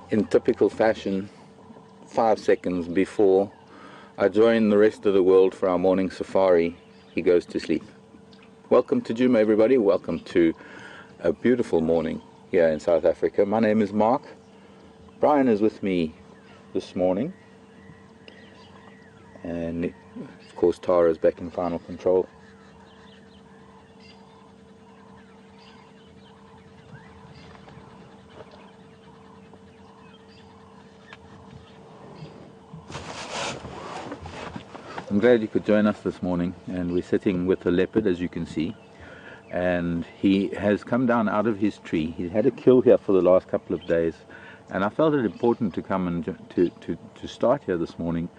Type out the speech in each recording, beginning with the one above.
in typical fashion, 5 seconds before I join the rest of the world for our morning safari, he goes to sleep. Welcome to Djuma, everybody. Welcome to a beautiful morning here in South Africa. My name is Mark. Brian is with me this morning, and of course Tara is back in final control. I'm glad you could join us this morning, and we're sitting with a leopard, as you can see, and he has come down out of his tree. He had a kill here for the last couple of days, and I felt it important to come and to start here this morning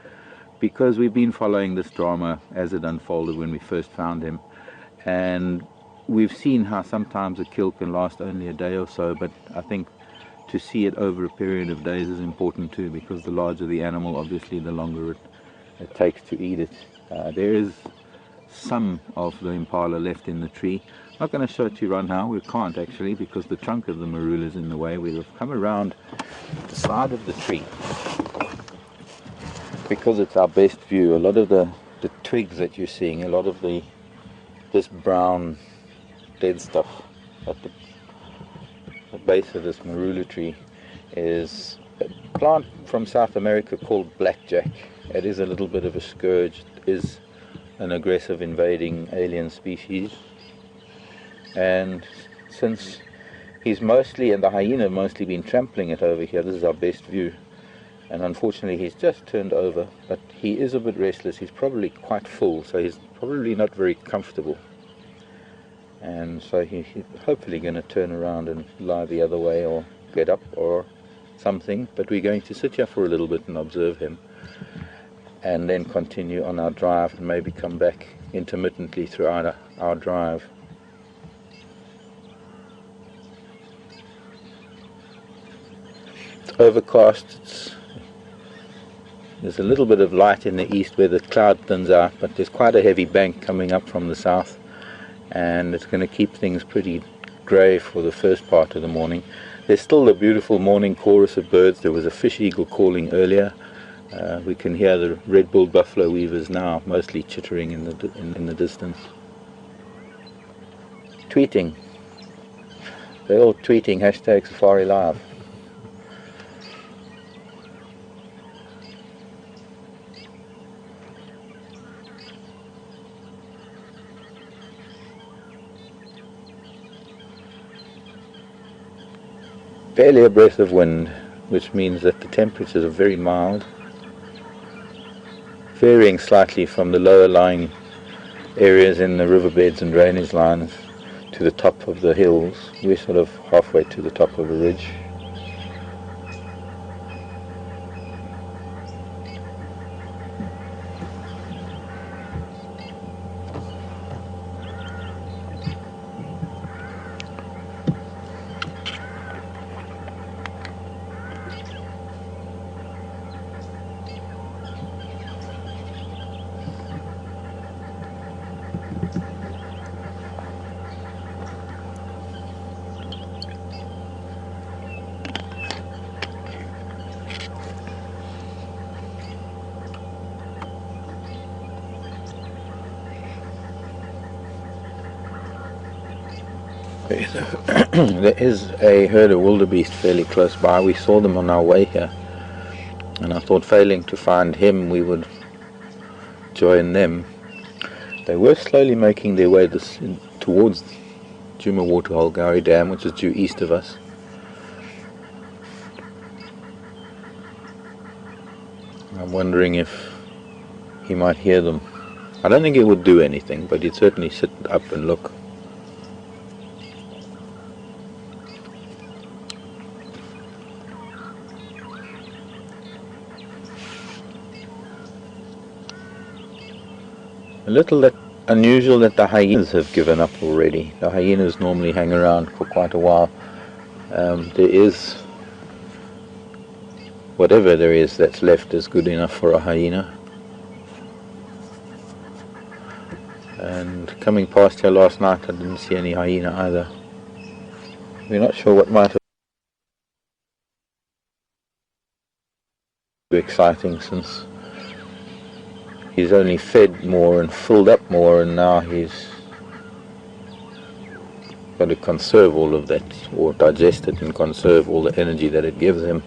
because we've been following this drama as it unfolded when we first found him, and we've seen how sometimes a kill can last only a day or so, but I think to see it over a period of days is important too, because the larger the animal, obviously the longer it takes to eat it. There is some of the impala left in the tree. I'm not going to show it to you right now. We can't actually, because the trunk of the marula is in the way. We've come around the side of the tree because it's our best view. A lot of the twigs that you're seeing, a lot of this brown dead stuff at the base of this marula tree is a plant from South America called blackjack. It is a little bit of a scourge. It is an aggressive invading alien species, and since he's mostly, and the hyena have mostly been trampling it over here, this is our best view, and unfortunately he's just turned over, but he is a bit restless. He's probably quite full, so he's probably not very comfortable, and so he's hopefully going to turn around and lie the other way or get up or something. But we're going to sit here for a little bit and observe him, and then continue on our drive and maybe come back intermittently throughout our drive. It's overcast. There's a little bit of light in the east where the cloud thins out, but there's quite a heavy bank coming up from the south, and it's going to keep things pretty grey for the first part of the morning. There's still a beautiful morning chorus of birds. There was a fish eagle calling earlier. We can hear the red-billed buffalo weavers now, mostly chittering in the distance. Tweeting. They're all tweeting #SafariLive. Barely a breath of wind, which means that the temperatures are very mild, varying slightly from the lower lying areas in the riverbeds and drainage lines to the top of the hills. We're sort of halfway to the top of a ridge. There is a herd of wildebeest fairly close by. We saw them on our way here, and I thought, failing to find him, we would join them. They were slowly making their way towards Djuma Waterhole Gowrie Dam, which is due east of us. I'm wondering if he might hear them. I don't think he would do anything, but he'd certainly sit up and look. A little unusual that the hyenas have given up already. The hyenas normally hang around for quite a while. There is, whatever there is that's left is good enough for a hyena. And coming past here last night, I didn't see any hyena either. We're not sure what might have exciting, since he's only fed more and filled up more, and now he's got to conserve all of that, or digest it and conserve all the energy that it gives him.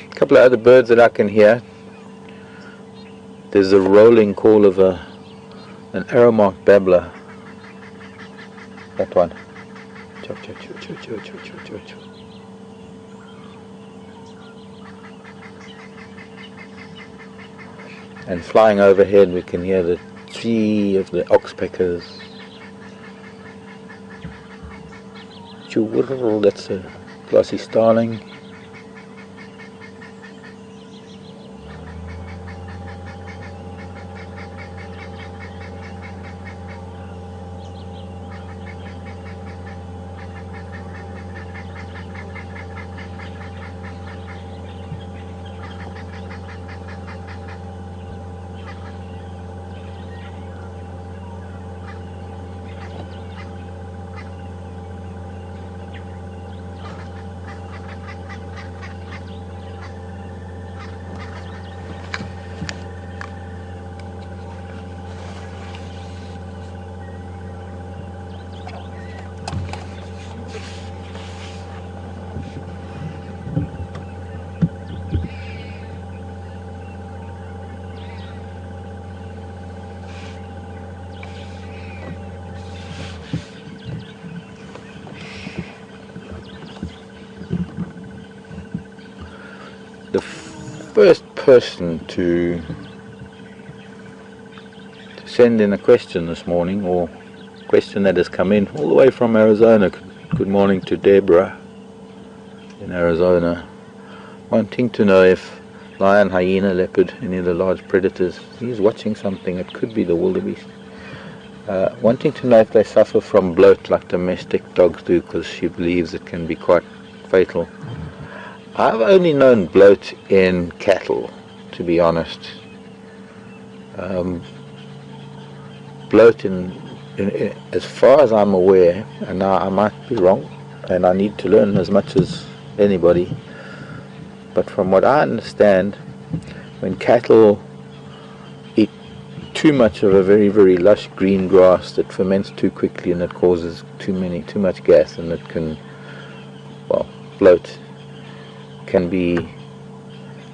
A couple of other birds that I can hear. There's a rolling call of an arrow-marked babbler. That one. Choo, choo, choo, choo, choo, choo, choo, choo, choo. And flying overhead we can hear the tree of the oxpeckers. Choo, that's a glossy starling. The first person to send in a question this morning, or question that has come in all the way from Arizona. Good morning to Deborah in Arizona, wanting to know if lion, hyena, leopard, any of the large predators, he's watching something, it could be the wildebeest, wanting to know if they suffer from bloat like domestic dogs do, because she believes it can be quite fatal. I've only known bloat in cattle, to be honest. Bloat in as far as I'm aware, and now I might be wrong, and I need to learn as much as anybody, but from what I understand, when cattle eat too much of a very, very lush green grass that ferments too quickly and it causes too much gas, and it can, well, bloat can be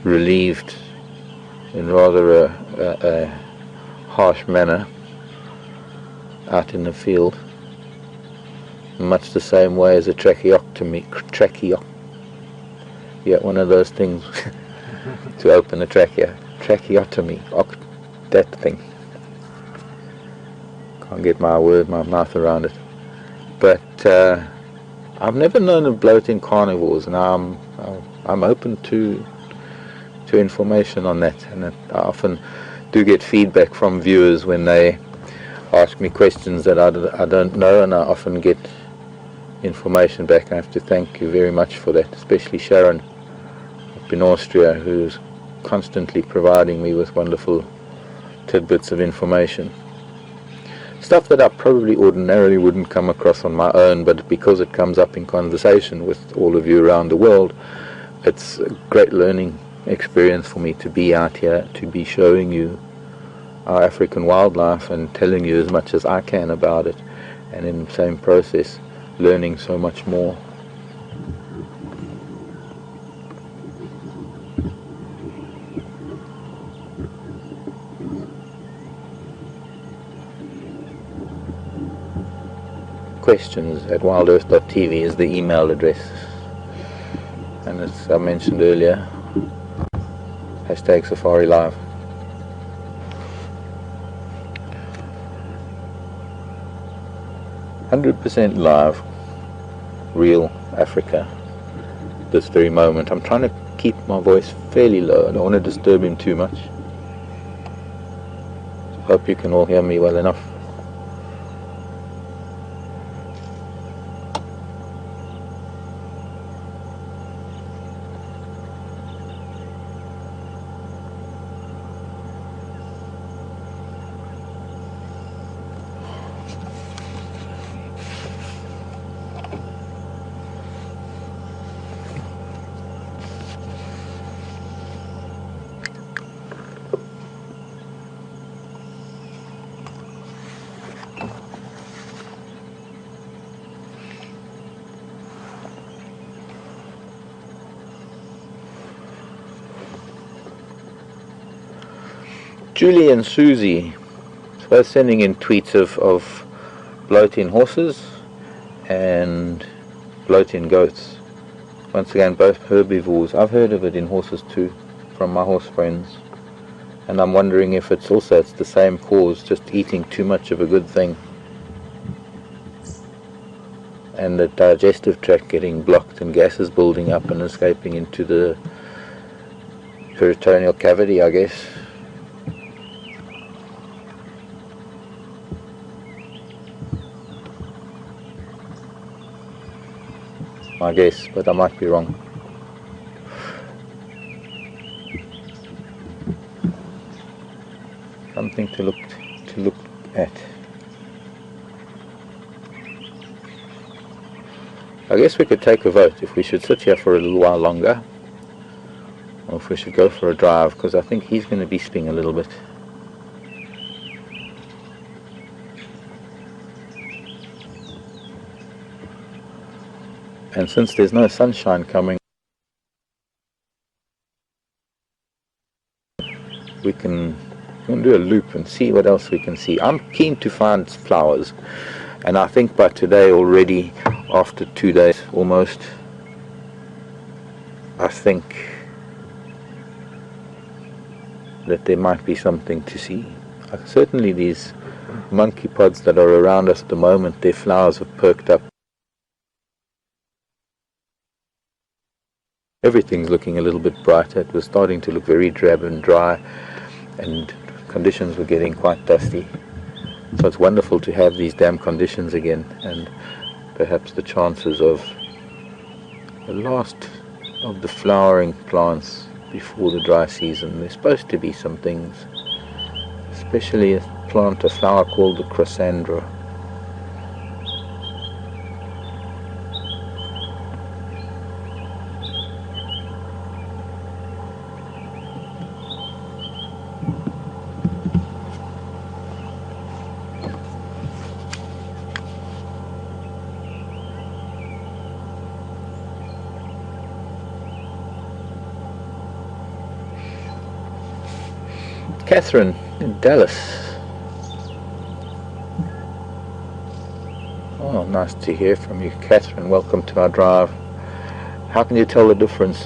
relieved in rather a harsh manner out in the field, much the same way as a tracheotomy, one of those things to open a tracheotomy, that thing. Can't get my mouth around it. But I've never known of bloat in carnivores, and I'm open to information on that, and I often do get feedback from viewers when they ask me questions that I don't know, and I often get information back. I have to thank you very much for that, especially Sharon up in Austria, who's constantly providing me with wonderful tidbits of information. Stuff that I probably ordinarily wouldn't come across on my own, but because it comes up in conversation with all of you around the world, it's a great learning experience for me to be out here, to be showing you our African wildlife and telling you as much as I can about it, and in the same process learning so much more. questions@wildearth.tv is the email address, and as I mentioned earlier, #Safari Live. "100% live, real Africa, this very moment." I'm trying to keep my voice fairly low. I don't want to disturb him too much. Hope you can all hear me well enough. Julie and Susie both sending in tweets of bloating horses and bloating goats. Once again, both herbivores. I've heard of it in horses too, from my horse friends. And I'm wondering if it's the same cause, just eating too much of a good thing. And the digestive tract getting blocked and gases building up and escaping into the peritoneal cavity, I guess. I guess, but I might be wrong. Something to look at. I guess we could take a vote if we should sit here for a little while longer, or if we should go for a drive, because I think he's going to be sleeping a little bit. And since there's no sunshine coming, we can do a loop and see what else we can see. I'm keen to find flowers, and I think by today already, after 2 days almost, I think that there might be something to see. Certainly these monkey pods that are around us at the moment, their flowers have perked up. Everything's looking a little bit brighter. It was starting to look very drab and dry, and conditions were getting quite dusty. So it's wonderful to have these damp conditions again, and perhaps the chances of the last of the flowering plants before the dry season. There's supposed to be some things, especially a flower called the Chrysandra. Catherine in Dallas. Oh, nice to hear from you, Catherine. Welcome to our drive. How can you tell the difference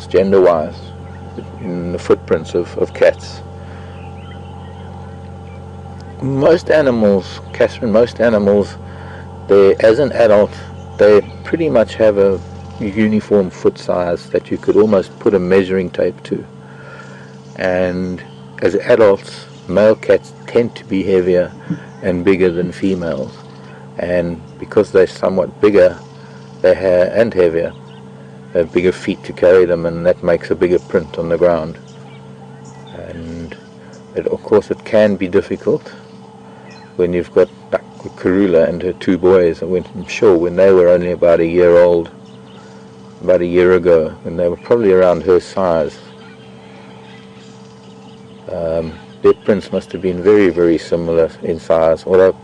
gender-wise in the footprints of cats? Most animals, Catherine, as an adult, they pretty much have a uniform foot size that you could almost put a measuring tape to. And as adults, male cats tend to be heavier and bigger than females, and because they're somewhat bigger and heavier, they have bigger feet to carry them, and that makes a bigger print on the ground. And of course it can be difficult when you've got Karula and her 2 boys. I'm sure when they were only about a year old, about a year ago, when they were probably around her size, their prints must have been very, very similar in size, although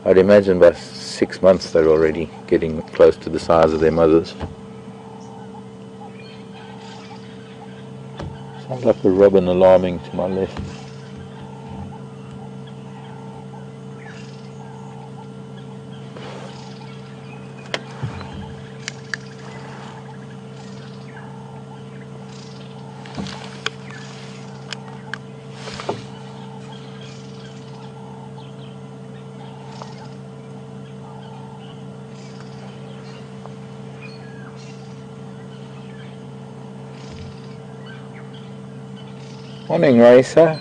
I'd imagine by 6 months they're already getting close to the size of their mothers. Sounds like a robin alarming to my left. Morning, Raisa.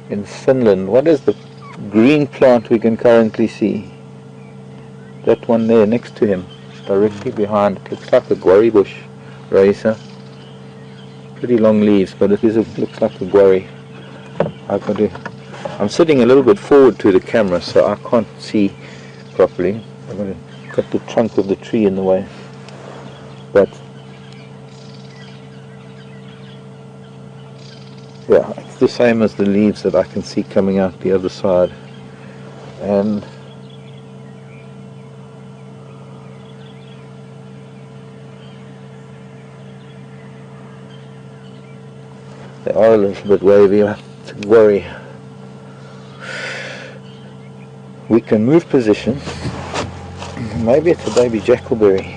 In Finland, what is the green plant we can currently see? That one there next to him, directly behind. It looks like a guarri bush, Raisa. Pretty long leaves, but it looks like a guarri. I'm sitting a little bit forward to the camera, so I can't see properly. I'm going to cut the trunk of the tree in the way. But yeah, it's the same as the leaves that I can see coming out the other side. And they are a little bit wavy. It's a worry. We can move position. Maybe it's a baby jackalberry.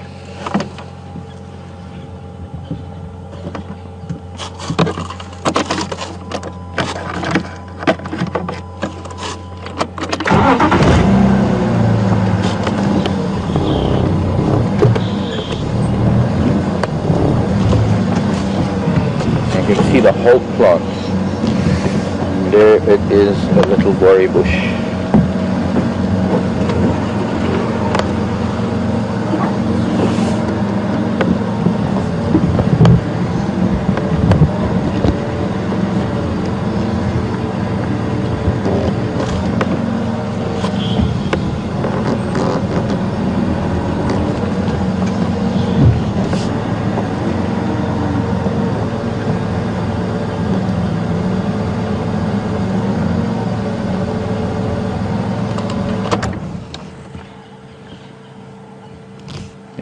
See the whole plant. There it is, a little guarri bush.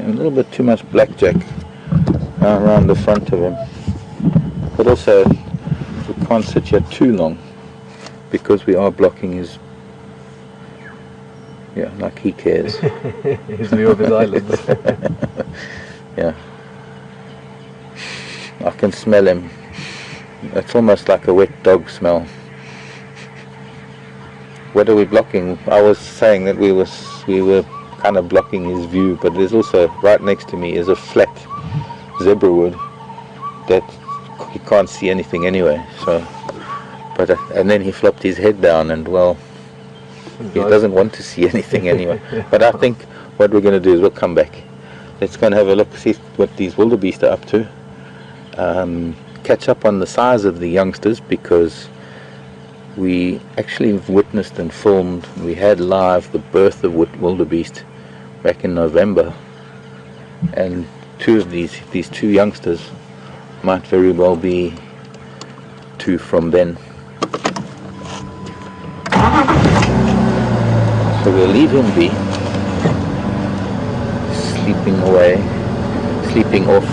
A little bit too much blackjack around the front of him, but also we can't sit here too long because we are blocking his, yeah, like he cares. His view of his islands. Yeah, I can smell him. It's almost like a wet dog smell. What are we blocking? I was saying that we were kind of blocking his view, but there's also right next to me is a flat zebra wood that he can't see anything anyway. So, but and then he flopped his head down, and well, he doesn't want to see anything anyway. But I think what we're going to do is we'll come back. Let's go and have a look, see what these wildebeest are up to. Catch up on the size of the youngsters, because we actually witnessed and filmed, we had live the birth of wildebeest back in November, and two of these two youngsters might very well be two from then. So we'll leave him be, sleeping off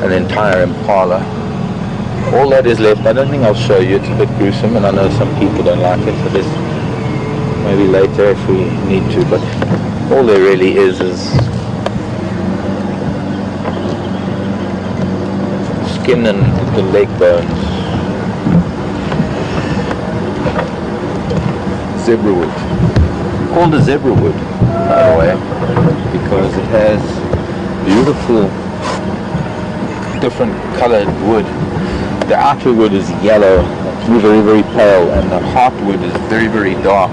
an entire Impala. All that is left, I don't think I'll show you, it's a bit gruesome, and I know some people don't like it, so this maybe later if we need to, but all there really is skin and the leg bones. Zebra wood. Called a zebra wood, by the way, because it has beautiful different colored wood. The outer wood is yellow, very, very pale, and the heartwood is very, very dark.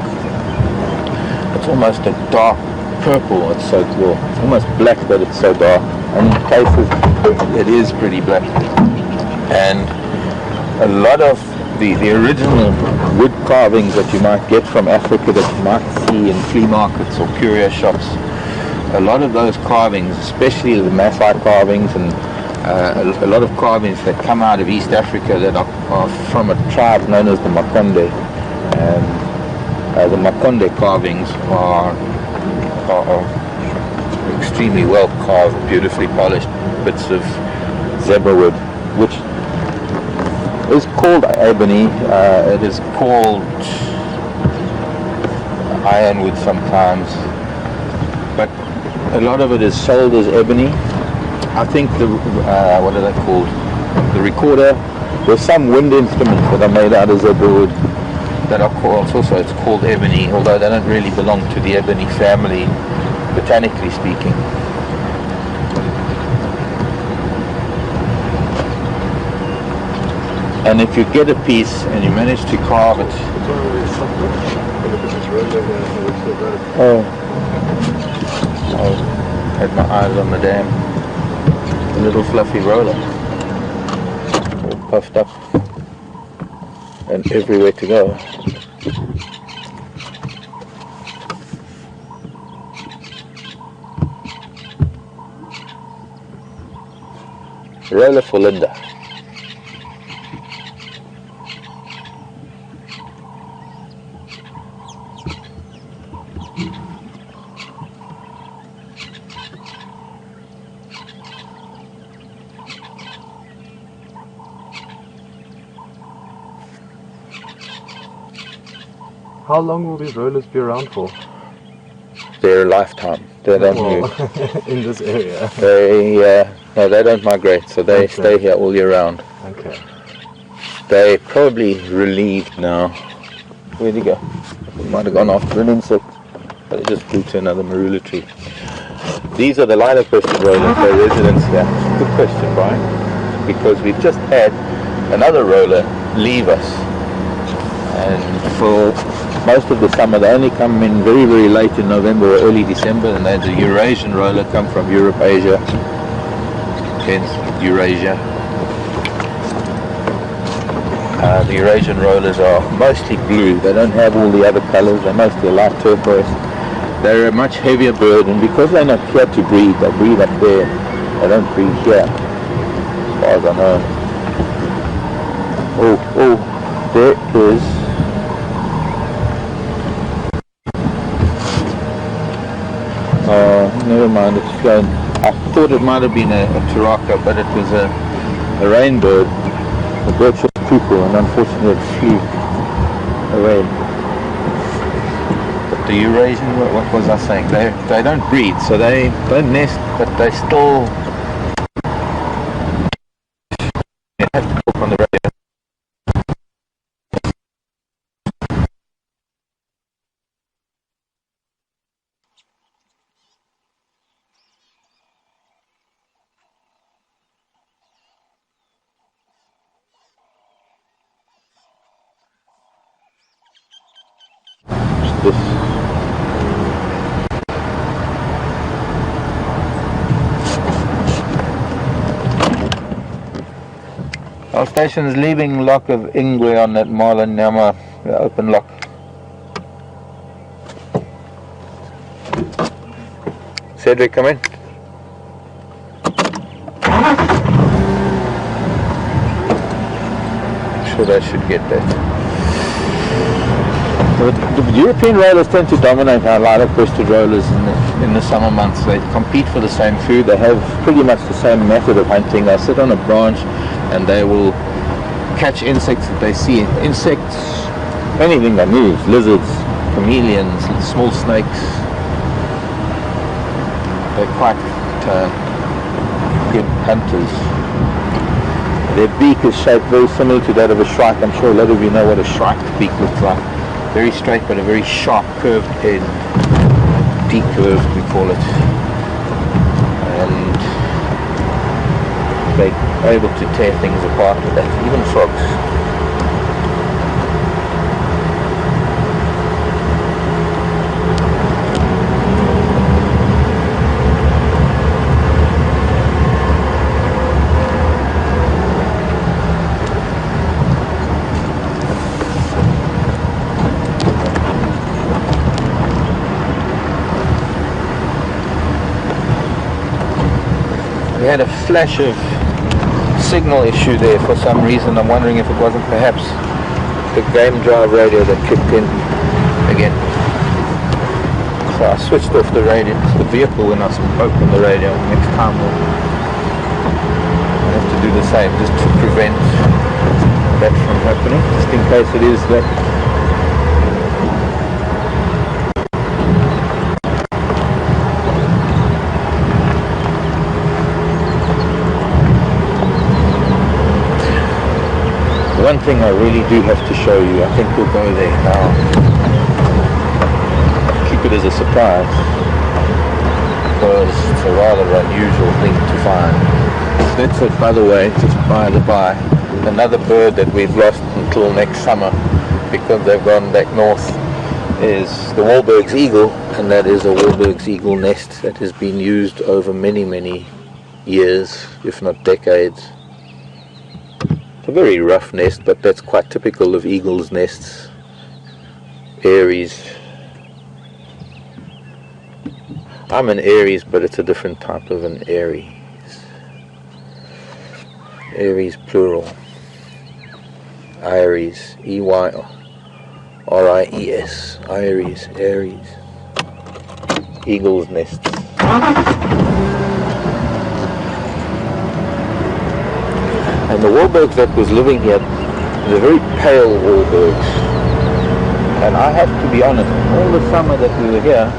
It's almost a dark purple. It's so cool. It's almost black, but it's so dark. And in places, it is pretty black. And a lot of the original wood carvings that you might get from Africa, that you might see in flea markets or curio shops, a lot of those carvings, especially the Maasai carvings and a lot of carvings that come out of East Africa that are from a tribe known as the Makonde. The Makonde carvings are extremely well carved, beautifully polished bits of zebra wood, which is called ebony. It is called ironwood sometimes, but a lot of it is sold as ebony. I think the what are they called? The recorder. There's some wind instruments that are made out of zebra wood that are called, also it's called ebony, although they don't really belong to the ebony family, botanically speaking. And if you get a piece and you manage to carve it, oh, had my eyes on the damn, the little fluffy roller, all puffed up and everywhere to go. Roller for Linda. How long will these rollers be around for? Their lifetime. They don't move. In this area? No, they don't migrate, so they stay here all year round. Okay. They're probably relieved now. Where'd he go? He might have gone after an insect, but it just flew to another marula tree. These are the lighter crested rollers, they're residents here. Good question, Brian, because we've just had another roller leave us. And for most of the summer, they only come in very, very late in November or early December, and there's a Eurasian roller come from Europe, Asia, hence Eurasia. The Eurasian rollers are mostly blue. They don't have all the other colors. They're mostly light turquoise. They're a much heavier bird, and because they're not here to breed, they breed up there. They don't breed here, as far as I know. Oh, there is... never mind, it's flown. I thought it might have been a turaka, but it was a rainbird, a bird-shot cuckoo, and unfortunately it flew away. But the Eurasian, what was I saying? They don't breed, so they don't nest, but they still have to talk on the radio. Our station is leaving lock of Ingwe on that Marlin Nama, the open lock. Cedric, come in. I'm sure they should get that. The European rollers tend to dominate our lighter crested rollers in the summer months. They compete for the same food. They have pretty much the same method of hunting. They sit on a branch and they will catch insects that they see. Insects, anything that moves, lizards, chameleons, small snakes. They're quite good hunters. Their beak is shaped very similar to that of a shrike. I'm sure a lot of you know what a shrike's beak looks like. Very straight but a very sharp curved head. Decurved we call it. And they're able to tear things apart with that, even frogs. We had a flash of signal issue there for some reason. I'm wondering if it wasn't perhaps the game drive radio that kicked in. again. So I switched off the radio, the vehicle, when I open the radio. Next time we'll have to do the same, just to prevent that from happening, just in case it is that. One thing I really do have to show you, I think we'll go there now. Keep it as a surprise, because it's a rather unusual thing to find. That's it, by the way, just by the by. Another bird that we've lost until next summer, because they've gone back north, is the Wahlberg's eagle, and that is a Wahlberg's eagle nest that has been used over many years, if not decades. A very rough nest, but that's quite typical of eagles' nests. Aries. I'm an Aries, but it's a different type of an Aries. Aries plural. Iris. E-Y-R-I-E-S. Iris. Aries. Eagle's nests. And the Wahlbergs that was living here, the very pale Wahlbergs. And I have to be honest, all the summer that we were here,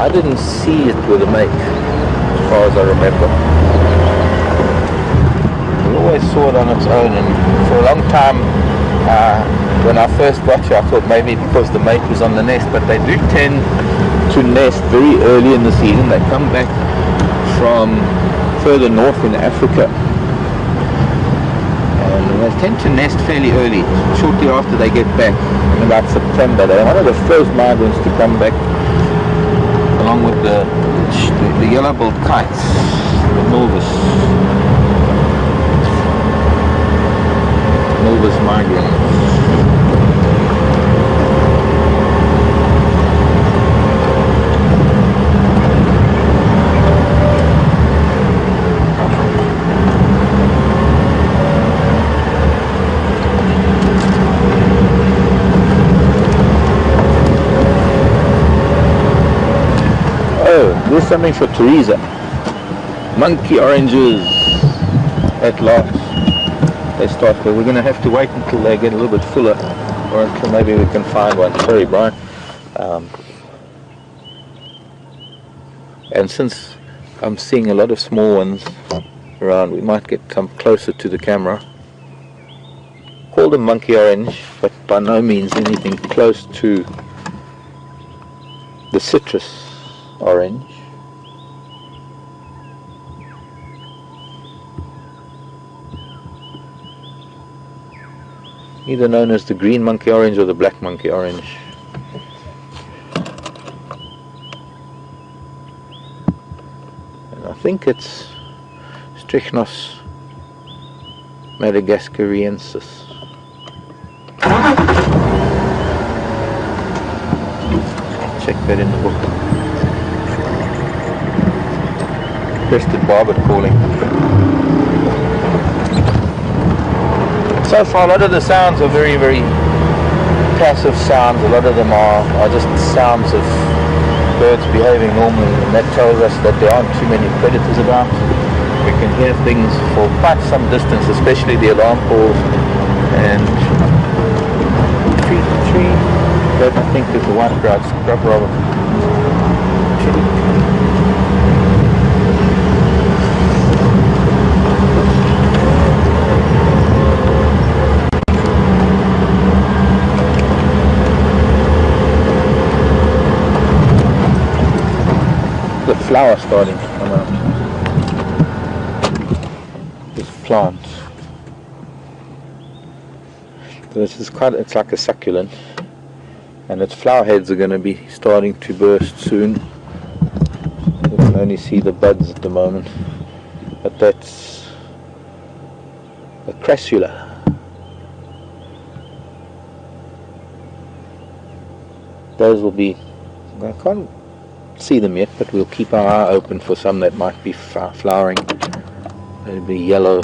I didn't see it with a mate, as far as I remember. We always saw it on its own, and for a long time, when I first got here, I thought maybe because the mate was on the nest, but they do tend to nest very early in the season. They come back from further north in Africa. They tend to nest fairly early, shortly after they get back, in about September. They're one of the first migrants to come back, along with the yellow-billed kites, the Milvus migrans. There's something for Teresa. Monkey oranges at last. They start there. We're going to have to wait until they get a little bit fuller, or until maybe we can find one. Sorry, Brian. And since I'm seeing a lot of small ones around, we might get some closer to the camera. Call them monkey orange, but by no means anything close to the citrus orange. Either known as the green monkey orange or the black monkey orange. And I think it's Strychnos madagascariensis. Check that in the book. Crested barbet calling. So far, a lot of the sounds are very passive sounds. A lot of them are just sounds of birds behaving normally, and that tells us that there aren't too many predators about. We can hear things for quite some distance, especially the alarm calls. And tree, that I think is the white-browed scrub robin. The flower starting to come out. This plant. So this is it's like a succulent, and its flower heads are going to be starting to burst soon. You can only see the buds at the moment, but that's a crassula. Those will be, I can't see them yet, but we'll keep our eye open for some that might be flowering. There'll be yellow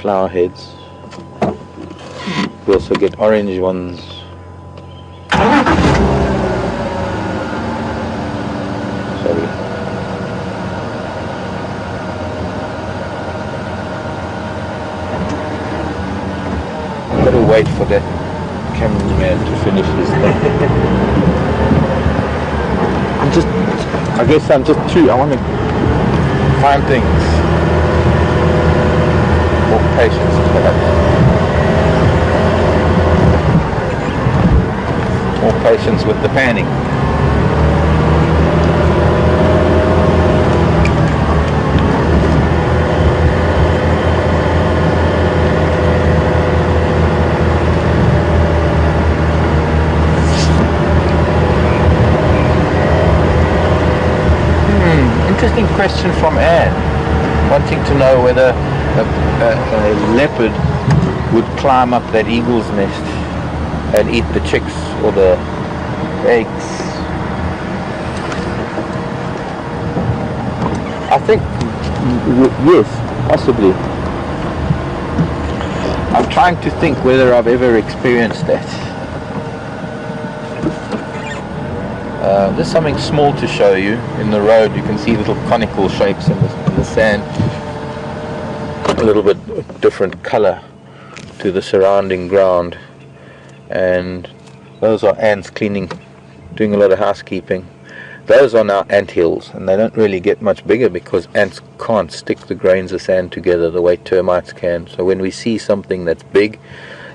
flower heads. We also get orange ones. got to wait for that cameraman to finish his thing. I guess I'm just too, I want to find things. More patience perhaps. More patience with the panning. Interesting question from Anne, wanting to know whether a leopard would climb up that eagle's nest and eat the chicks or the eggs. I think yes, possibly. I'm trying to think whether I've ever experienced that. There's something small to show you in the road. You can see little conical shapes in the sand. A little bit different color to the surrounding ground. And those are ants cleaning, doing a lot of housekeeping. Those are now ant hills, and they don't really get much bigger because ants can't stick the grains of sand together the way termites can. So when we see something that's big,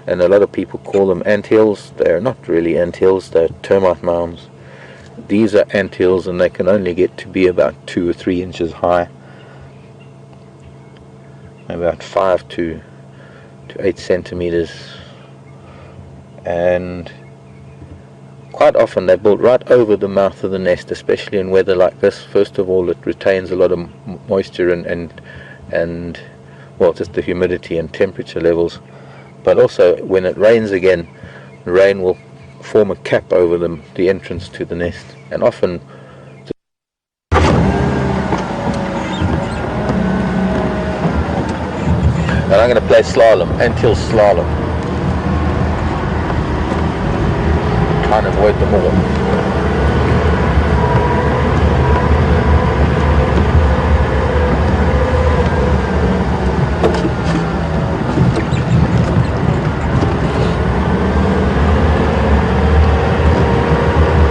and a lot of people call them ant hills, they're not really ant hills, they're termite mounds. These are ant hills, and they can only get to be about 2 or 3 inches high, about 5 to 8 centimeters, and quite often they're built right over the mouth of the nest, especially in weather like this. First of all, it retains a lot of moisture and well, just the humidity and temperature levels, but also when it rains again, the rain will form a cap over the entrance to the nest, and often and I'm going to play slalom, anthill slalom, trying to avoid them all.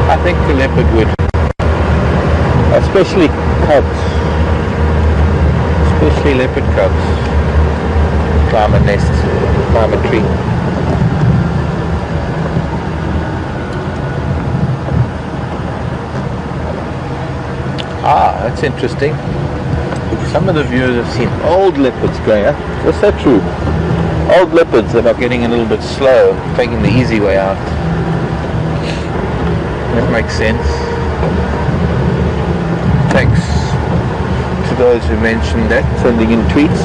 I think the leopard would, especially cubs, especially leopard cubs, climb a nest, climb a tree. Ah, that's interesting. Some of the viewers have seen old leopards going up. What's that true? Old leopards that are getting a little bit slow, taking the easy way out. That makes sense. Thanks to those who mentioned that, sending in tweets.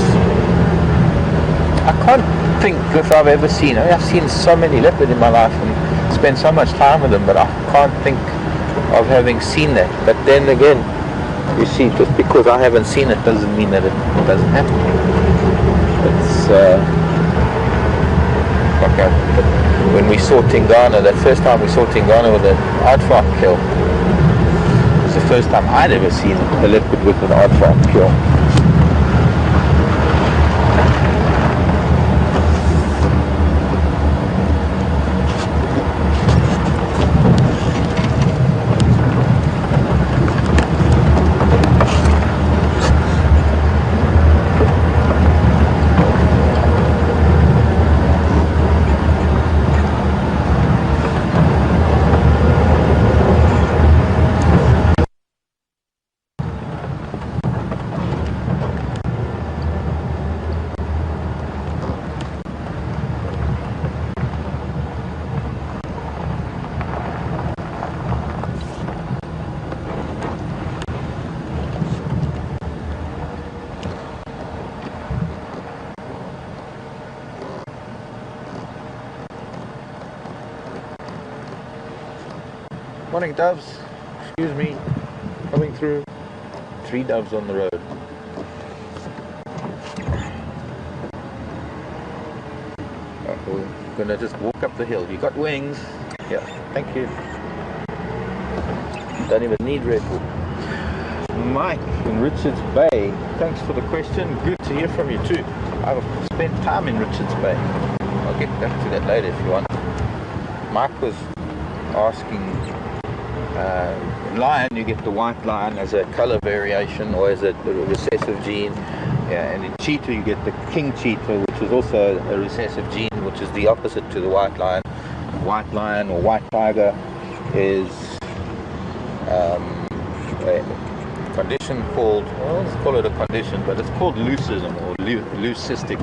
I can't think if I've ever seen, I've seen so many leopard in my life and spent so much time with them, but I can't think of having seen that. But then again, you see, just because I haven't seen it doesn't mean that it doesn't happen. It's when we saw Tingana, that first time we saw Tingana with an aardvark kill, it was the first time I'd ever seen a leopard with an aardvark kill. Morning doves, excuse me, coming through. 3 doves on the road. We're gonna just walk up the hill. You got wings? Yeah, thank you. Don't even need Red Bull. Mike in Richards Bay, thanks for the question. Good to hear from you too. I've spent time in Richards Bay. get back to that later if you want. Mike was asking, lion, you get the white lion as a color variation or as a recessive gene. Yeah, and in cheetah you get the king cheetah, which is also a recessive gene, which is the opposite to the white lion. White lion or white tiger is a condition called, well, let's call it a condition, but it's called leucism or leucistic,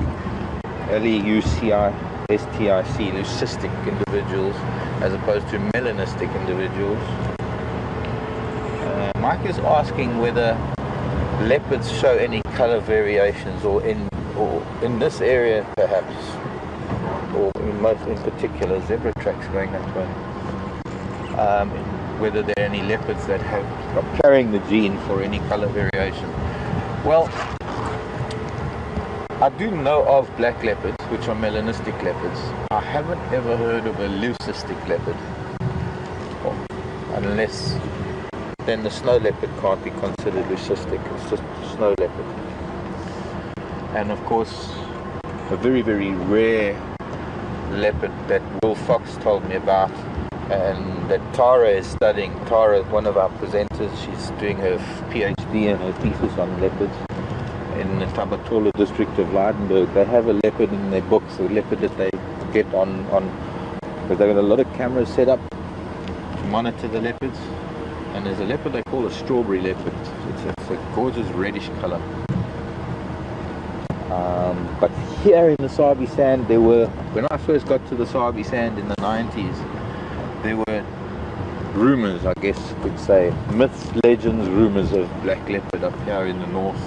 Leucistic, leucistic individuals, as opposed to melanistic individuals. Mike is asking whether leopards show any color variations, or in this area perhaps, or in particular zebra tracks going that way. Whether there are any leopards that are carrying the gene for any color variation. Well, I do know of black leopards, which are melanistic leopards. I haven't ever heard of a leucistic leopard, unless then the snow leopard can't be considered leucistic. It's just snow leopard. And of course, a very, very rare leopard that Will Fox told me about, and that Tara is studying. Tara is one of our presenters. She's doing her PhD and her thesis on leopards in the Tabatola district of Lydenburg. They have a leopard in their books, a leopard that they get on because they've got a lot of cameras set up to monitor the leopards. And there's a leopard they call a strawberry leopard. It's a gorgeous reddish color. But here in the Sabi Sand, there were, when I first got to the Sabi Sand in the 90s, there were rumors, I guess you could say, myths, legends, rumors of black leopard up here in the north.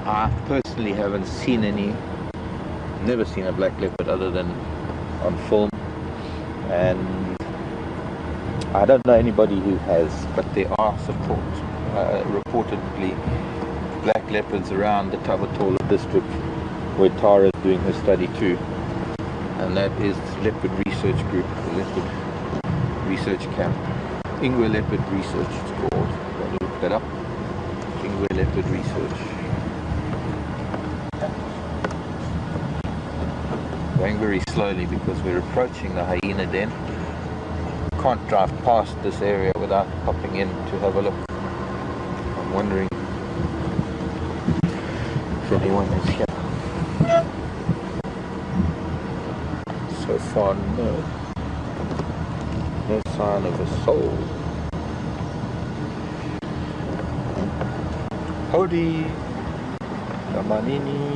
I personally haven't seen any, never seen a black leopard other than on film, and I don't know anybody who has, but there are reportedly black leopards around the Tabatola district where Tara is doing her study too, and that is Leopard Research Group, the Leopard Research Camp. Ingwe Leopard Research, it's called. I'm going to look that up. Ingwe Leopard Research. Going very slowly because we're approaching the hyena den. Can't drive past this area without popping in to have a look. I'm wondering if anyone is here. So far, no. No sign of a soul. Howdy, Kamanini.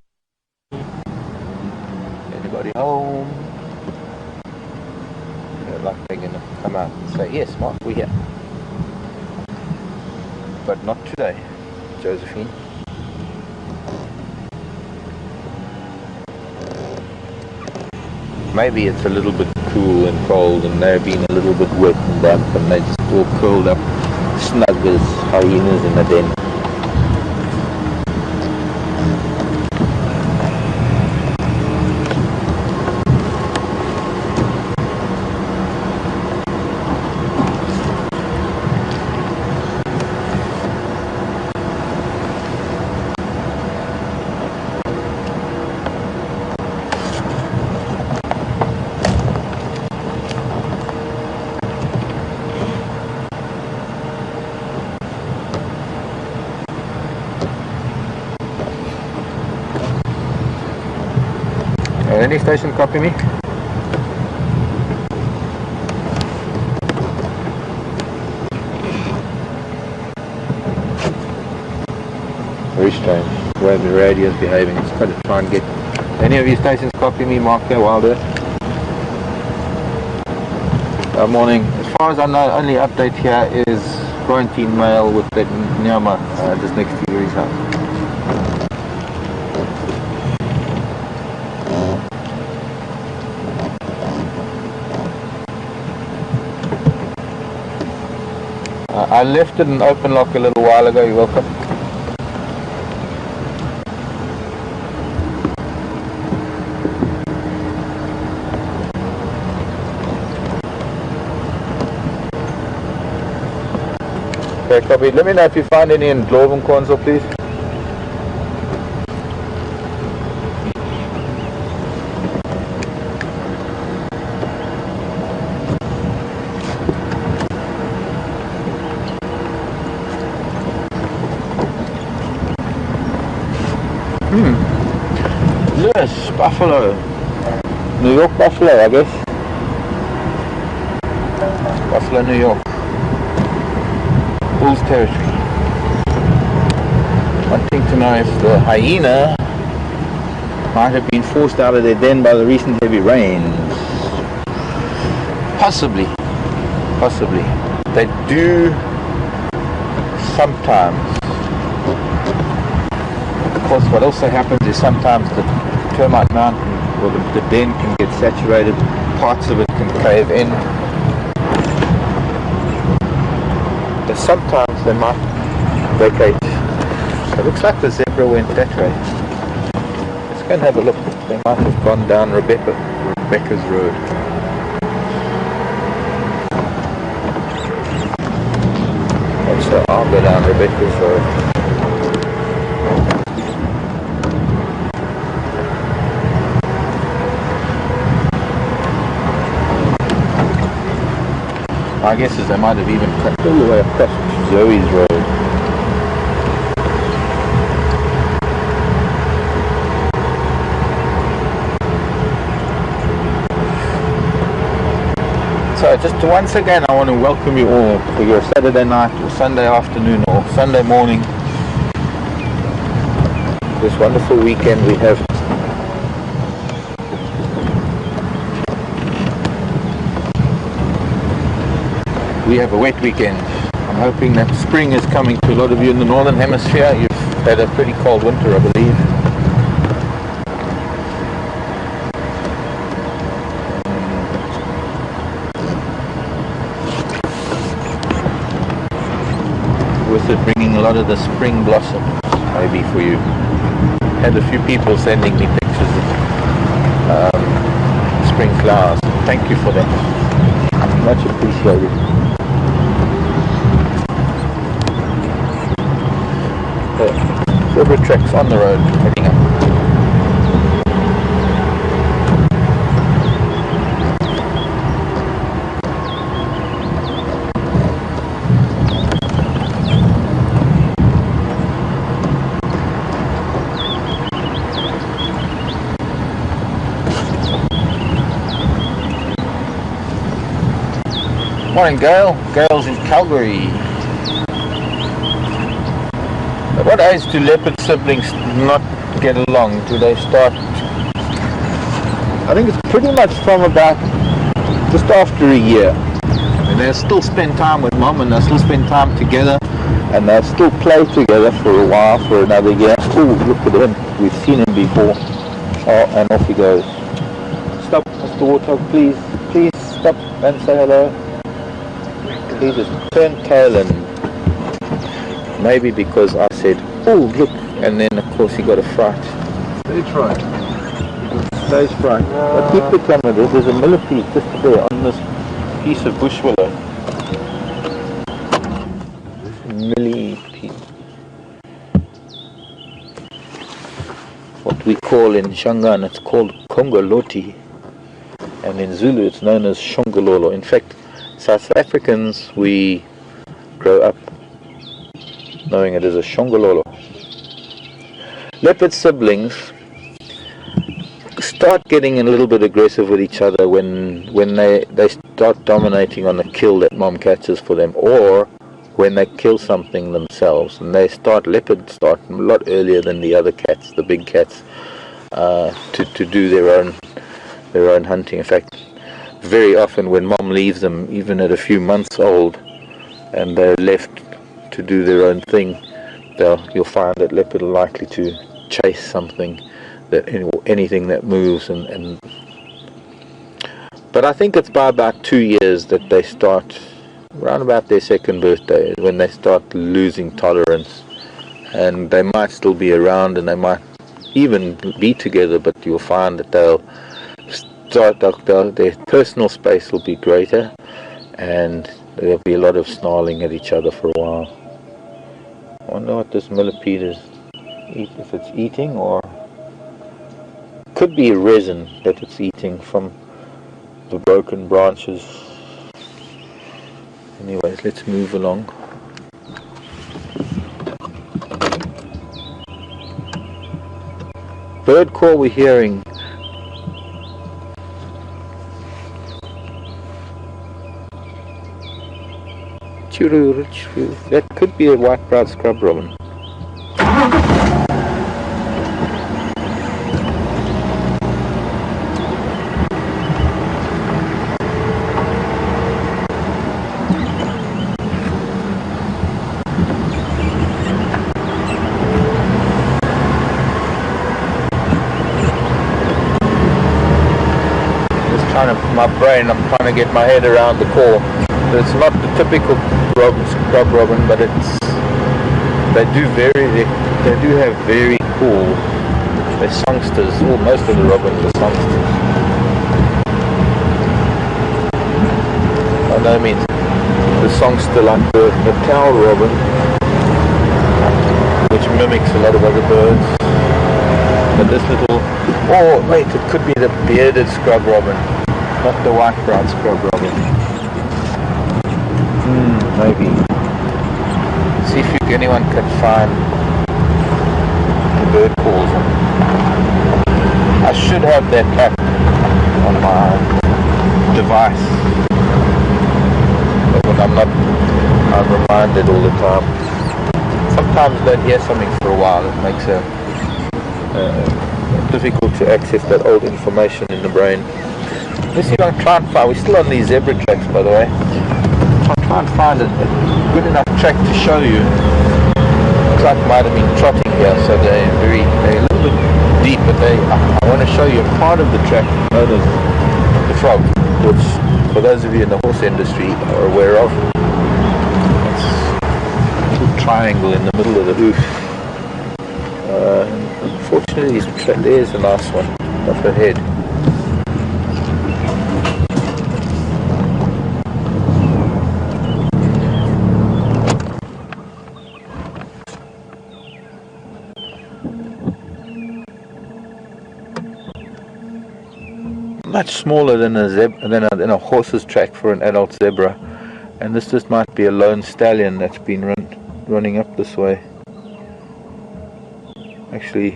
Anybody home? Like they're going to come out and say, yes, Mark, we're here. But not today, Josephine. Maybe it's a little bit cool and cold, and they're being a little bit wet and damp, and they're just all curled up, snug as hyenas in a den. Any station copy me? Very strange the way the radio is behaving. It's got to try and get any of your stations copy me, Mark here, WildEarth. Morning. As far as I know, only update here is quarantine mail with that Nyama just next to his house. I left it in open lock a little while ago. You're welcome. Okay, copy. Let me know if you find any in Gloven console, please. Buffalo. New York buffalo, I guess. Buffalo, New York. Bulls territory. Wanting to know if the hyena might have been forced out of their den by the recent heavy rains. Possibly. Possibly. They do sometimes. Of course, what also happens is sometimes the termite mountain or the den can get saturated, parts of it can cave in. But sometimes they might vacate. It looks like the zebra went that way. Let's go and have a look. They might have gone down Rebecca's road. So I'll go down Rebecca's road. My guess is they might have even cut all the way across Zoe's road. So just once again I want to welcome you all for your Saturday night or Sunday afternoon or Sunday morning. This wonderful weekend we have. We have a wet weekend. I'm hoping that spring is coming to a lot of you in the northern hemisphere. You've had a pretty cold winter, I believe. With it bringing a lot of the spring blossoms, maybe for you. Had a few people sending me pictures of spring flowers. Thank you for that. Much appreciated. Zebra tracks on the road, heading up. Morning, Gail. Gail's in Calgary. At what age do leopard siblings not get along? Do they start? I think it's pretty much from about just after a year. And they'll still spend time with mom and they'll still spend time together and they'll still play together for a while, for another year. Oh, look at him. We've seen him before. Oh, and off he goes. Stop, Mr. Warthog, please. Please stop and say hello. He just turned tail and maybe because I said, oh look, and then of course he got a fright. Stage fright. Stage fright. But keep the camera, there's a millipede just there on this piece of bush willow. Millipede. What we call in Shangaan, it's called Kongoloti. And in Zulu it's known as Shongololo. In fact, South Africans, we grow up knowing it as a shongololo. Leopard siblings start getting a little bit aggressive with each other when they start dominating on the kill that mom catches for them, or when they kill something themselves. And leopards start a lot earlier than the other cats, the big cats, to do their own hunting. In fact, very often when mom leaves them, even at a few months old, and they're left to do their own thing, you'll find that leopard are likely to chase something, anything that moves. But I think it's by about 2 years that they start, around about their second birthday, when they start losing tolerance, and they might still be around and they might even be together, but you'll find that their personal space will be greater and there'll be a lot of snarling at each other for a while. I wonder what this millipede is, if it's eating, or could be a resin that it's eating from the broken branches. Anyways, let's move along. Bird call we're hearing Rich view. That could be a white-browed scrub robin. I'm trying to get my head around the call. It's not the typical scrub robin, but they do have very cool. They're songsters. Well, most of the robins are songsters. By no means the songster like the towel robin, which mimics a lot of other birds. But this little, wait, it could be the bearded scrub robin. Not the white-browed scrub robin. Maybe. See if anyone can find the bird calls. I should have that app on my device. But when I'm reminded all the time. Sometimes I don't hear something for a while. It makes it difficult to access that old information in the brain. Let's see if I can try and find, we're still on these zebra tracks by the way. I'll try and find a good enough track to show you. Looks like it might have been trotting here, so they're a little bit deep, but I want to show you a part of the track known as the frog, which for those of you in the horse industry are aware of. It's a little triangle in the middle of the hoof. Unfortunately, there's a nice one off her head. Much smaller than a horse's track for an adult zebra, and this just might be a lone stallion that's been running up this way. Actually,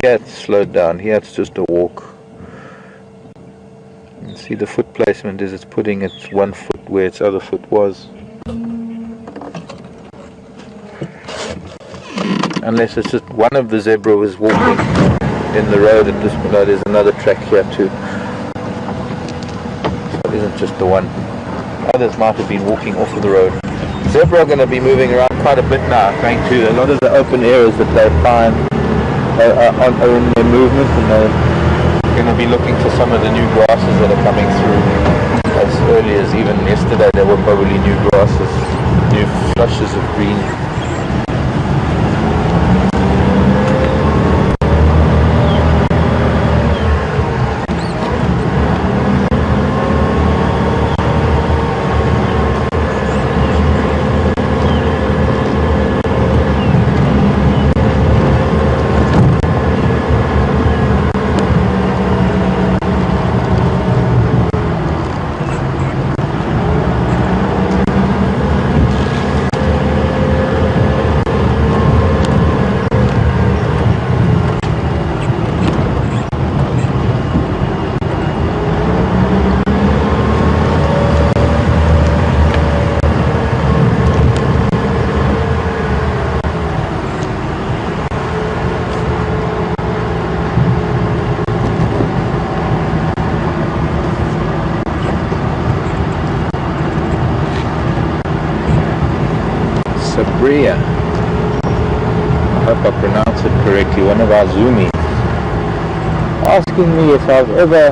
here it's slowed down. Here it's just a walk. You see the foot placement is it's putting its one foot where its other foot was. Unless it's just one of the zebra was walking in the road at this point. No, there's another track here too. So it isn't just the one. Others might have been walking off of the road. Zebra are going to be moving around quite a bit now, going to a lot of the open areas that they find are in their movement, and they're going to be looking for some of the new grasses that are coming through. As early as even yesterday there were probably new grasses, new flushes of green. Sabria, I hope I pronounce it correctly, one of our zoomies, asking me if I've ever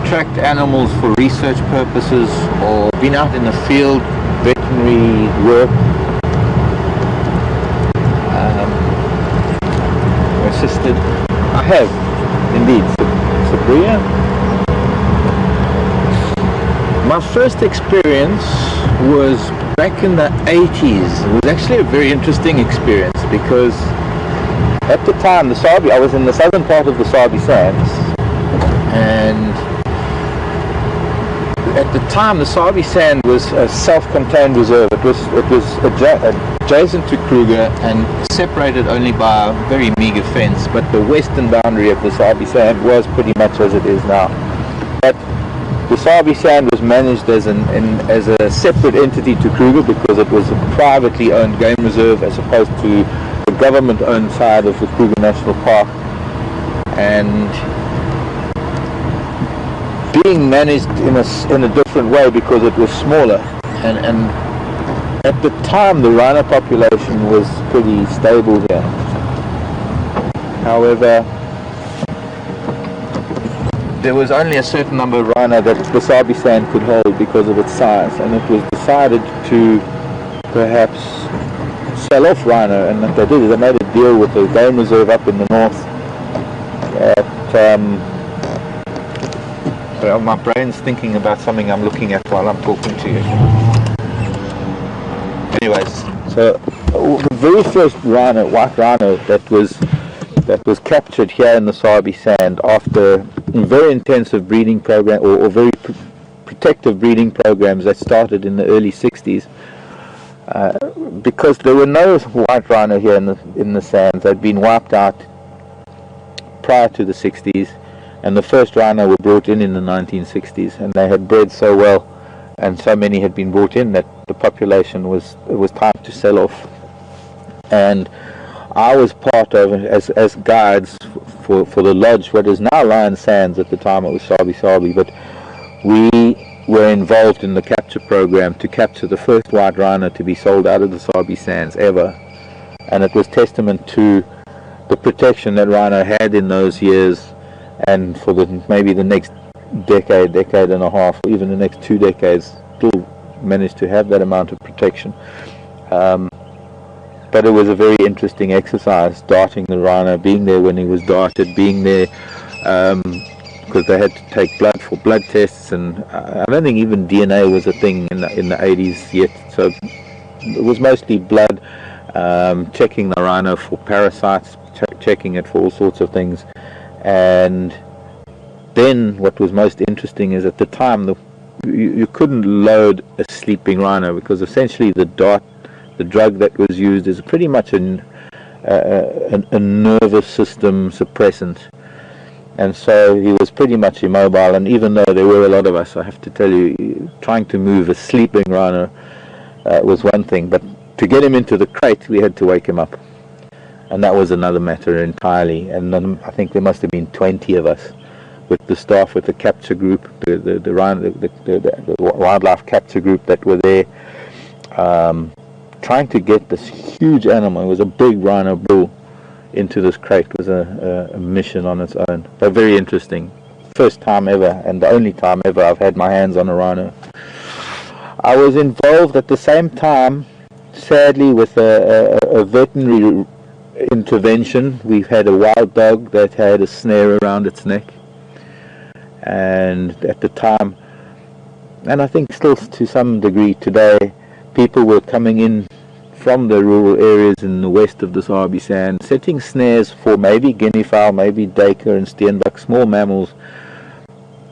tracked animals for research purposes or been out in the field, veterinary work, assisted. I have, indeed, Sabria. My first experience was back in the 80s. It was actually a very interesting experience because at the time I was in the southern part of the Sabi Sands, and at the time the Sabi Sand was a self-contained reserve. It was adjacent to Kruger and separated only by a very meager fence, but the western boundary of the Sabi Sand was pretty much as it is now. But The Sabi Sand was managed as a separate entity to Kruger because it was a privately owned game reserve as opposed to the government-owned side of the Kruger National Park, and being managed in a different way because it was smaller, and at the time the rhino population was pretty stable here. However, there was only a certain number of rhino that the Sabi Sand could hold because of its size, and it was decided to perhaps sell off rhino, and what they did is they made a deal with the game reserve up in the north at well, my brain's thinking about something I'm looking at while I'm talking to you. Anyways, so the very first rhino, white rhino, that was captured here in the Sabi Sand after very intensive breeding program or very protective breeding programs that started in the early 60s. Because there were no white rhino here in the sands. They'd been wiped out prior to the 60s, and the first rhino were brought in the 1960s, and they had bred so well and so many had been brought in that the population was time to sell off. And I was part of it as guides for the lodge, what is now Lion Sands. At the time it was Sabi, but we were involved in the capture program to capture the first white rhino to be sold out of the Sabi Sands ever, and it was testament to the protection that rhino had in those years, and for maybe the next decade and a half, or even the next 2 decades, still managed to have that amount of protection. But it was a very interesting exercise, darting the rhino, being there when he was darted, being there because they had to take blood for blood tests, and I don't think even DNA was a thing in the 80s yet, so it was mostly blood, checking the rhino for parasites, checking it for all sorts of things. And then what was most interesting is at the time you couldn't load a sleeping rhino, because essentially the drug that was used is pretty much a nervous system suppressant, and so he was pretty much immobile. And even though there were a lot of us, I have to tell you, trying to move a sleeping rhino was one thing, but to get him into the crate we had to wake him up, and that was another matter entirely. And then I think there must have been 20 of us with the staff, with the capture group, the wildlife capture group that were there, trying to get this huge animal. It was a big rhino bull into this crate. Was a mission on its own, but very interesting. First time ever, and the only time ever I've had my hands on a rhino. I was involved at the same time, sadly, with a veterinary intervention. We've had a wild dog that had a snare around its neck, and at the time, and I think still to some degree today, people were coming in from the rural areas in the west of the Sabi Sand, setting snares for maybe guinea fowl, maybe duiker and steenbok, small mammals.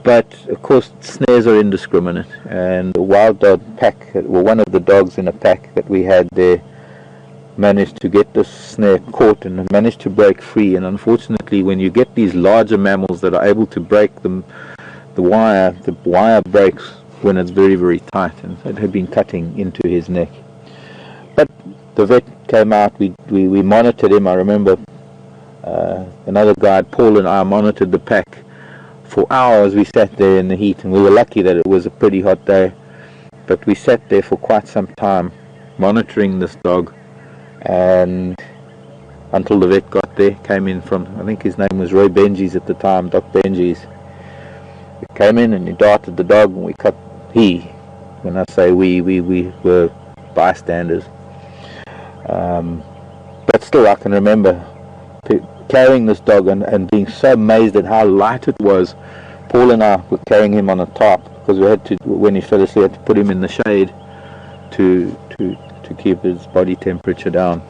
But of course snares are indiscriminate, and the wild dog pack, well, one of the dogs in a pack that we had there, managed to get the snare caught and managed to break free. And unfortunately, when you get these larger mammals that are able to break them, the wire breaks when it's very, very tight, and it had been cutting into his neck. But the vet came out, we monitored him. I remember another guide, Paul, and I monitored the pack for hours. We sat there in the heat, and we were lucky that it was a pretty hot day, but we sat there for quite some time monitoring this dog, and until the vet got there, came in from, I think his name was Roy Benjies at the time, Doc Benjies. He came in and he darted the dog, and we cut, when I say we were bystanders. But still, I can remember carrying this dog and being so amazed at how light it was. Paul and I were carrying him on a tarp, because we had to, when he fell asleep, we had to put him in the shade to keep his body temperature down.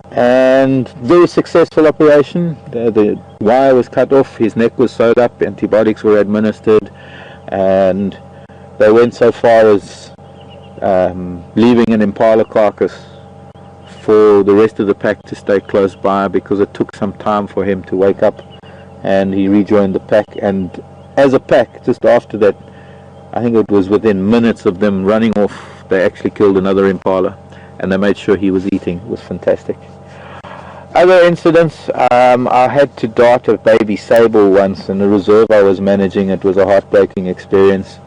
And very successful operation. The wire was cut off, his neck was sewed up, antibiotics were administered, and they went so far as leaving an impala carcass for the rest of the pack to stay close by, because it took some time for him to wake up, and he rejoined the pack. And as a pack, just after that, I think it was within minutes of them running off, they actually killed another impala, and they made sure he was eating. It was fantastic. Other incidents, I had to dart a baby sable once in a reserve I was managing. It was a heartbreaking experience.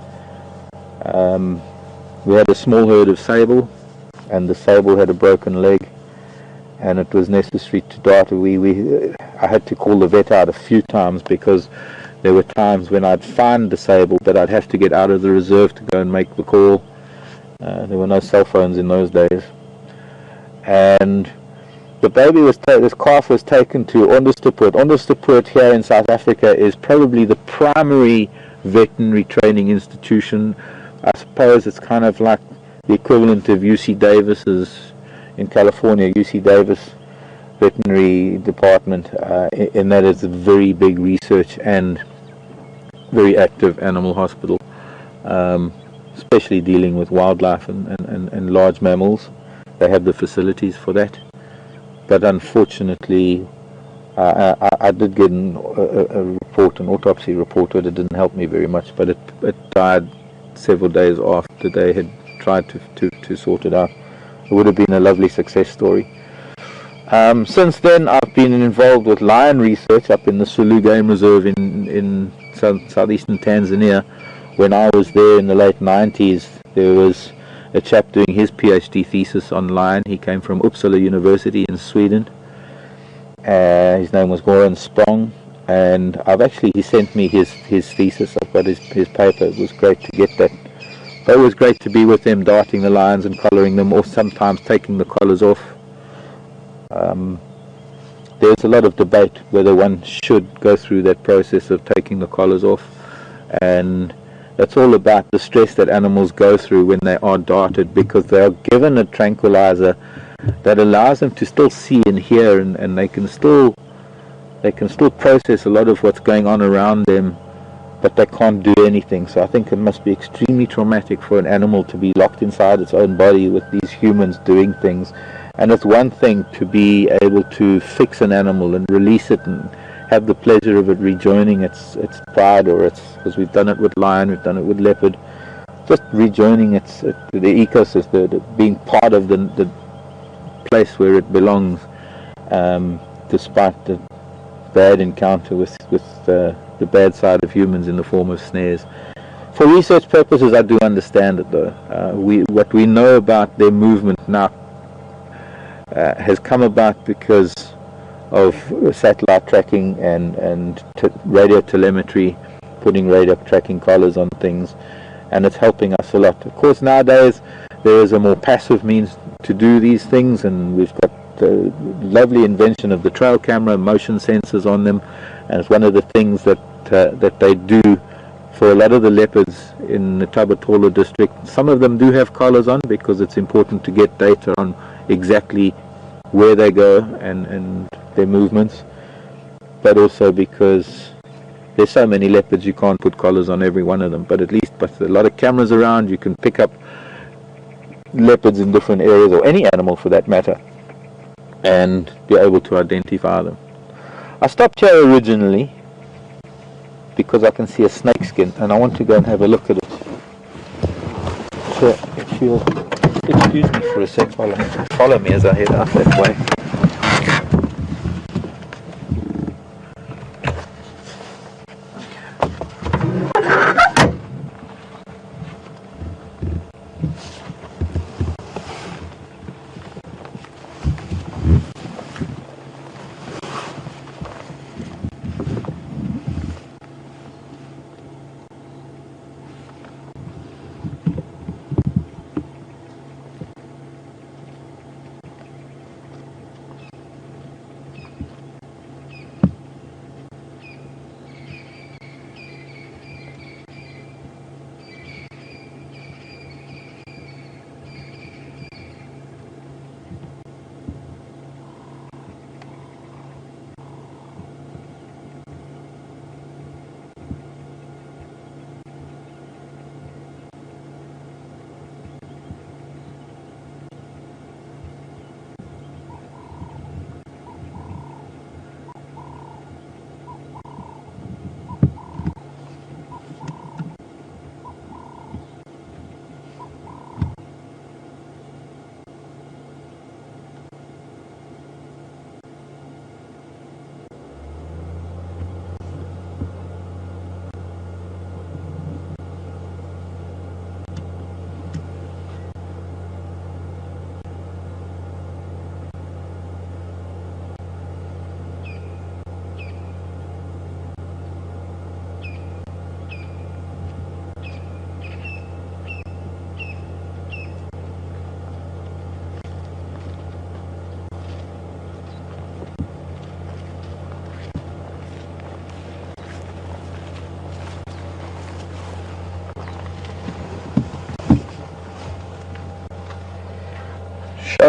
We had a small herd of sable, and the sable had a broken leg, and it was necessary to dart. I had to call the vet out a few times because there were times when I'd find the sable that I'd have to get out of the reserve to go and make the call. There were no cell phones in those days. And the baby this calf was taken to Onderstepoort. Onderstepoort here in South Africa is probably the primary veterinary training institution. I suppose it's kind of like the equivalent of UC Davis's in California, UC Davis veterinary department, in that it's a very big research and very active animal hospital, especially dealing with wildlife and large mammals. They have the facilities for that. But unfortunately, I did get a report, an autopsy report, but it didn't help me very much. But it died several days after they had tried to sort it out. It would have been a lovely success story. Since then, I've been involved with lion research up in the Sulu Game Reserve in southeastern Tanzania. When I was there in the late 90s, there was a chap doing his PhD thesis on lion. He came from Uppsala University in Sweden. His name was Goran Spong, and he sent me his thesis. I've got his paper. It was great to get that. But it was great to be with them, darting the lions and collaring them, or sometimes taking the collars off. There's a lot of debate whether one should go through that process of taking the collars off, and that's all about the stress that animals go through when they are darted, because they are given a tranquilizer that allows them to still see and hear, and they can still process a lot of what's going on around them, but they can't do anything. So I think it must be extremely traumatic for an animal to be locked inside its own body with these humans doing things. And it's one thing to be able to fix an animal and release it and have the pleasure of it rejoining its pride, because we've done it with lion, we've done it with leopard, just rejoining the ecosystem, being part of the place where it belongs, despite the bad encounter with the bad side of humans in the form of snares. For research purposes, I do understand it though. What we know about their movement now has come about because of satellite tracking and radio telemetry, putting radio tracking collars on things, and it's helping us a lot. Of course, nowadays there is a more passive means to do these things, and we've got the lovely invention of the trail camera, motion sensors on them, and it's one of the things that they do for a lot of the leopards in the Tabatolo district. Some of them do have collars on because it's important to get data on exactly where they go and their movements, but also because there's so many leopards you can't put collars on every one of them. But at least with a lot of cameras around, you can pick up leopards in different areas, or any animal for that matter, and be able to identify them. I stopped here originally because I can see a snake skin and I want to go and have a look at it. So if you'll excuse me for a sec while I follow me as I head out that way.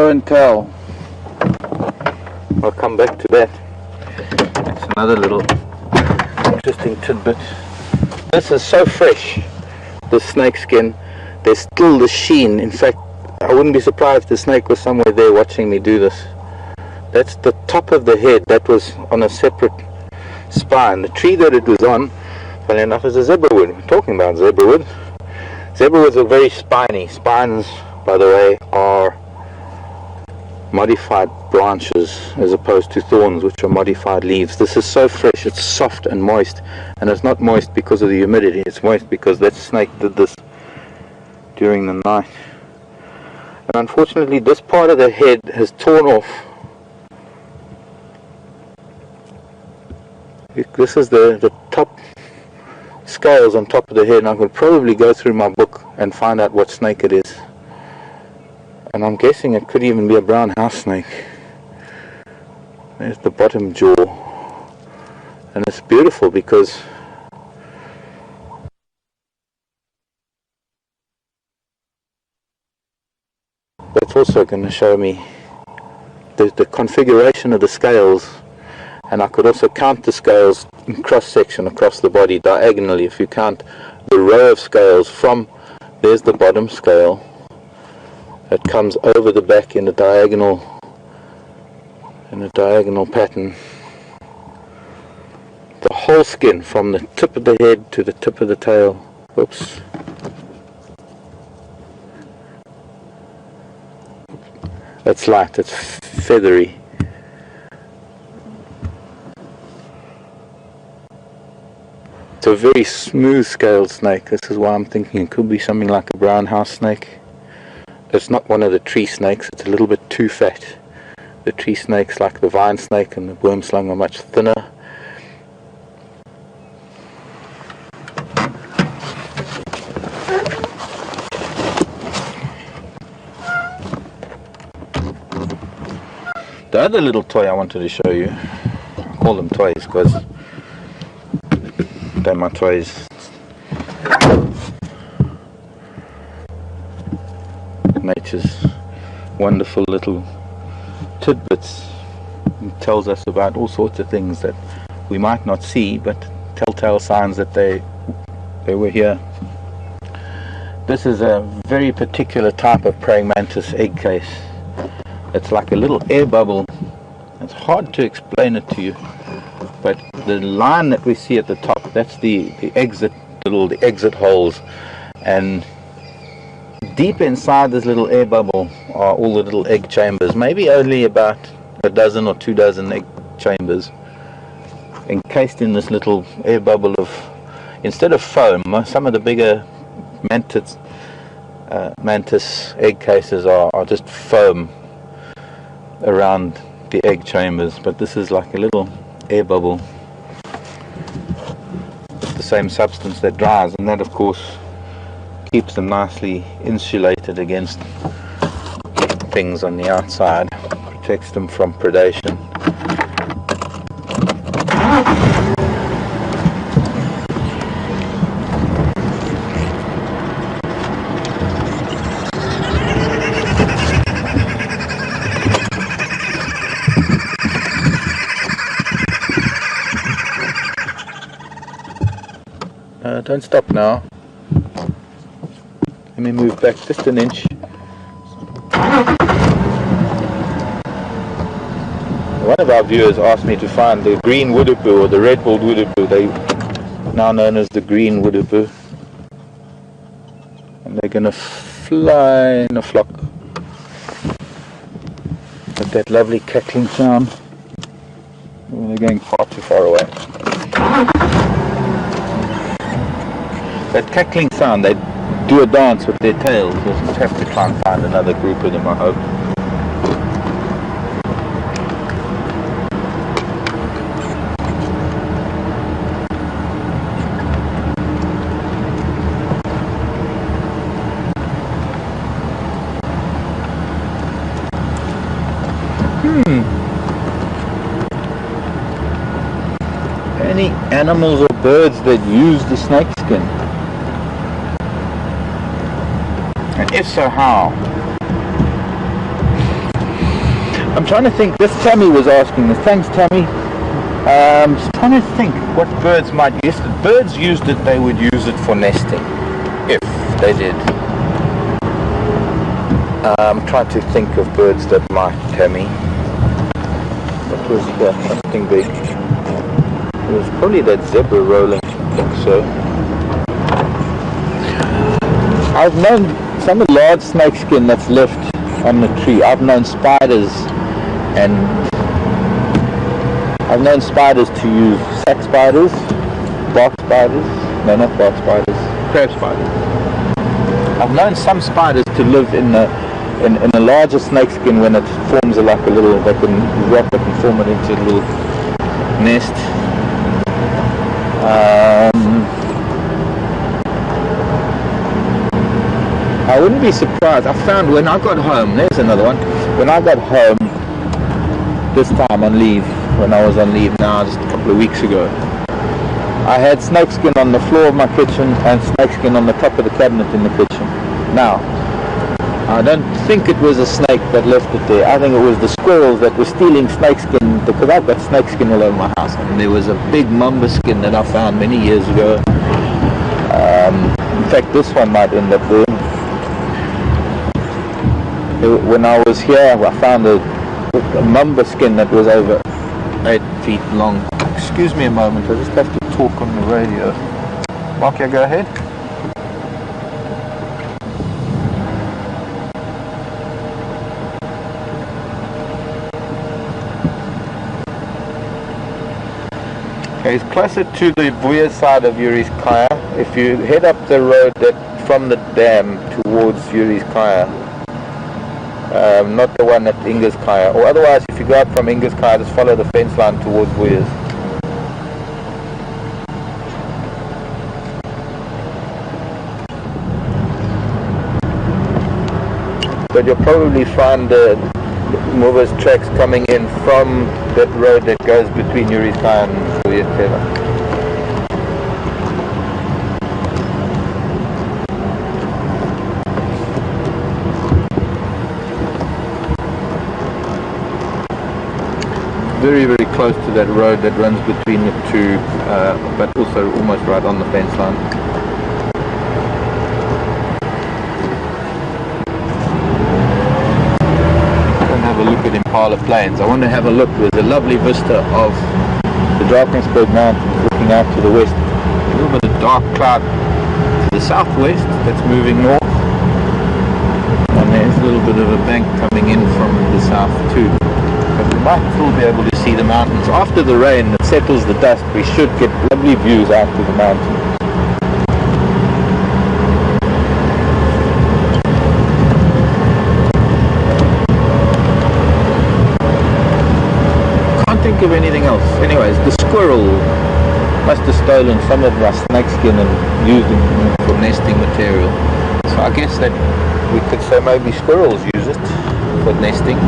show and tell. I'll come back to that. It's another little interesting tidbit. This is so fresh, the snake skin. There's still the sheen. In fact, I wouldn't be surprised if the snake was somewhere there watching me do this. That's the top of the head. That was on a separate spine. The tree that it was on, funny enough, is a zebrawood. We're talking about zebrawood. Zebrawoods are very spiny. Spines, by the way, are modified branches as opposed to thorns, which are modified leaves. This is so fresh, it's soft and moist, and it's not moist because of the humidity, it's moist because that snake did this during the night. And unfortunately this part of the head has torn off. This is the top scales on top of the head, and I could probably go through my book and find out what snake it is. And I'm guessing it could even be a brown house snake. There's the bottom jaw. And it's beautiful because that's also going to show me the configuration of the scales. And I could also count the scales in cross-section across the body diagonally. If you count the row of scales from, there's the bottom scale. It comes over the back in a diagonal pattern. The whole skin from the tip of the head to the tip of the tail. Whoops. That's light, it's feathery. It's a very smooth scaled snake. This is why I'm thinking it could be something like a brown house snake. It's not one of the tree snakes, it's a little bit too fat. The tree snakes, like the vine snake and the worm slung, are much thinner. The other little toy I wanted to show you, I call them toys because they're my toys. Nature's wonderful little tidbits. It tells us about all sorts of things that we might not see, but telltale signs that they were here. This is a very particular type of praying mantis egg case. It's like a little air bubble. It's hard to explain it to you, but the line that we see at the top, that's the exit holes, and deep inside this little air bubble are all the little egg chambers, maybe only about a dozen or 2 dozen egg chambers, encased in this little air bubble of, instead of foam, some of the bigger mantis egg cases are just foam around the egg chambers, but this is like a little air bubble with the same substance that dries, and that of course keeps them nicely insulated against things on the outside, protects them from predation. Don't stop now. Let me move back just an inch. One of our viewers asked me to find the green woodapoo or the red-billed woodapoo. They now known as the green woodapoo. And they're going to fly in a flock with that lovely cackling sound. Oh, they're going far too far away. That cackling sound, they do a dance with their tails. We'll just have to try and find another group of them, I hope. Any animals or birds that use the snake skin? And if so, how? I'm trying to think. This Tammy was asking this. Thanks, Tammy. Just trying to think what birds might use it. Birds used it. They would use it for nesting, if they did. I'm trying to think of birds that might, Tammy. What was that? Something big. It was probably that zebra rolling. I think so. I've known some of the large snakeskin that's left on the tree. I've known spiders and I've known spiders to use sack spiders, bark spiders, no, not bark spiders, crab spiders. I've known some spiders to live in a larger snakeskin when it forms like a little, they can wrap it and form it into a little nest. I wouldn't be surprised. I found when I got home, there's another one. When I got home this time on leave, when I was on leave now just a couple of weeks ago, I had snakeskin on the floor of my kitchen and snakeskin on the top of the cabinet in the kitchen. Now, I don't think it was a snake that left it there. I think it was the squirrels that were stealing snakeskin, because I've got snakeskin all over my house. And there was a big mamba skin that I found many years ago. In fact, this one might end up there. When I was here, I found a mamba skin that was over 8 feet long. Excuse me a moment, I just have to talk on the radio. Mark, go ahead. Okay, it's closer to the Vuya side of Yuriskaya. If you head up the road that from the dam towards Yuriskaya, not the one at Ingerskaya, or otherwise if you go up from Ingerskaya, just follow the fence line towards Vuya's. But you'll probably find the movers tracks coming in from that road that goes between Yuriskaya and Vuya. Very, very close to that road that runs between the two, but also almost right on the fence line. Have a look at Impala Plains. I want to have a look. There's a lovely vista of the Drakensberg Mountains looking out to the west. A little bit of dark cloud to the southwest that's moving north. And there's a little bit of a bank coming in from the south too. But we might still be able to see the mountains. After the rain that settles the dust, we should get lovely views out to the mountains. Think of anything else. Anyways, the squirrel must have stolen some of my snakeskin and used it for nesting material. So I guess that we could say maybe squirrels use it for nesting.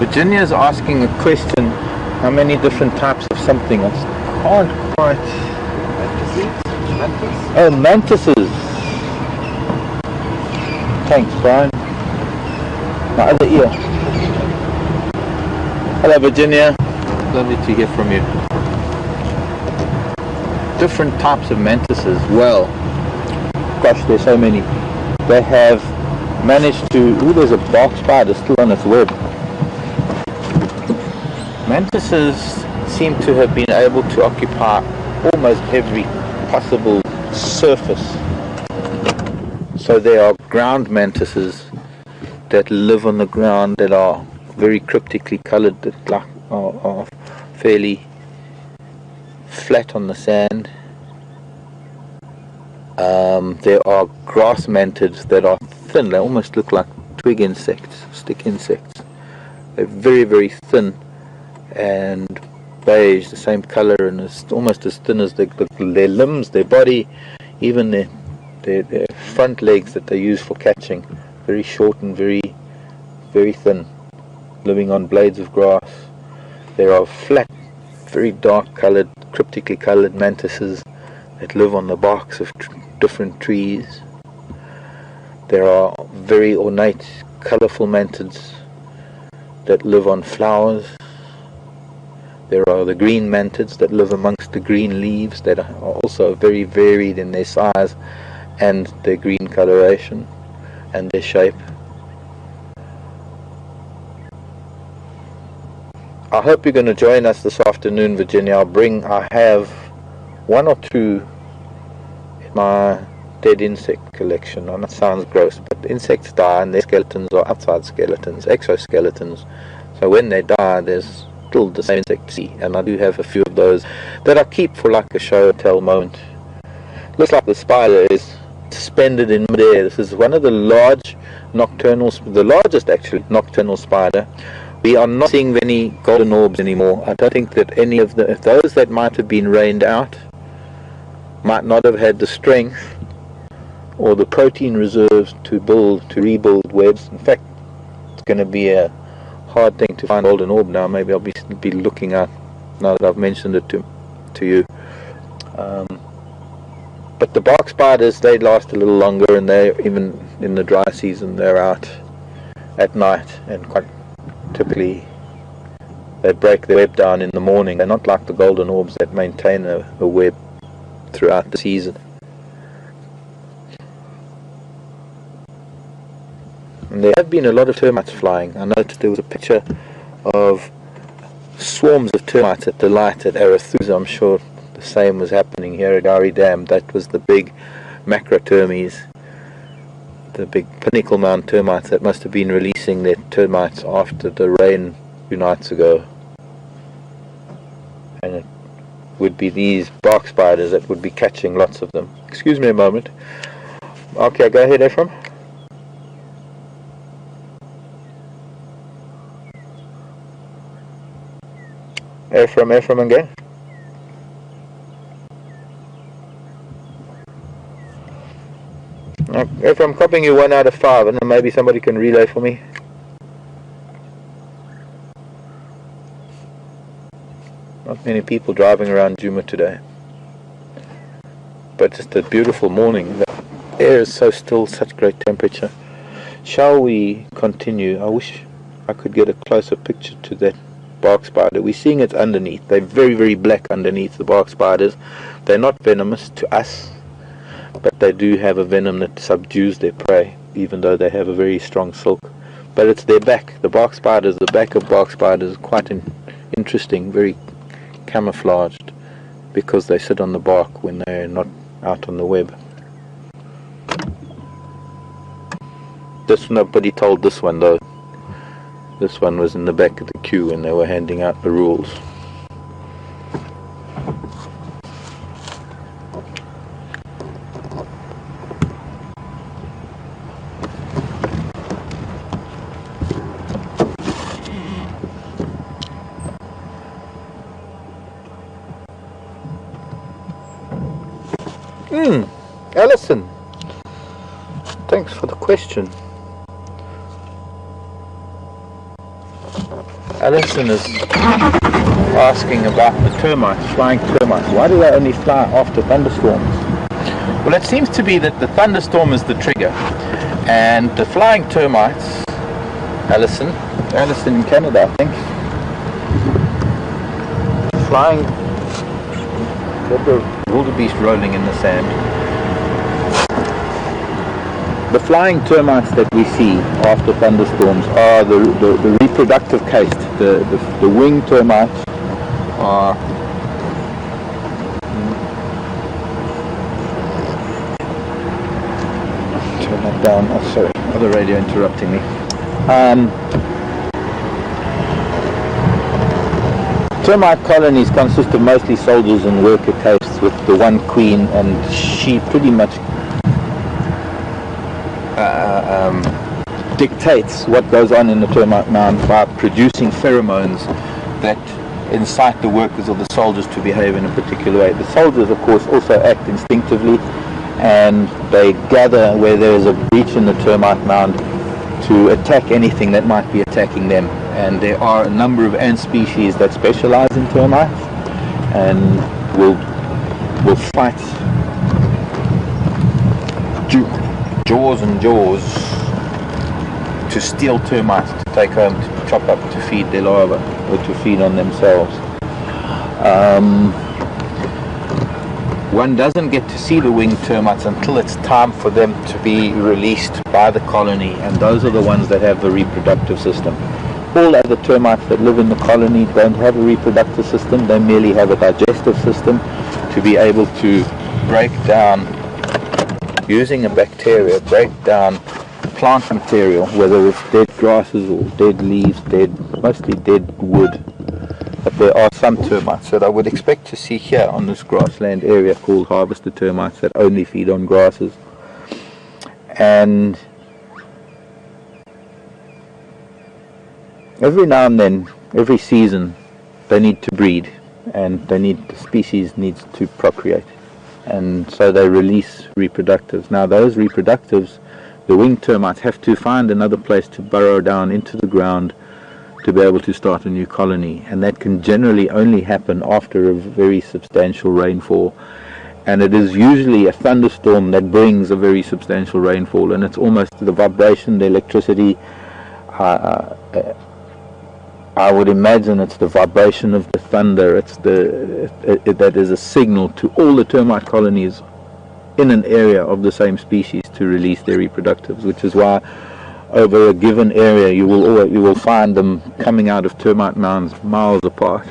Virginia's asking a question, how many different types of something? I can't quite... Mantis? Oh, mantises. Thanks, Brian. My other ear. Hello, Virginia. Lovely to hear from you. Different types of mantises. Well, gosh, there's so many. They have managed to... Ooh, there's a bark spider still on its web. Mantises seem to have been able to occupy almost every possible surface. So there are ground mantises that live on the ground, that are very cryptically coloured, that are fairly flat on the sand. There are grass mantids that are thin. They almost look like twig insects, stick insects. They're very, very thin and beige, the same colour, and it's almost as thin as their limbs, their body, even their front legs that they use for catching. Very short and very, very thin, living on blades of grass. There are flat, very dark coloured, cryptically coloured mantises that live on the barks of different trees. There are very ornate, colourful mantids that live on flowers. There are the green mantids that live amongst the green leaves, that are also very varied in their size and their green coloration and their shape. I hope you're going to join us this afternoon, Virginia. I have one or two in my dead insect collection. I know it sounds gross, but insects die and their skeletons are outside skeletons, exoskeletons. So when they die, there's still the same insect to see, and I do have a few of those that I keep for like a show and tell moment. Looks like the spider is suspended in midair. This is one of the largest actually nocturnal spider. We are not seeing any golden orbs anymore. I don't think that any of those that might have been rained out might not have had the strength or the protein reserves to rebuild webs. In fact, it's going to be a hard thing to find golden orb now. Maybe I'll be looking out now that I've mentioned it to you. But the bark spiders, they last a little longer, and they, even in the dry season, they're out at night, and quite typically they break their web down in the morning. They're not like the golden orbs that maintain a web throughout the season. And there have been a lot of termites flying. I noticed there was a picture of swarms of termites at the light at Arathusa. I'm sure the same was happening here at Gowrie Dam. That was the big macrotermes, the big pinnacle mount termites that must have been releasing their termites after the rain a few nights ago. And it would be these bark spiders that would be catching lots of them. Excuse me a moment. Okay, go ahead, Ephraim. Ephraim again. Ephraim, I'm copying you 1 out of 5, and then maybe somebody can relay for me. Not many people driving around Djuma today, but just a beautiful morning. The air is so still, such great temperature. Shall we continue? I wish I could get a closer picture to that bark spider. We're seeing it underneath. They're very, very black underneath, the bark spiders. They're not venomous to us, but they do have a venom that subdues their prey, even though they have a very strong silk. But it's their back. The bark spiders, the back of bark spiders is quite interesting, very camouflaged, because they sit on the bark when they're not out on the web. This, nobody told this one though. This one was in the back of the queue when they were handing out the rules. Alison, thanks for the question. Alison is asking about the termites, flying termites. Why do they only fly after thunderstorms? Well, it seems to be that the thunderstorm is the trigger, and the flying termites, Alison in Canada, I think, flying, got the wildebeest rolling in the sand. The flying termites that we see after thunderstorms are the reproductive caste. The winged termites are turn that down. Oh, sorry, other radio interrupting me. Termite colonies consist of mostly soldiers and worker castes, with the one queen, and she pretty much dictates what goes on in the termite mound by producing pheromones that incite the workers or the soldiers to behave in a particular way. The soldiers, of course, also act instinctively, and they gather where there is a breach in the termite mound to attack anything that might be attacking them. And there are a number of ant species that specialize in termites and will fight jaws and jaws to steal termites to take home, to chop up, to feed their larvae or to feed on themselves. One doesn't get to see the winged termites until it's time for them to be released by the colony, and those are the ones that have the reproductive system. All other termites that live in the colony don't have a reproductive system, they merely have a digestive system to be able to break down, using a bacteria, break down plant material, whether it's dead grasses or dead leaves, mostly dead wood. But there are some termites that I would expect to see here on this grassland area called harvester termites that only feed on grasses. And every now and then, every season, they need to breed, and the species needs to procreate, and so they release reproductives. Now those reproductives, the winged termites, have to find another place to burrow down into the ground to be able to start a new colony, and that can generally only happen after a very substantial rainfall. And it is usually a thunderstorm that brings a very substantial rainfall, and it's almost the vibration, the electricity. I would imagine it's the vibration of the thunder. That is a signal to all the termite colonies in an area of the same species to release their reproductives, which is why over a given area you will find them coming out of termite mounds miles apart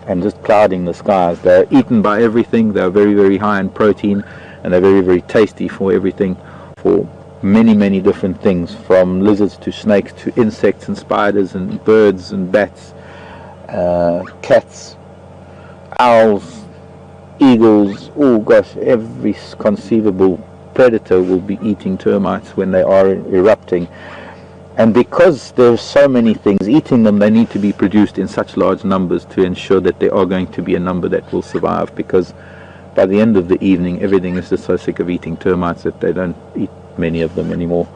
and just clouding the skies. They're eaten by everything. They're very, very high in protein, and they're very, very tasty for everything, for many, many different things, from lizards to snakes to insects and spiders and birds and bats, cats, owls, eagles. Oh gosh, every conceivable predator will be eating termites when they are erupting. And because there's so many things eating them, they need to be produced in such large numbers to ensure that there are going to be a number that will survive, because by the end of the evening everything is just so sick of eating termites that they don't eat many of them anymore.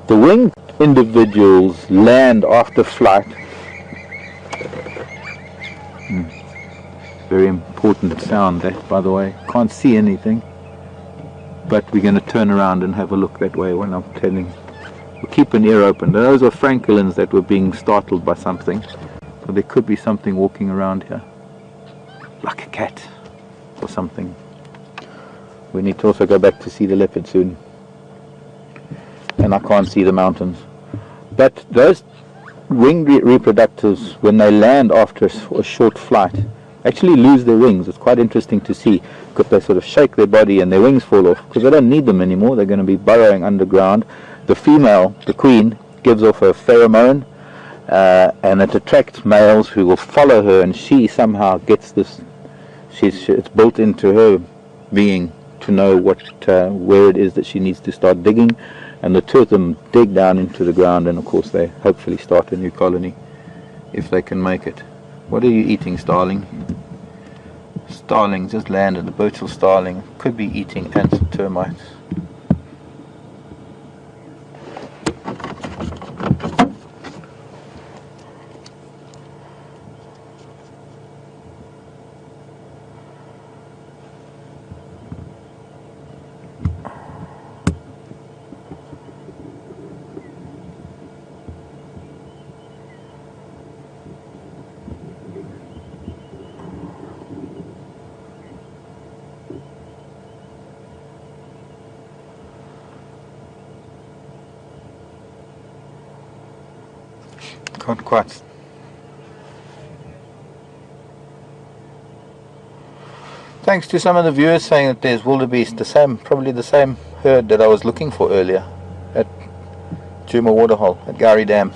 The winged individuals land after flight. Very important sound that, by the way. Can't see anything, but we're going to turn around and have a look that way when I'm telling. We'll keep an ear open. Those are francolins that were being startled by something, so there could be something walking around here, like a cat or something. We need to also go back to see the leopard soon, and I can't see the mountains. But those winged reproductives, when they land after a short flight, actually lose their wings. It's quite interesting to see, because they sort of shake their body and their wings fall off, because they don't need them anymore. They're going to be burrowing underground. The female, the queen, gives off a pheromone, and it attracts males who will follow her, and she somehow gets this. It's built into her being to know where it is that she needs to start digging, and the two of them dig down into the ground, and of course they hopefully start a new colony if they can make it. What are you eating, starling? Starling just landed. The Birchall starling could be eating ants and termites. Can't quite. Thanks to some of the viewers saying that there's wildebeest, probably the same herd that I was looking for earlier at Juma Waterhole at Gowrie Dam.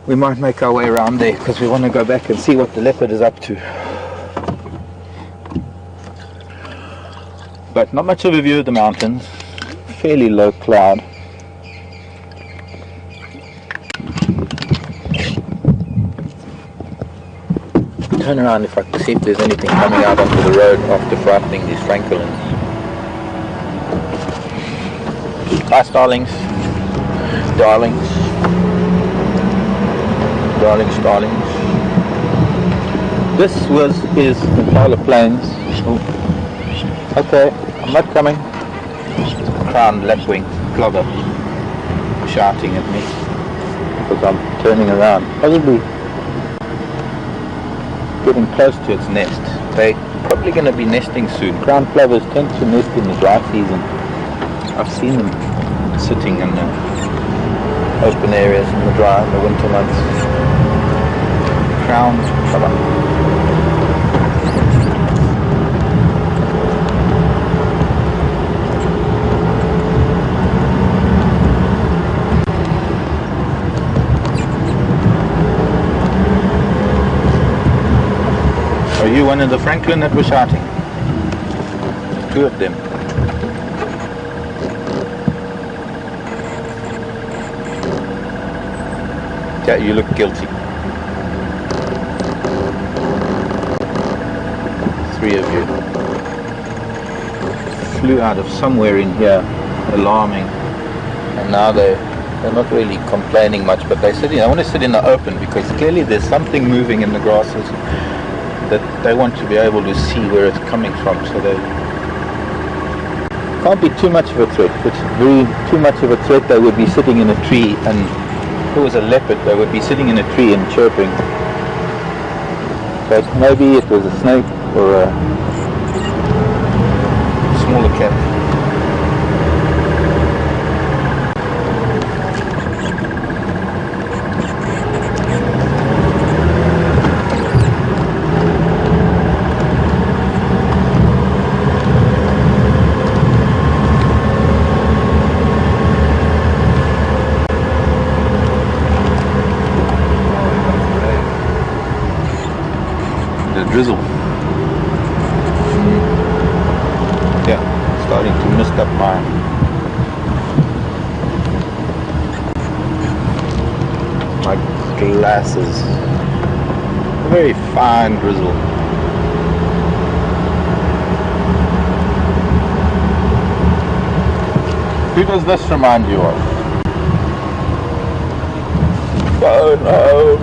We might make our way around there because we want to go back and see what the leopard is up to. But not much of a view of the mountains, fairly low cloud. Turn around if I can see if there's anything coming out onto the road after frightening these francolins. Hi starlings, darlings, darlings. This is Impala Plains. Oh. Okay, I'm not coming. Crowned lapwing clogger shouting at me because I'm turning around. Probably getting close to its nest. They're probably going to be nesting soon. Crowned plovers tend to nest in the dry season. I've seen them sitting in the open areas in the winter months. Crowned plover. Are you one of the francolin that were shouting? Two of them. Yeah, you look guilty. Three of you. Flew out of somewhere in here, alarming. And now they're not really complaining much, but they're sitting. I want to sit in the open because clearly there's something moving in the grasses that they want to be able to see where it's coming from, so they can't be too much of a threat. If it's too much of a threat, they would be sitting in a tree, and if it was a leopard, they would be sitting in a tree and chirping. But maybe it was a snake or a smaller cat. Drizzle. Yeah, starting to mist up my glasses. A very fine drizzle. Who does this remind you of? Oh no!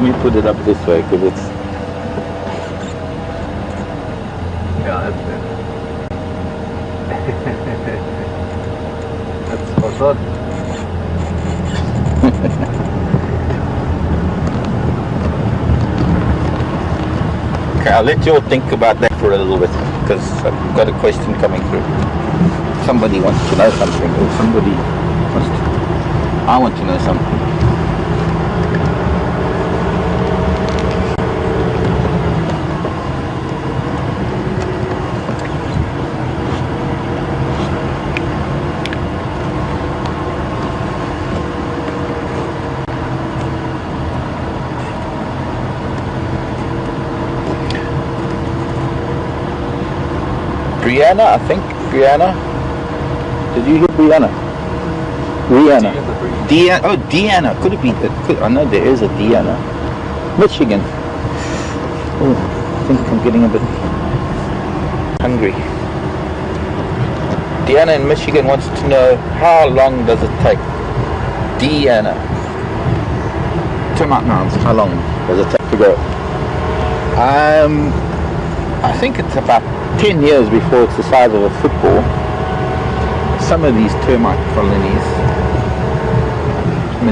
Let me put it up this way because it's... Yeah, that's it. That's what's up. Okay, I'll let you all think about that for a little bit because I've got a question coming through. Somebody wants to know something, or somebody wants to... I want to know something. Brianna, I think. Brianna. Did you hear Brianna? Brianna. Deanna. Oh, Deanna. Could it be? I know there is a Deanna. Michigan. Oh, I think I'm getting a bit hungry. Deanna in Michigan wants to know how long does it take? Deanna. Termite mounds. How long does it take to go? I think it's about 10 years before it's the size of a football. Some of these termite colonies,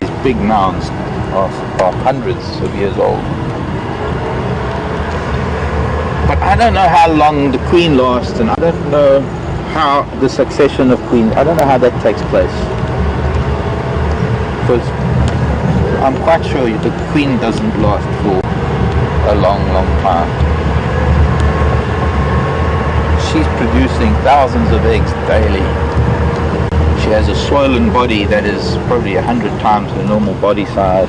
these big mounds, are hundreds of years old. But I don't know how long the queen lasts, and I don't know how the succession of queens, I don't know how that takes place. because I'm quite sure the queen doesn't last for a long time. She's producing thousands of eggs daily. She has a swollen body that is probably 100 times her normal body size,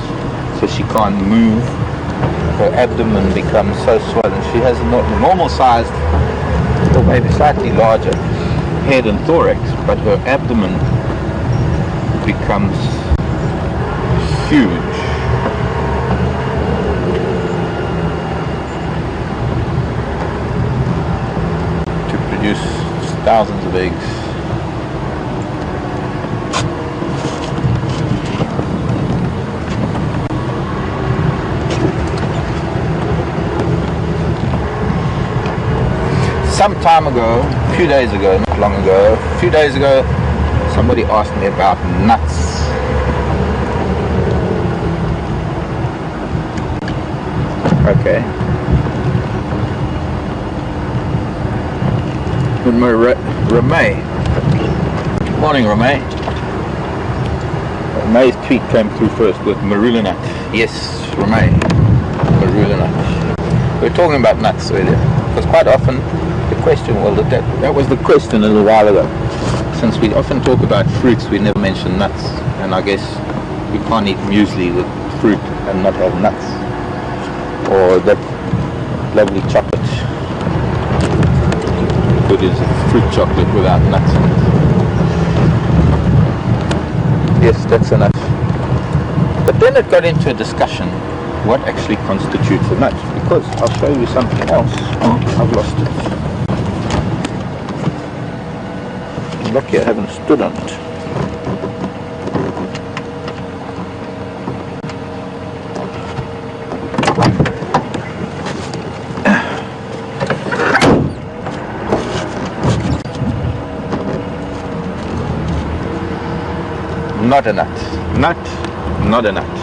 so she can't move. Her abdomen becomes so swollen. She has a normal sized, or maybe slightly larger head and thorax, but her abdomen becomes huge. To produce thousands of eggs. Some time ago, a few days ago, not long ago, a few days ago, somebody asked me about nuts. Okay. Ramay. Morning, Ramay. Ramay's tweet came through first with marula nut. Yes, Ramay. Marula nut. We were talking about nuts earlier, because quite often the question, well, that was the question a little while ago. Since we often talk about fruits, we never mention nuts, and I guess we can't eat muesli with fruit and not have nuts, or that lovely chocolate. It is fruit chocolate without nuts in it. Yes, that's a nut. But then it got into a discussion, what actually constitutes a nut? Because I'll show you something else. Oh, I've lost it. I'm lucky I haven't stood on it. Not a nut. Nut, not a nut.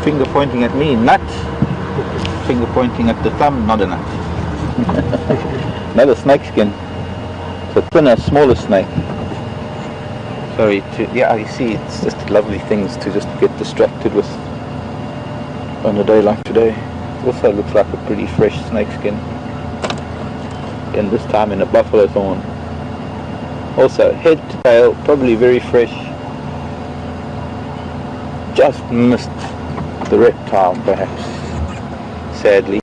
Finger pointing at me, nut. Finger pointing at the thumb, not a nut. Another snake skin. It's a thinner, smaller snake. Sorry, yeah, you see, it's just lovely things to just get distracted with on a day like today. Also looks like a pretty fresh snake skin. And this time in a buffalo thorn. Also, head to tail, probably very fresh. Just missed the reptile, perhaps, sadly.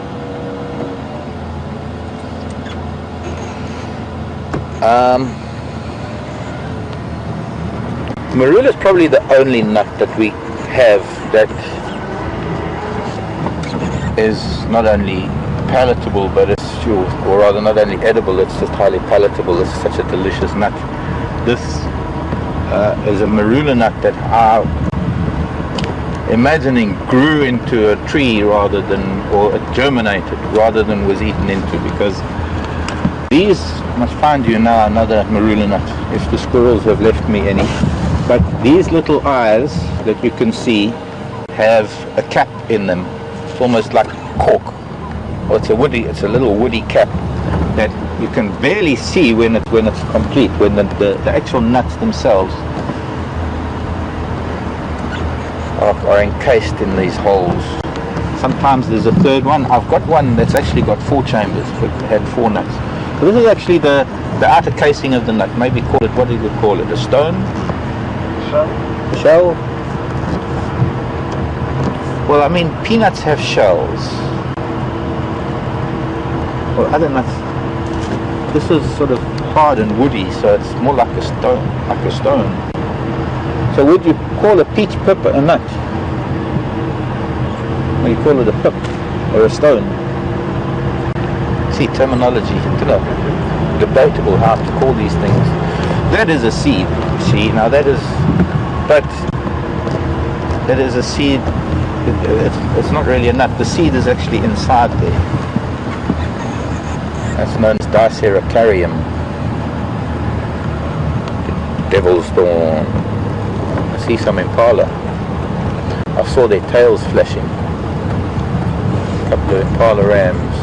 Marula is probably the only nut that we have that is not only palatable, but it's or rather not only edible, it's just highly palatable. It's such a delicious nut. This is a marula nut that I'm imagining grew into a tree rather than, or it germinated rather than was eaten into, because these, must find you now another marula nut if the squirrels have left me any, but these little eyes that you can see have a cap in them. It's almost like cork. Well, it's a little woody cap that you can barely see when it's complete, when the actual nuts themselves are encased in these holes. Sometimes there's a third one. I've got one that's actually got 4 chambers, but it had 4 nuts. So this is actually the outer casing of the nut. Maybe call it, what do you call it? A stone? Shell? Well, I mean, peanuts have shells. Or other nuts. This is sort of hard and woody, so it's more like a stone. So would you call a peach pip a nut? Or you call it a pip or a stone? See, terminology, debatable how to call these things. That is a seed. See, now that is a seed. It's not really a nut. The seed is actually inside there. That's known as Diceracarium. Devil's Thorn. I see some Impala. I saw their tails flashing. A couple of Impala rams.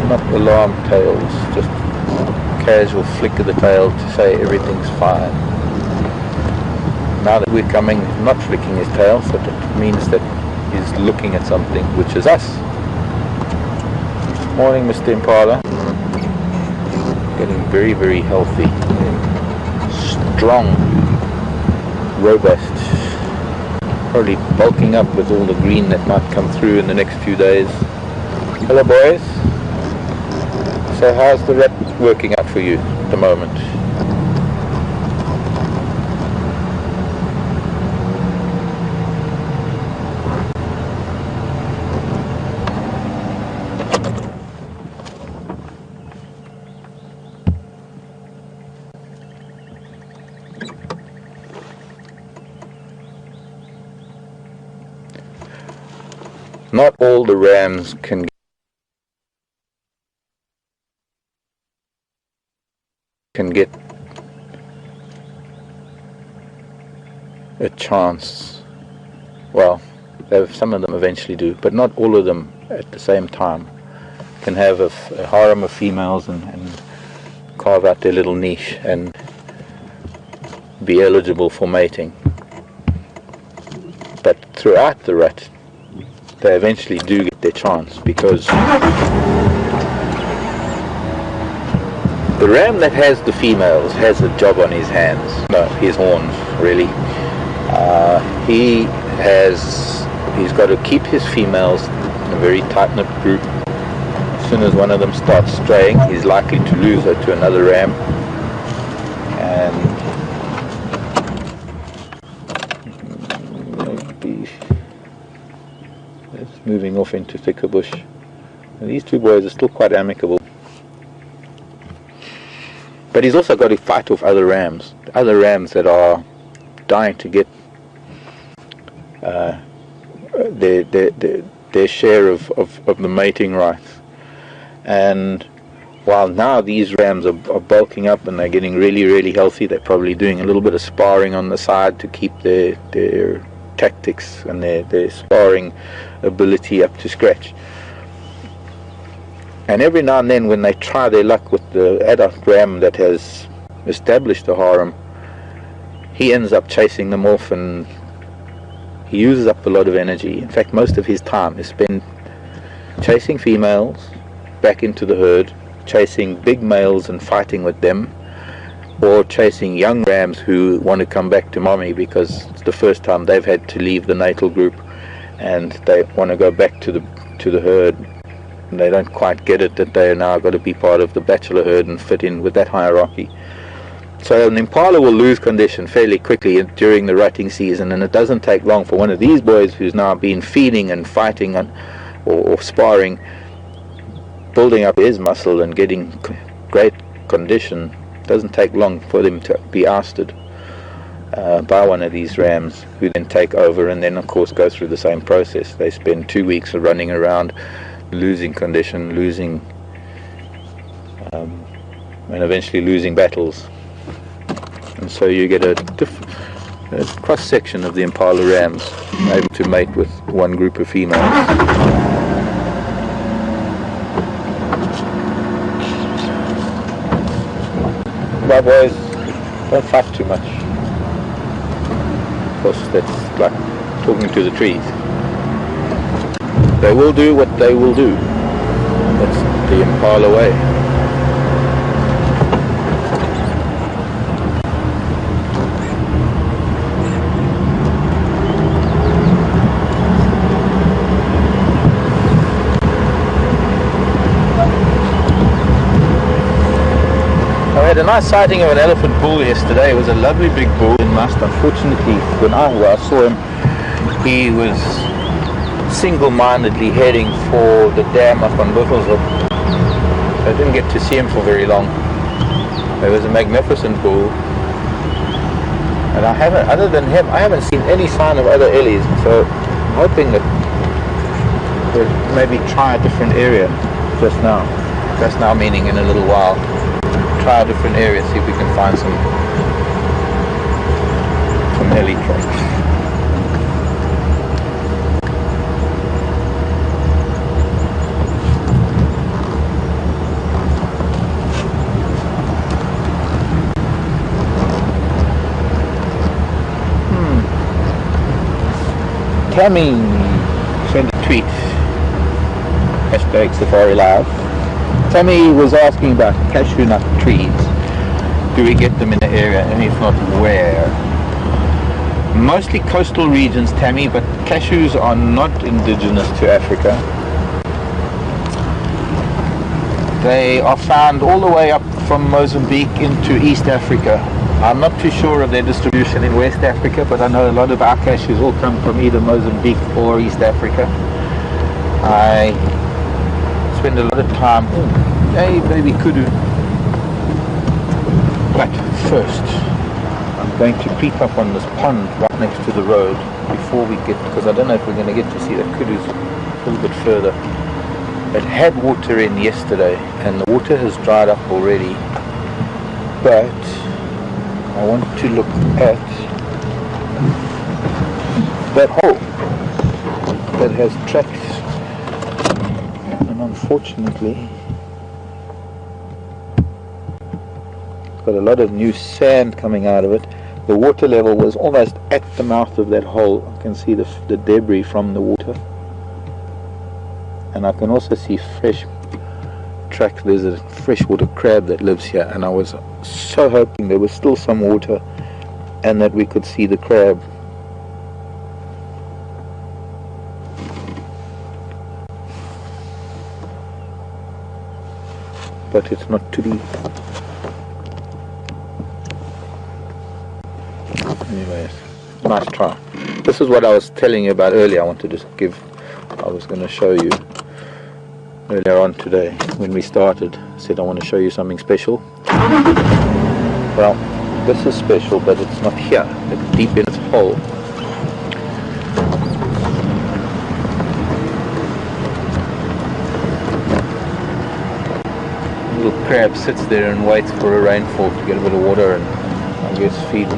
Not alarm tails, just casual flick of the tail to say everything's fine. Now that we're coming, not flicking his tail, so that means that he's looking at something, which is us. Morning, Mr. Impala. Getting very, very healthy. Strong, robust. Probably bulking up with all the green that might come through in the next few days. Hello, boys. So how's the rep working out for you at the moment? Not all the rams can get a chance. Well, some of them eventually do, but not all of them at the same time can have a harem of females and carve out their little niche and be eligible for mating. But throughout the rut, they eventually do get their chance, because the ram that has the females has a job on his hands. No, his horns, really. He's got to keep his females in a very tight-knit group. As soon as one of them starts straying, he's likely to lose her to another ram. And maybe it's moving off into thicker bush. And these two boys are still quite amicable. But he's also got to fight off other rams that are dying to get their share of the mating rights. And while now these rams are bulking up and they're getting really, really healthy, they're probably doing a little bit of sparring on the side to keep their tactics and their sparring ability up to scratch. And every now and then when they try their luck with the adult ram that has established a harem, he ends up chasing them off, and he uses up a lot of energy. In fact, most of his time is spent chasing females back into the herd, chasing big males and fighting with them, or chasing young rams who want to come back to mommy because it's the first time they've had to leave the natal group and they want to go back to the herd. And they don't quite get it that they are now got to be part of the bachelor herd and fit in with that hierarchy. So an impala will lose condition fairly quickly during the rutting season, and it doesn't take long for one of these boys who's now been feeding and fighting or sparring, building up his muscle and getting great condition. It doesn't take long for them to be ousted by one of these rams, who then take over and then of course go through the same process. They spend 2 weeks running around, losing condition, and eventually losing battles. And so you get a cross-section of the impala rams able to mate with one group of females. Bye boys, don't fight too much. Of course, that's like talking to the trees. They will do what they will do. That's the impala way. I had a nice sighting of an elephant bull yesterday. It was a lovely big bull in must. Unfortunately, when I saw him, he was single-mindedly heading for the dam up on Buffelshoek. I didn't get to see him for very long. It was a magnificent bull, and other than him, I haven't seen any sign of other ellies. So I'm hoping that we'll maybe try a different area just now. Just now meaning in a little while. Try a different area, see if we can find some ellie tracks. Tammy sent a tweet, hashtag Safari Live. Tammy was asking about cashew nut trees. Do we get them in the area, and if not, where? Mostly coastal regions, Tammy, but cashews are not indigenous to Africa. They are found all the way up from Mozambique into East Africa. I'm not too sure of their distribution in West Africa, but I know a lot of our cashews all come from either Mozambique or East Africa. I spend a lot of time, hey baby kudu. But first, I'm going to creep up on this pond right next to the road before we get, because I don't know if we're going to get to see the kudus a little bit further. It had water in yesterday, and the water has dried up already, but I want to look at that hole that has tracks, and unfortunately it's got a lot of new sand coming out of it. The water level was almost at the mouth of that hole. I can see the debris from the water, and I can also see fresh tracks. There's a freshwater crab that lives here, and I was so hoping there was still some water and that we could see the crab. But it's not to be. Anyways, nice try. This is what I was telling you about earlier. I wanted to I was going to show you earlier on today when we started. I said I want to show you something special. Well, this is special, but it's not here. It's deep in its hole. The little crab sits there and waits for a rainfall to get a bit of water and I guess feed.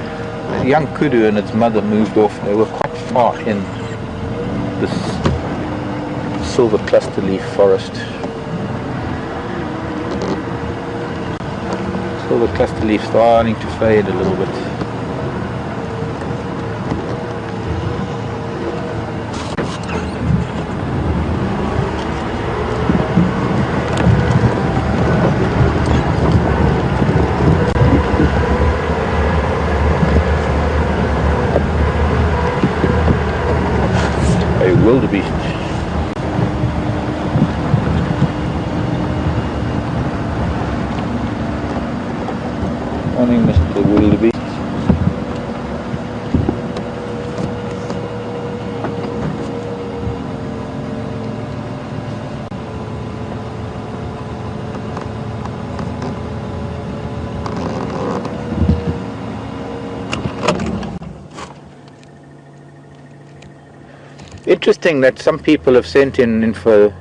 The young kudu and its mother moved off. They were quite far in this silver cluster leaf forest. Silver cluster leaf starting to fade a little bit. A wildebeest. Morning, Mr. Wildebeest. Interesting that some people have sent in info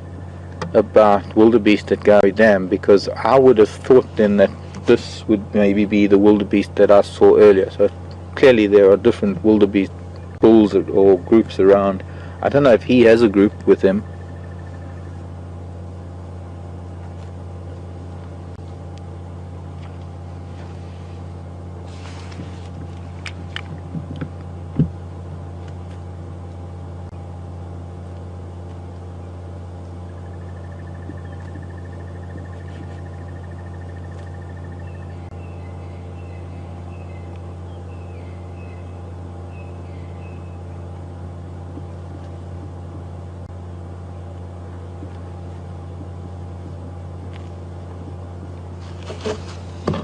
about wildebeest at Gowrie Dam, because I would have thought then that this would maybe be the wildebeest that I saw earlier. So clearly there are different wildebeest bulls or groups around. I don't know if he has a group with him.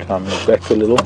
Try and move back a little.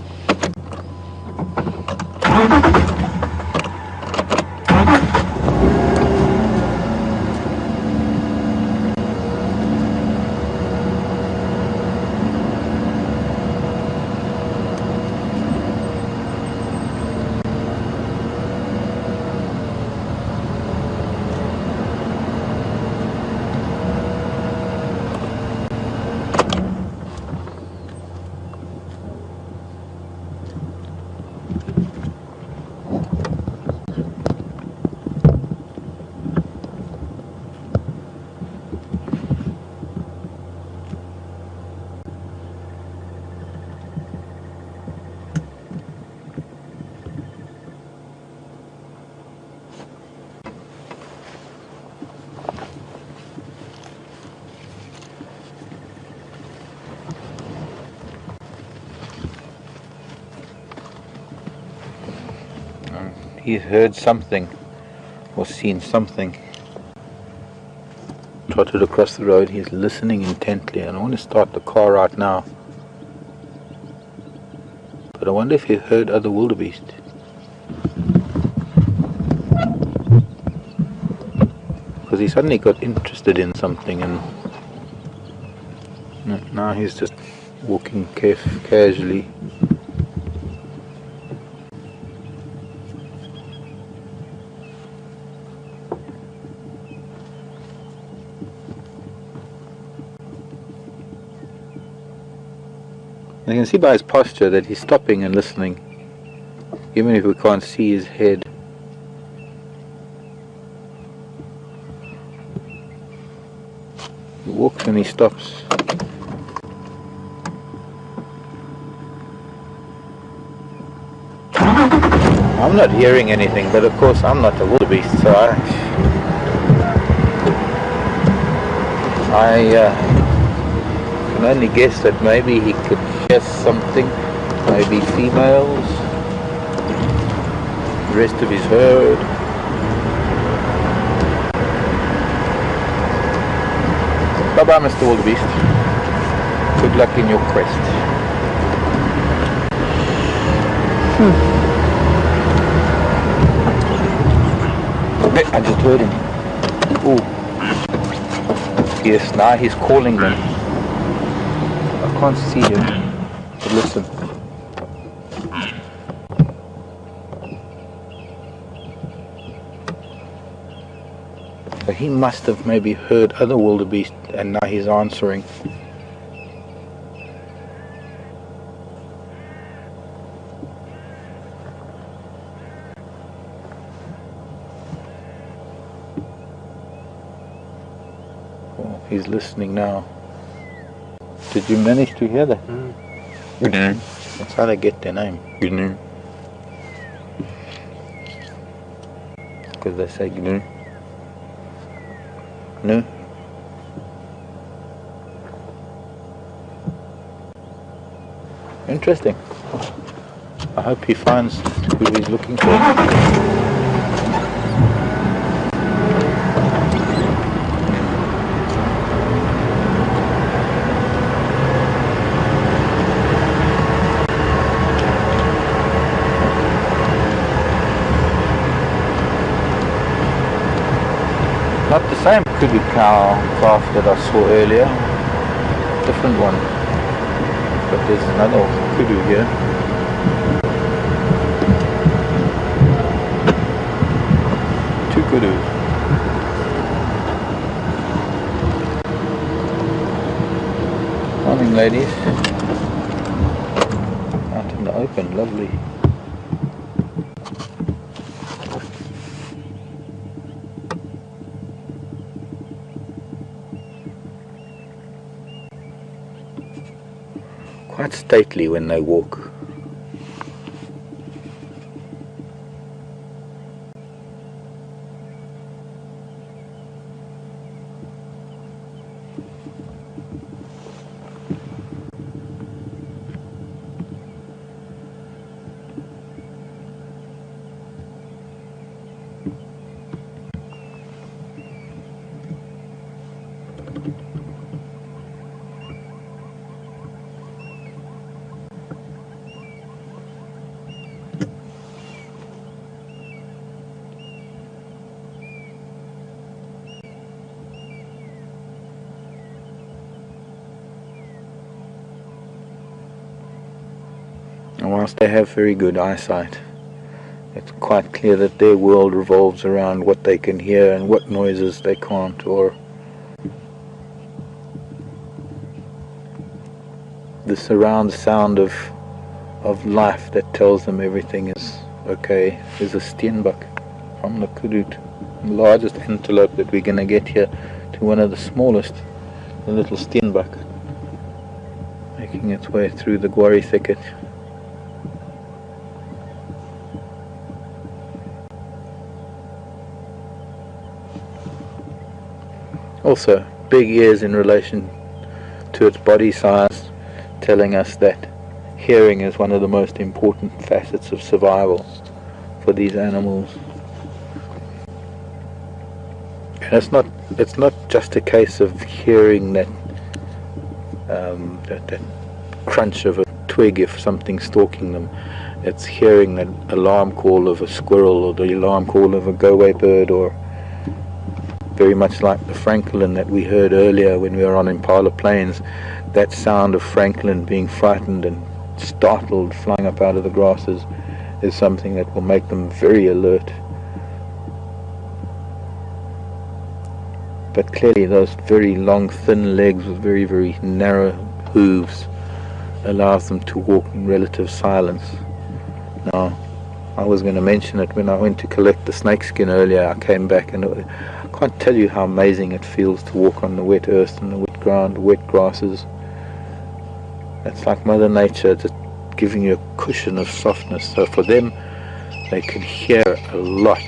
he's heard something or seen something. Trotted across the road, he's listening intently, and I want to start the car right now. But I wonder if he heard other wildebeest. Because he suddenly got interested in something, and now he's just walking casually. You can see by his posture that he's stopping and listening, even if we can't see his head. He walks and he stops. I'm not hearing anything, but of course I'm not a wildebeest, so I can only guess that maybe he could hear something, maybe females, the rest of his herd. Bye bye, Mr. Wildebeest. Good luck in your quest. I just heard him. Ooh. Yes, now he's calling them. I can't see him, but listen. So he must have maybe heard other wildebeest, and now he's answering. Oh, he's listening now. Did you manage to hear that? Good name. That's how they get their name. Good name. Because they say good name. No? Interesting. I hope he finds who he's looking for. Not the same kudu calf that I saw earlier, different one, but there's another kudu here. Two kudus. Morning ladies, out in the open, lovely. Quite stately when they walk. And whilst they have very good eyesight, it's quite clear that their world revolves around what they can hear and what noises they can't, or the surround sound of life that tells them everything is okay. There's a steenbok from the Kudut, the largest antelope that we're going to get here, to one of the smallest, the little steenbok, making its way through the guarri thicket. Also, big ears in relation to its body size, telling us that hearing is one of the most important facets of survival for these animals. And it's not just a case of hearing that that crunch of a twig if something's stalking them. It's hearing that alarm call of a squirrel or the alarm call of a go-away bird, or very much like the francolin that we heard earlier when we were on Impala Plains. That sound of francolin being frightened and startled, flying up out of the grasses, is something that will make them very alert. But clearly those very long, thin legs with very, very narrow hooves allows them to walk in relative silence. Now, I was going to mention it when I went to collect the snakeskin earlier. I came back and I can't tell you how amazing it feels to walk on the wet earth and the wet ground, wet grasses. It's like Mother Nature just giving you a cushion of softness. So for them, they can hear a lot,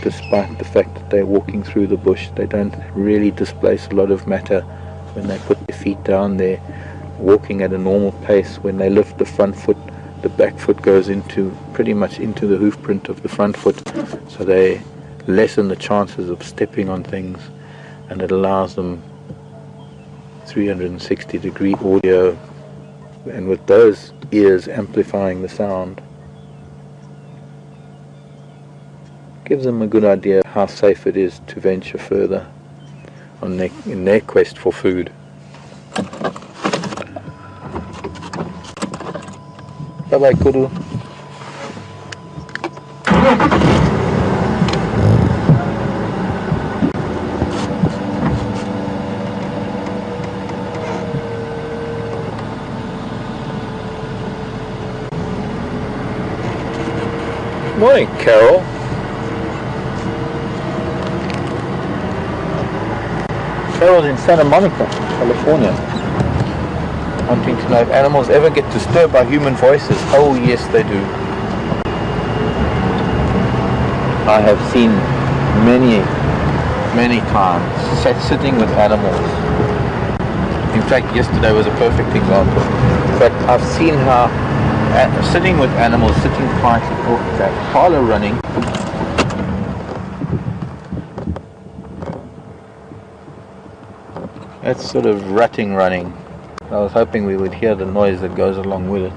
despite the fact that they're walking through the bush. They don't really displace a lot of matter when they put their feet down there, walking at a normal pace. When they lift the front foot, the back foot goes pretty much into the hoof print of the front foot, so they lessen the chances of stepping on things, and it allows them 360-degree audio, and with those ears amplifying the sound, gives them a good idea of how safe it is to venture further in their quest for food. Bye bye, Kuru. Morning, Carol. Carol's in Santa Monica, California, wanting to know if animals ever get disturbed by human voices. Oh yes, they do. I have seen many times sitting with animals. In fact, yesterday was a perfect example. But I've seen how sitting with animals, sitting quietly, that parlor running, that's sort of rutting running. I was hoping we would hear the noise that goes along with it.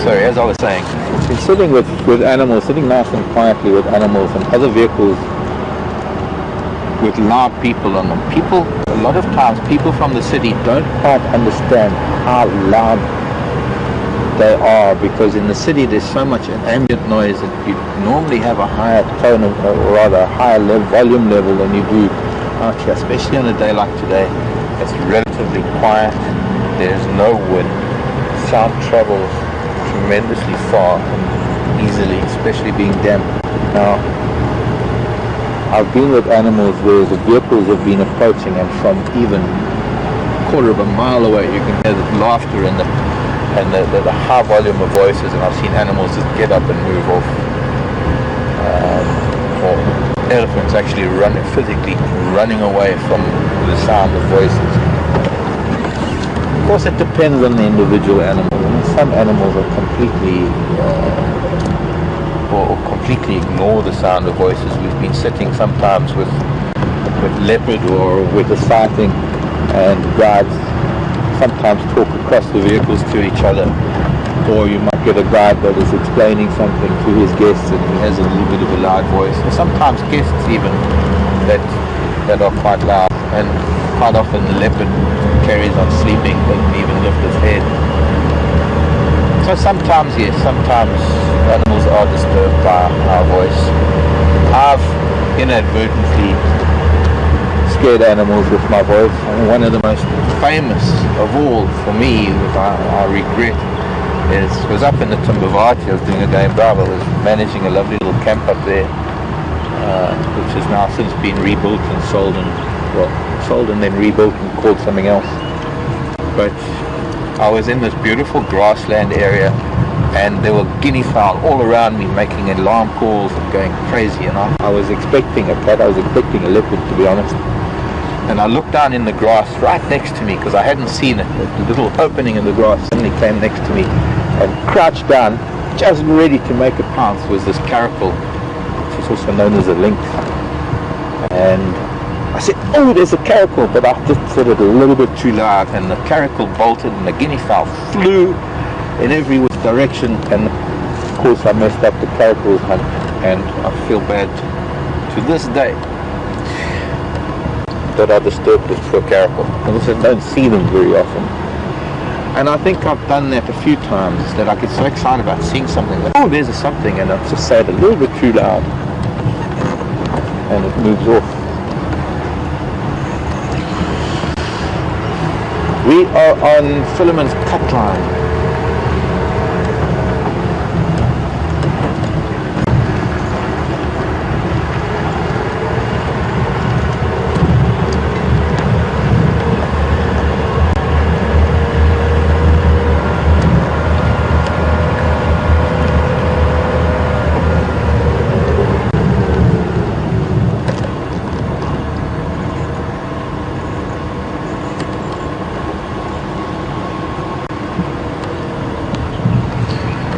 Sorry, as I was saying, sitting with animals, sitting nice and quietly with animals and other vehicles with loud people on them. A lot of times people from the city don't quite understand how loud they are, because in the city there's so much ambient noise that you normally have a higher tone, or rather a higher volume level than you do out here, especially on a day like today. It's relatively quiet, there's no wind, sound travels tremendously far and easily, especially being damp. Now, I've been with animals where the vehicles have been approaching, and from even a quarter of a mile away you can hear the laughter and the high volume of voices, and I've seen animals just get up and move off. Or elephants actually physically running away from the sound of voices. Of course, it depends on the individual animal. Some animals are completely or completely ignore the sound of voices. We've been sitting sometimes with leopard or with a sighting, and guides sometimes talk across the vehicles to each other, or you might get a guide that is explaining something to his guests and he has a little bit of a loud voice, or sometimes guests even that are quite loud, and quite often the leopard carries on sleeping, doesn't even lift its head. So sometimes, yes, sometimes animals are disturbed by our voice. I've inadvertently scared animals with my voice. And one of the most famous of all for me, that I regret, was up in the Timbavati. I was doing a game drive. I was managing a lovely little camp up there, which has now since been rebuilt and sold and then rebuilt and called something else. But I was in this beautiful grassland area, and there were guinea fowl all around me making alarm calls and going crazy, and I was expecting a cat, I was expecting a leopard, to be honest. And I looked down in the grass right next to me because I hadn't seen it. The little opening in the grass suddenly came next to me, and crouched down, just ready to make a pounce, was this caracal, which is also known as a lynx. And I said, oh, there's a caracal, but I just said it a little bit too loud, and the caracal bolted, and the guinea fowl flew in every direction, and of course I messed up the caracal's hunt, and I feel bad to this day that I disturbed it for a caracal. I also don't see them very often. And I think I've done that a few times, that I get so excited about seeing something, like, oh, there's a something, and I just say it a little bit too loud, and it moves off. We are on Philemon's cut line.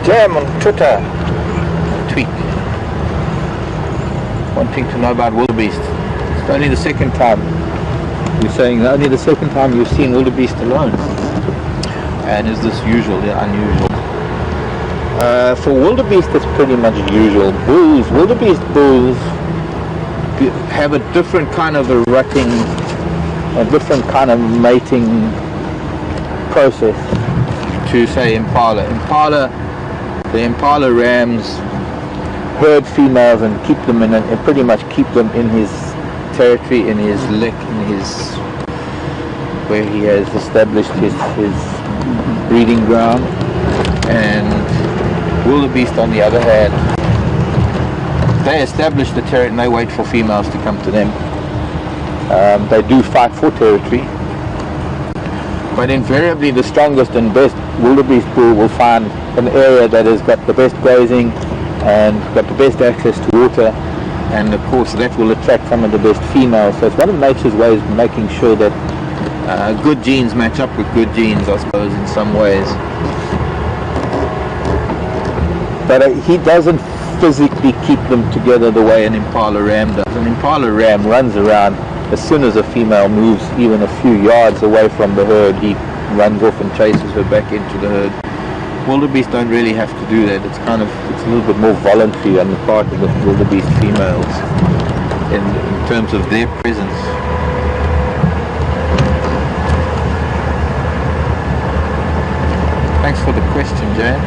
Jam on Twitter, tweet, wanting to know about wildebeest. It's only the second time, you're saying only the second time you've seen wildebeest alone. And is this usual or unusual? For wildebeest it's pretty much usual. Bulls, wildebeest bulls have a different kind of a rutting, a different kind of mating process to say Impala. The Impala rams herd females and keep them in, and pretty much keep them in his territory, in his lick, in his, where he has established his breeding ground. And wildebeest, on the other hand, they establish the territory and they wait for females to come to them. They do fight for territory, but invariably the strongest and best wildebeest bull will find an area that has got the best grazing and got the best access to water, and of course that will attract some of the best females. So it's one of nature's ways of making sure that good genes match up with good genes, I suppose, in some ways. But he doesn't physically keep them together the way an Impala ram does. An Impala ram runs around as soon as a female moves even a few yards away from the herd. He runs off and chases her back into the herd. Wildebeest don't really have to do that. It's a little bit more voluntary on the part of the wildebeest females in terms of their presence. Thanks for the question, Jan.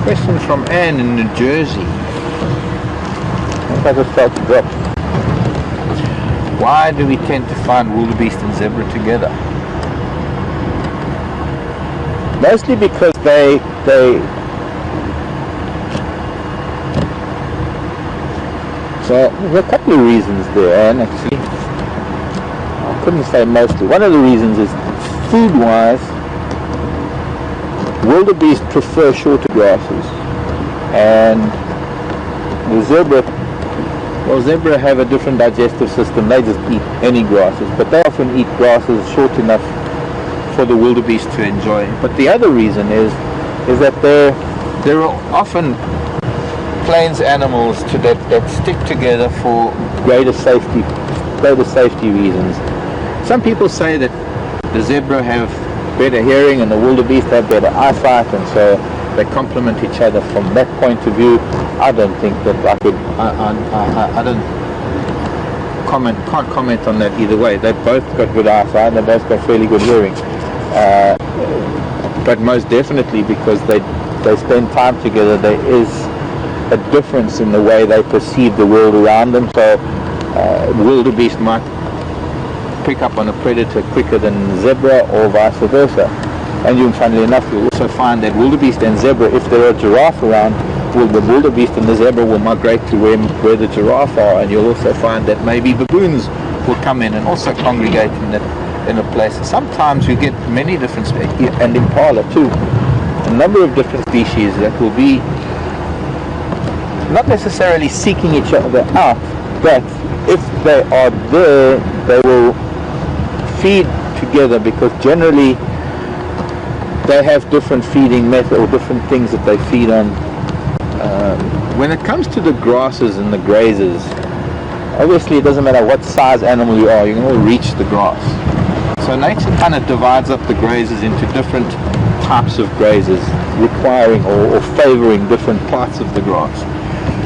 Question from Anne in New Jersey. I just felt to drop. Why do we tend to find wildebeest and zebra together? Mostly because they so there are a couple of reasons there, Anne, actually. I couldn't say mostly. One of the reasons is food-wise, wildebeest prefer shorter grasses, and the zebra have a different digestive system. They just eat any grasses, but they often eat grasses short enough for the wildebeest to enjoy. But the other reason is that there are often plains animals that stick together for greater safety reasons. Some people say that the zebra have better hearing and the wildebeest have better eyesight, and so they complement each other from that point of view. I don't think that I can't comment on that either way. They've both got good eyesight, they've both got fairly good hearing, but most definitely because they spend time together, there is a difference in the way they perceive the world around them. So wildebeest might pick up on a predator quicker than zebra, or vice versa. And funnily enough, you'll also find that wildebeest and zebra, if there are giraffe around, the wildebeest and the zebra will migrate to where the giraffe are, and you'll also find that maybe baboons will come in and also congregate in a place. Sometimes you get many different species, and impala too, a number of different species that will be not necessarily seeking each other out, but if they are there, they will feed together, because generally they have different feeding methods or different things that they feed on. When it comes to the grasses and the grazers, obviously it doesn't matter what size animal you are, you can all reach the grass. So nature kind of divides up the grazers into different types of grazers, requiring or favoring different parts of the grass.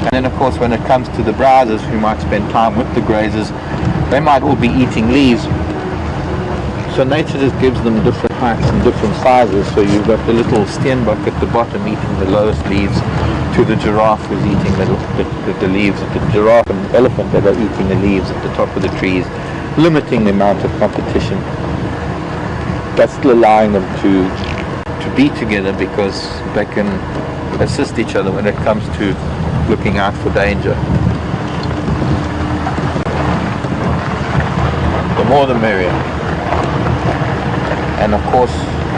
And then of course when it comes to the browsers who might spend time with the grazers, they might all be eating leaves. So nature just gives them different heights and different sizes. So you've got the little steenbok at the bottom eating the lowest leaves, to the giraffe who's eating the leaves, the giraffe and elephant that are eating the leaves at the top of the trees, limiting the amount of competition, but still allowing them to be together because they can assist each other when it comes to looking out for danger. The more the merrier. And of course,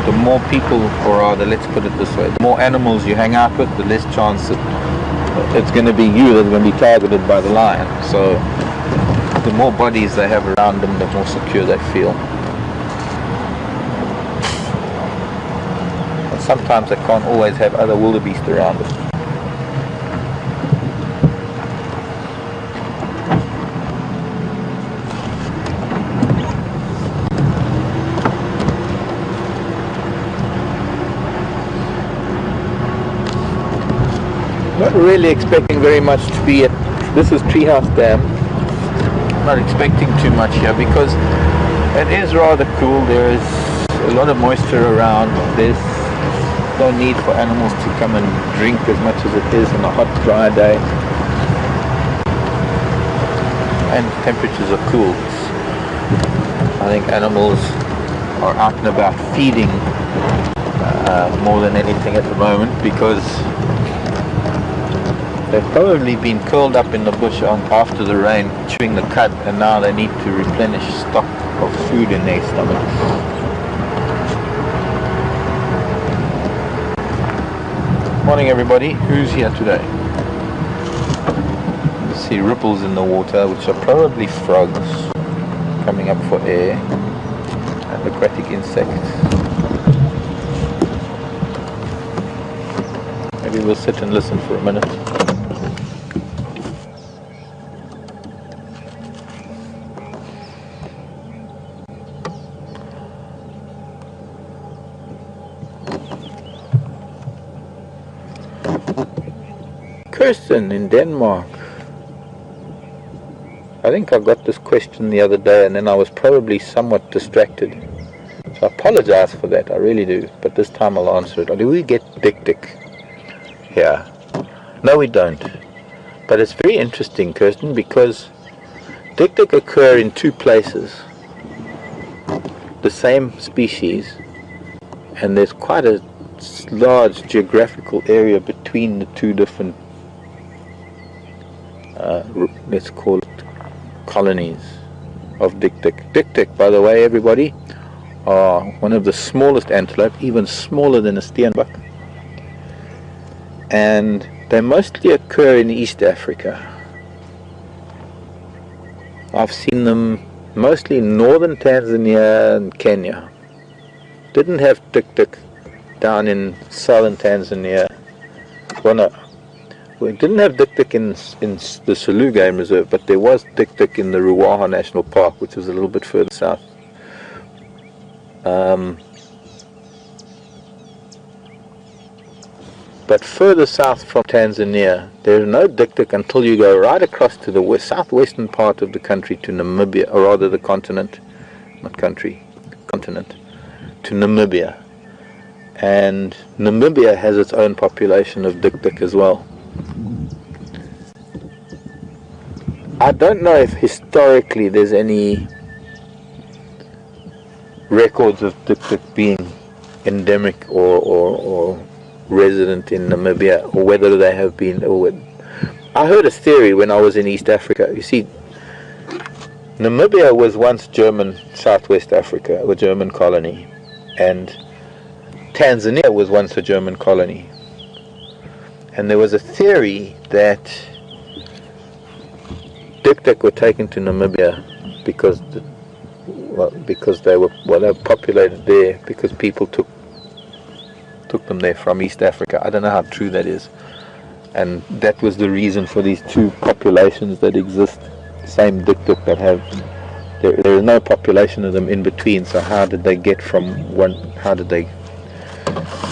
the more people, or rather, let's put it this way, the more animals you hang out with, the less chance that it's going to be you that's going to be targeted by the lion. So the more bodies they have around them, the more secure they feel. And sometimes they can't always have other wildebeest around them. Not really expecting very much to be at, this is Treehouse Dam. Not expecting too much here because it is rather cool. There is a lot of moisture around. There's no need for animals to come and drink as much as it is on a hot, dry day. And temperatures are cool. I think animals are out and about feeding more than anything at the moment, because they've probably been curled up in the bush after the rain, chewing the cud, and now they need to replenish stock of food in their stomachs. Morning everybody, who's here today? You see ripples in the water, which are probably frogs coming up for air, and aquatic insects. Maybe we'll sit and listen for a minute. Kirsten in Denmark. I think I got this question the other day and then I was probably somewhat distracted. So I apologize for that, I really do. But this time I'll answer it. Do we get dik-dik? Yeah. No, we don't. But it's very interesting, Kirsten, because dik-dik occur in two places. The same species, and there's quite a large geographical area between the two different let's call it colonies of dik-dik. Dik-dik, by the way, everybody, are one of the smallest antelope, even smaller than a steenbok, and they mostly occur in East Africa. I've seen them mostly in northern Tanzania and Kenya. Didn't have dik-dik down in southern Tanzania. Well, no, we didn't have dik-dik in the Selous Game Reserve, but there was dik-dik in the Ruaha National Park, which is a little bit further south. But further south from Tanzania, there is no dik-dik until you go right across to the southwestern part of the country to Namibia, or rather the continent, not country, continent, to Namibia. And Namibia has its own population of dik-dik as well. I don't know if historically there's any records of dik-dik being endemic or resident in Namibia, or whether they have been. I heard a theory when I was in East Africa. You see, Namibia was once German Southwest Africa, a German colony, and Tanzania was once a German colony. And there was a theory that Dik were taken to Namibia because they were populated there, because people took them there from East Africa. I don't know how true that is. And that was the reason for these two populations that exist, same Dik that have, there is no population of them in between. So how did they get from one, how did they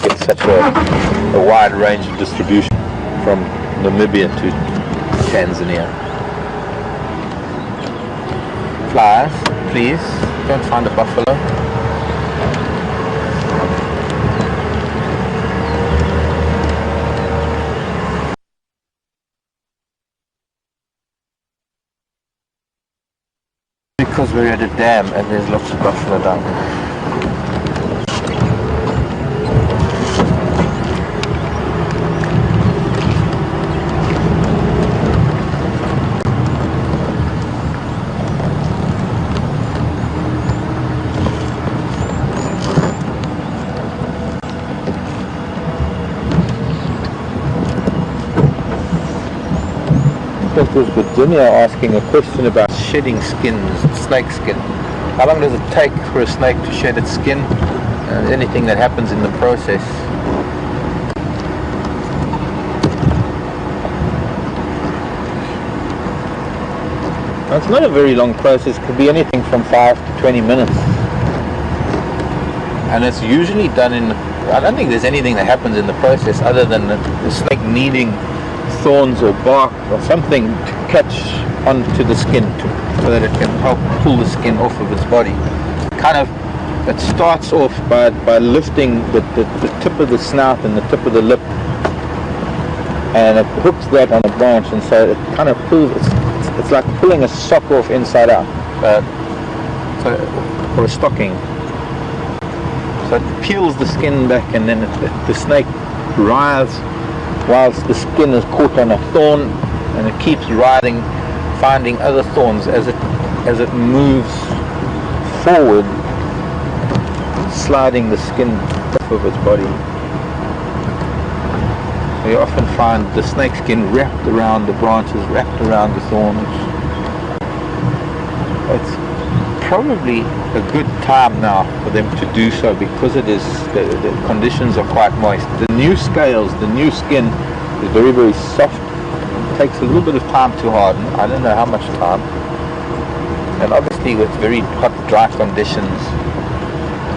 get such a wide range of distribution from Namibia to Tanzania? Flyers, please, don't find a buffalo. Because we're at a dam and there's lots of buffalo down there. I think it was Virginia asking a question about shedding skins, snake skin. How long does it take for a snake to shed its skin? Anything that happens in the process. Now, it's not a very long process. It could be anything from 5 to 20 minutes. And it's usually done in, I don't think there's anything that happens in the process other than the snake needing thorns or bark or something to catch onto the skin so that it can help pull the skin off of its body. It starts off by lifting the tip of the snout and the tip of the lip, and it hooks that on a branch, and so it kind of pulls, it's like pulling a sock off inside out, or a stocking. So it peels the skin back, and then the snake writhes whilst the skin is caught on a thorn, and it keeps writhing, finding other thorns as it moves forward, sliding the skin off of its body. So you often find the snake skin wrapped around the branches, wrapped around the thorns. It's probably a good time now for them to do so, because it is the conditions are quite moist. The new scales, the new skin is very, very soft. It takes a little bit of time to harden. I don't know how much time. And obviously with very hot, dry conditions,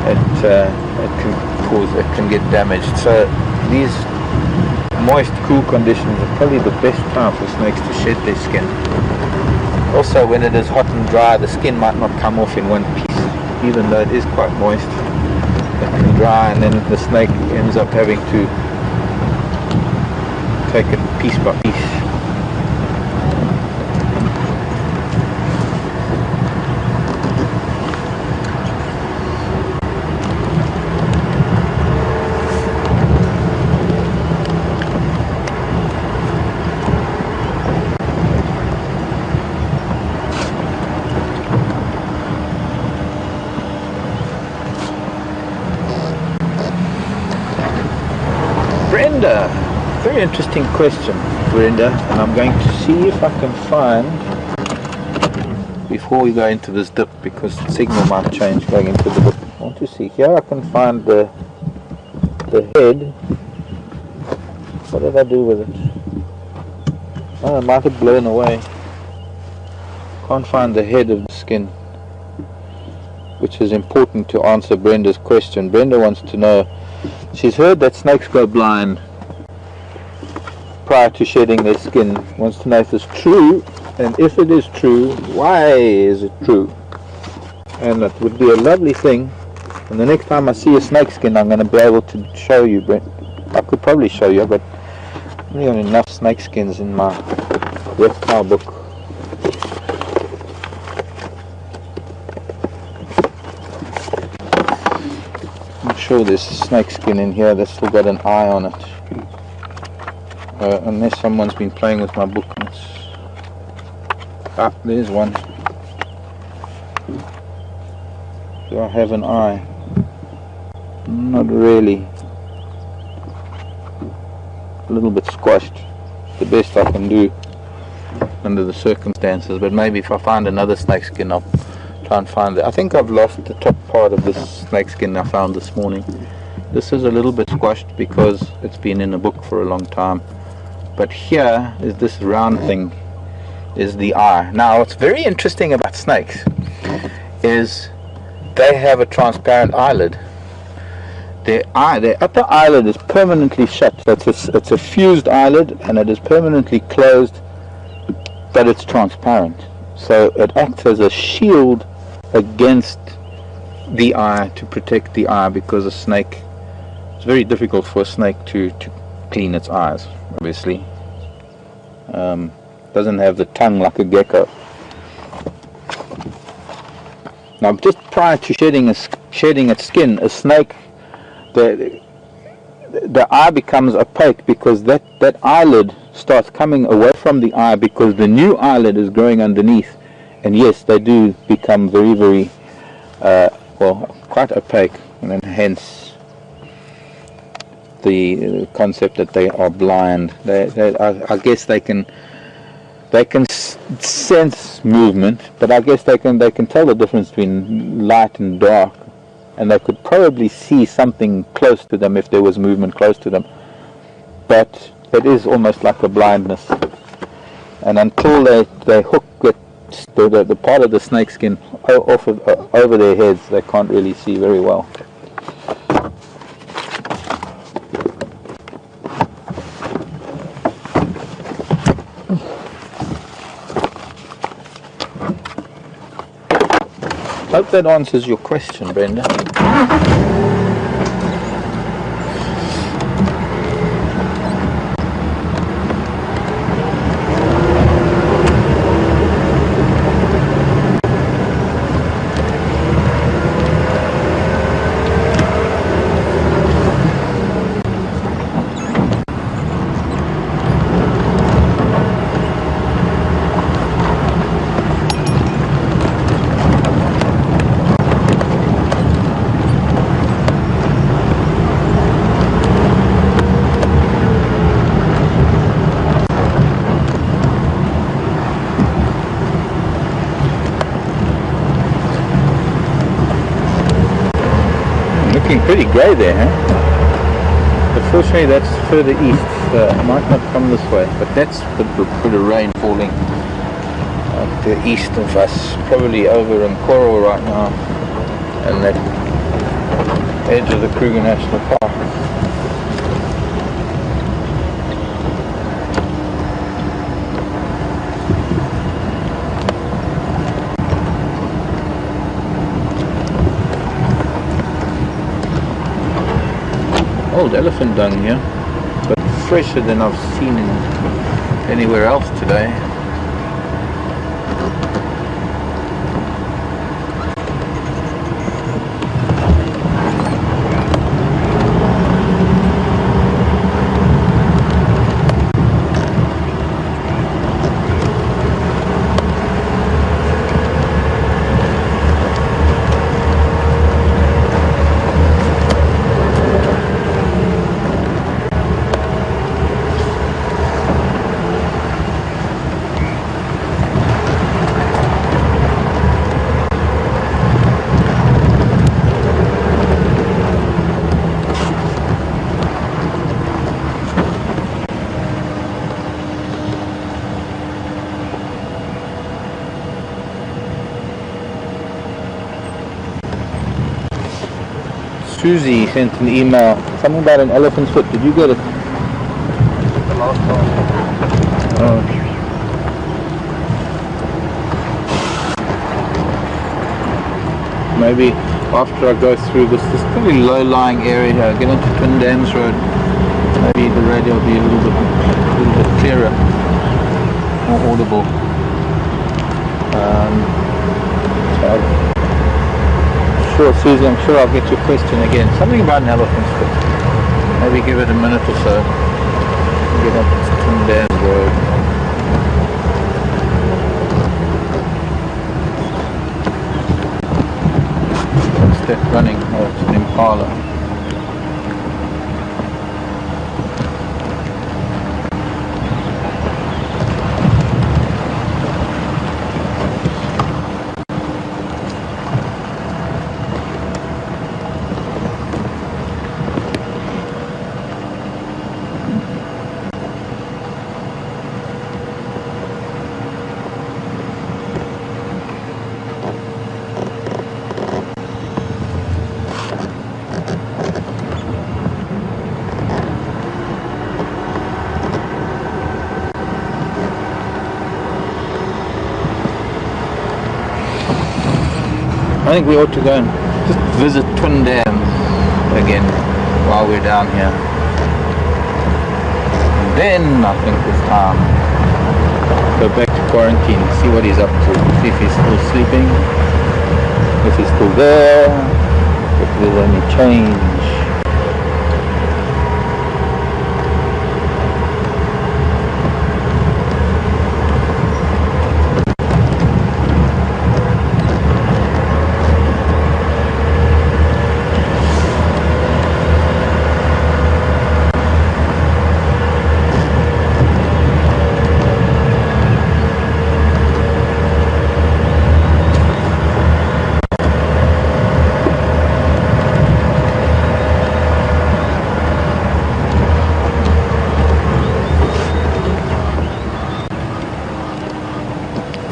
it can get damaged. So these moist, cool conditions are probably the best time for snakes to shed their skin. Also, when it is hot and dry, the skin might not come off in one piece, even though it is quite moist. It can dry, and then the snake ends up having to take it piece by piece. Brenda, very interesting question, Brenda, and I'm going to see if I can find, before we go into this dip, because the signal might change going into the dip. I want to see, here I can find the head. What did I do with it? Oh, it might have blown away. Can't find the head of the skin, which is important to answer Brenda's question. Brenda wants to know, she's heard that snakes go blind prior to shedding their skin. Wants to know if it's true, and if it is true, why is it true? And that would be a lovely thing. And the next time I see a snake skin, I'm going to be able to show you, Brent. I could probably show you, but I only got enough snake skins in my reptile book. sure there's snake skin in here that's still got an eye on it. Unless someone's been playing with my book. Ah, there's one. Do I have an eye? Not really. A little bit squashed. The best I can do under the circumstances, but maybe if I find another snakeskin I'll try and find it. I think I've lost the top part of this snakeskin I found this morning. This is a little bit squashed because it's been in a book for a long time. But here is this round thing, is the eye. Now what's very interesting about snakes is they have a transparent eyelid. Their upper eyelid is permanently shut. So it's a fused eyelid and it is permanently closed, but it's transparent. So it acts as a shield against the eye, to protect the eye, because a snake, it's very difficult for a snake to clean its eyes, obviously. Doesn't have the tongue like a gecko. Now just prior to shedding its skin, a snake, the eye becomes opaque because that eyelid starts coming away from the eye because the new eyelid is growing underneath, and yes, they do become very, very quite opaque, and then hence the concept that they are blind. I guess they can sense movement, but I guess they can tell the difference between light and dark, and they could probably see something close to them if there was movement close to them. But it is almost like a blindness, and until they hook the part of the snakeskin over their heads, they can't really see very well. Hope that answers your question, Brenda. Pretty grey there, huh? Unfortunately that's further east, so it might not come this way, but that's the bit of rain falling to the east of us, probably over in Coral right now, and that edge of the Kruger National Park. Old elephant dung here, but fresher than I've seen anywhere else today. Susie sent an email, something about an elephant's foot. Did you get it? The last one. Oh. Maybe after I go through this pretty low-lying area here, get into Twin Dams Road, maybe the radio will be a little bit clearer, more audible. So sure, Susie, I'm sure I'll get your question again. Something about an elephant's foot. Maybe give it a minute or so. Get up to Twin Dam Road. What's that running? Oh, it's an Impala. I think we ought to go and just visit Twin Dams again while we're down here. And then I think it's time to go back to quarantine, see what he's up to, see if he's still sleeping, if he's still there, if there's any change.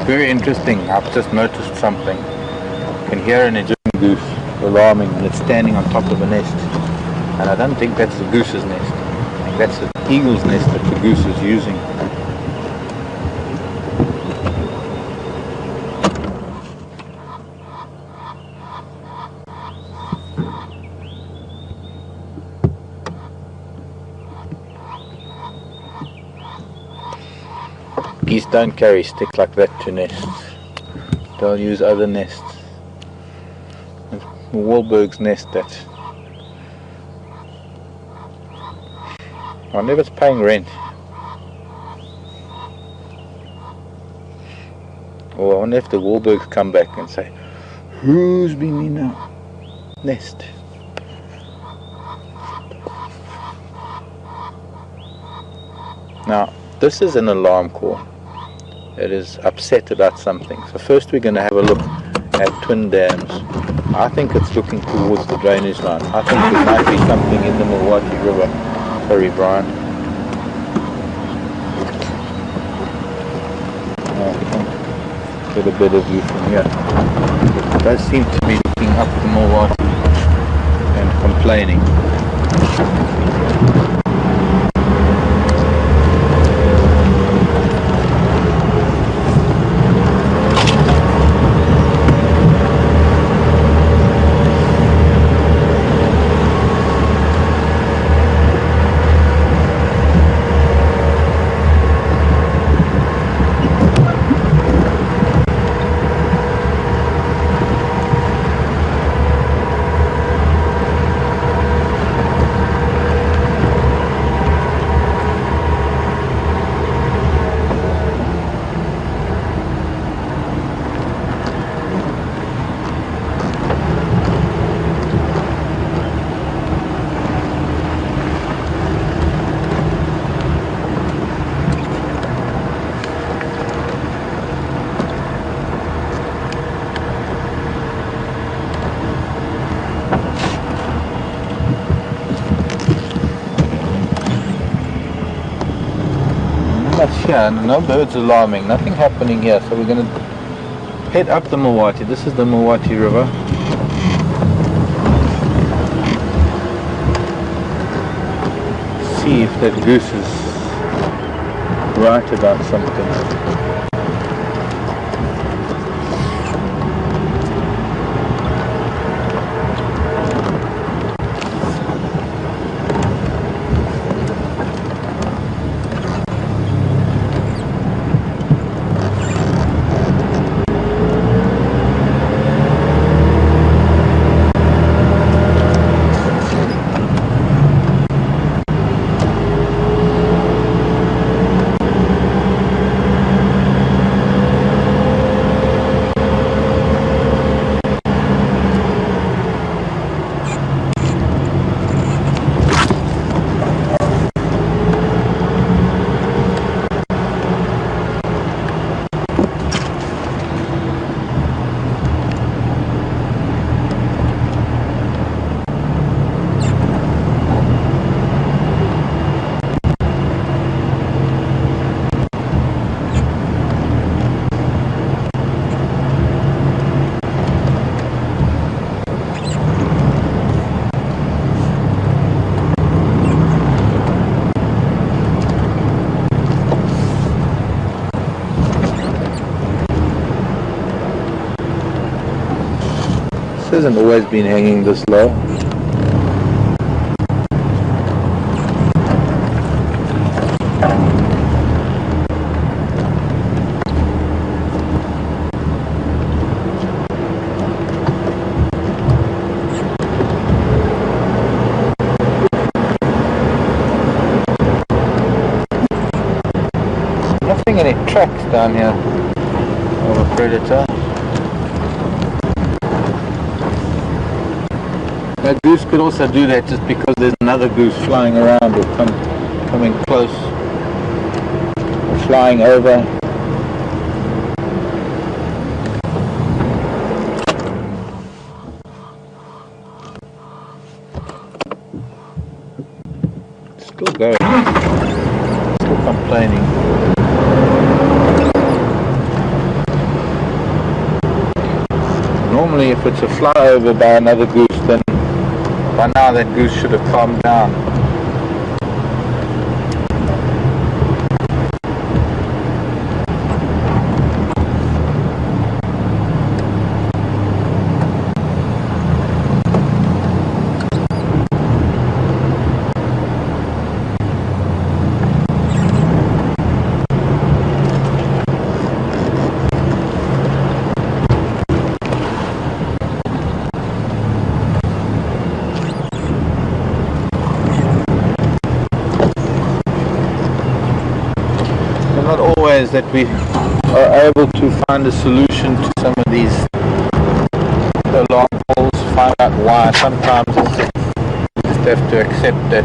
Very interesting. I've just noticed something. You can hear an Egyptian goose alarming, and it's standing on top of a nest. And I don't think that's the goose's nest. I think that's the eagle's nest that the goose is using. Geese don't carry sticks like that to nests. They'll use other nests. It's Wahlberg's nest that. I wonder if it's paying rent. Or I wonder if the Wahlbergs come back and say, who's been in our nest? Now, this is an alarm call. It is upset about something. So first we're going to have a look at Twin Dams. I think it's looking towards the drainage line. I think there might be something in the Milwaukee River. Sorry, Brian. Get a better view from here. It does seem to be looking up the Milwaukee and complaining. Here, no birds alarming, nothing happening here, so we're going to head up the Milwaukee. This is the Milwaukee River. See if that goose is right about something. hasn't always been hanging this low. Nothing any tracks down here of a predator. That goose could also do that just because there's another goose flying around or coming close or flying over. Still going. Still complaining. Normally if it's a flyover by another goose, then by now that goose should have calmed down. Not always that we are able to find a solution to some of these alarm calls, find out why. Sometimes we just have to accept that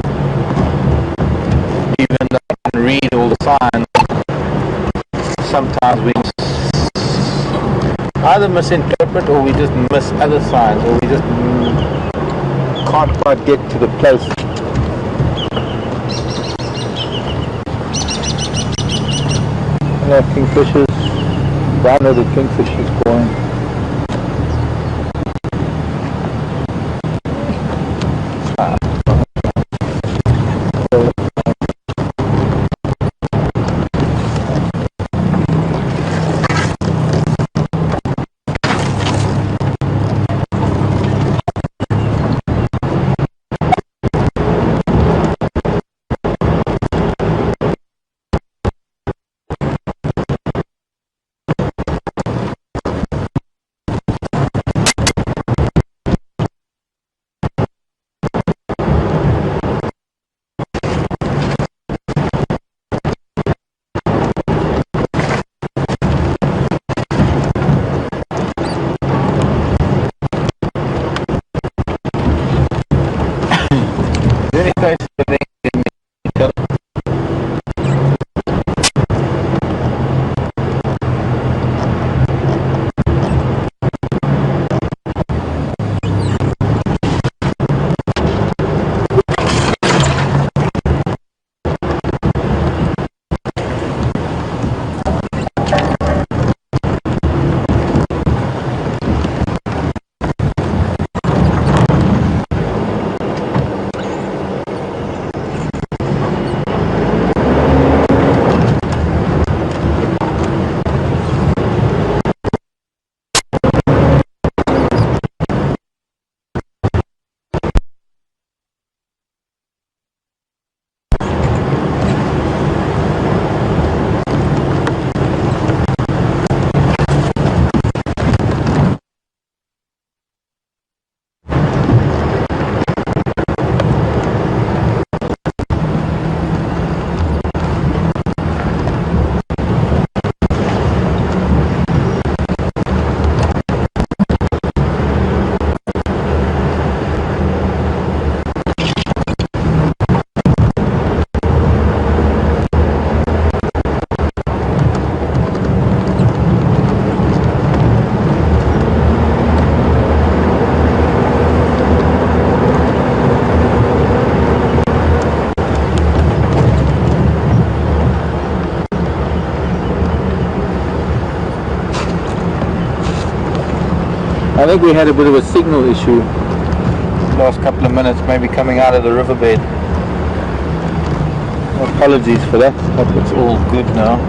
even though we can read all the signs, sometimes we either misinterpret or we just miss other signs, or we just can't quite get to the place. Kingfishers, brown-headed kingfishers going. I think we had a bit of a signal issue the last couple of minutes, maybe coming out of the riverbed. Apologies for that. Hope it's all good now.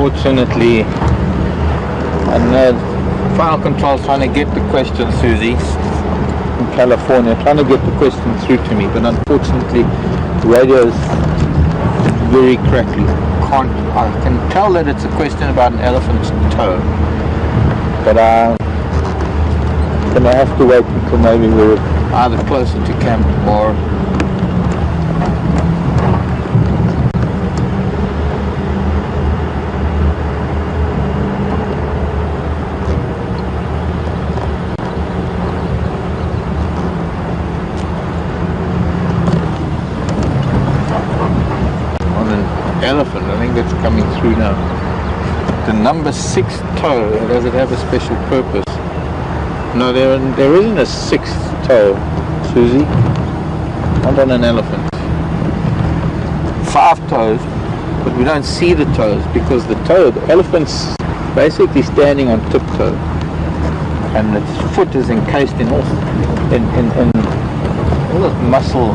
unfortunately, and Final Control's trying to get the question, Susie, in California, trying to get the question through to me, but unfortunately, the radio is very crackly. I can tell that it's a question about an elephant's toe, but I'm gonna have to wait until maybe we're either closer to camp or elephant. I think that's coming through now. The number 6 toe, does it have a special purpose? No, there isn't a 6th toe, Susie. Not on an elephant. 5 toes, but we don't see the toes because the elephant's basically standing on tiptoe, and its foot is encased in all this muscle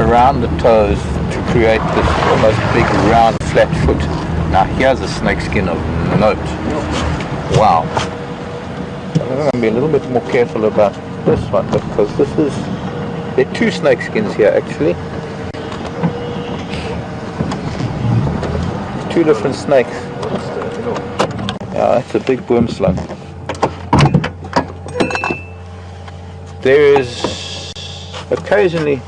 around the toes to create this almost big round flat foot. Now here's a snake skin of note. Wow. I'm going to be a little bit more careful about this one because there are 2 snake skins here actually. 2 different snakes. Yeah, that's a big boom slug. There is occasionally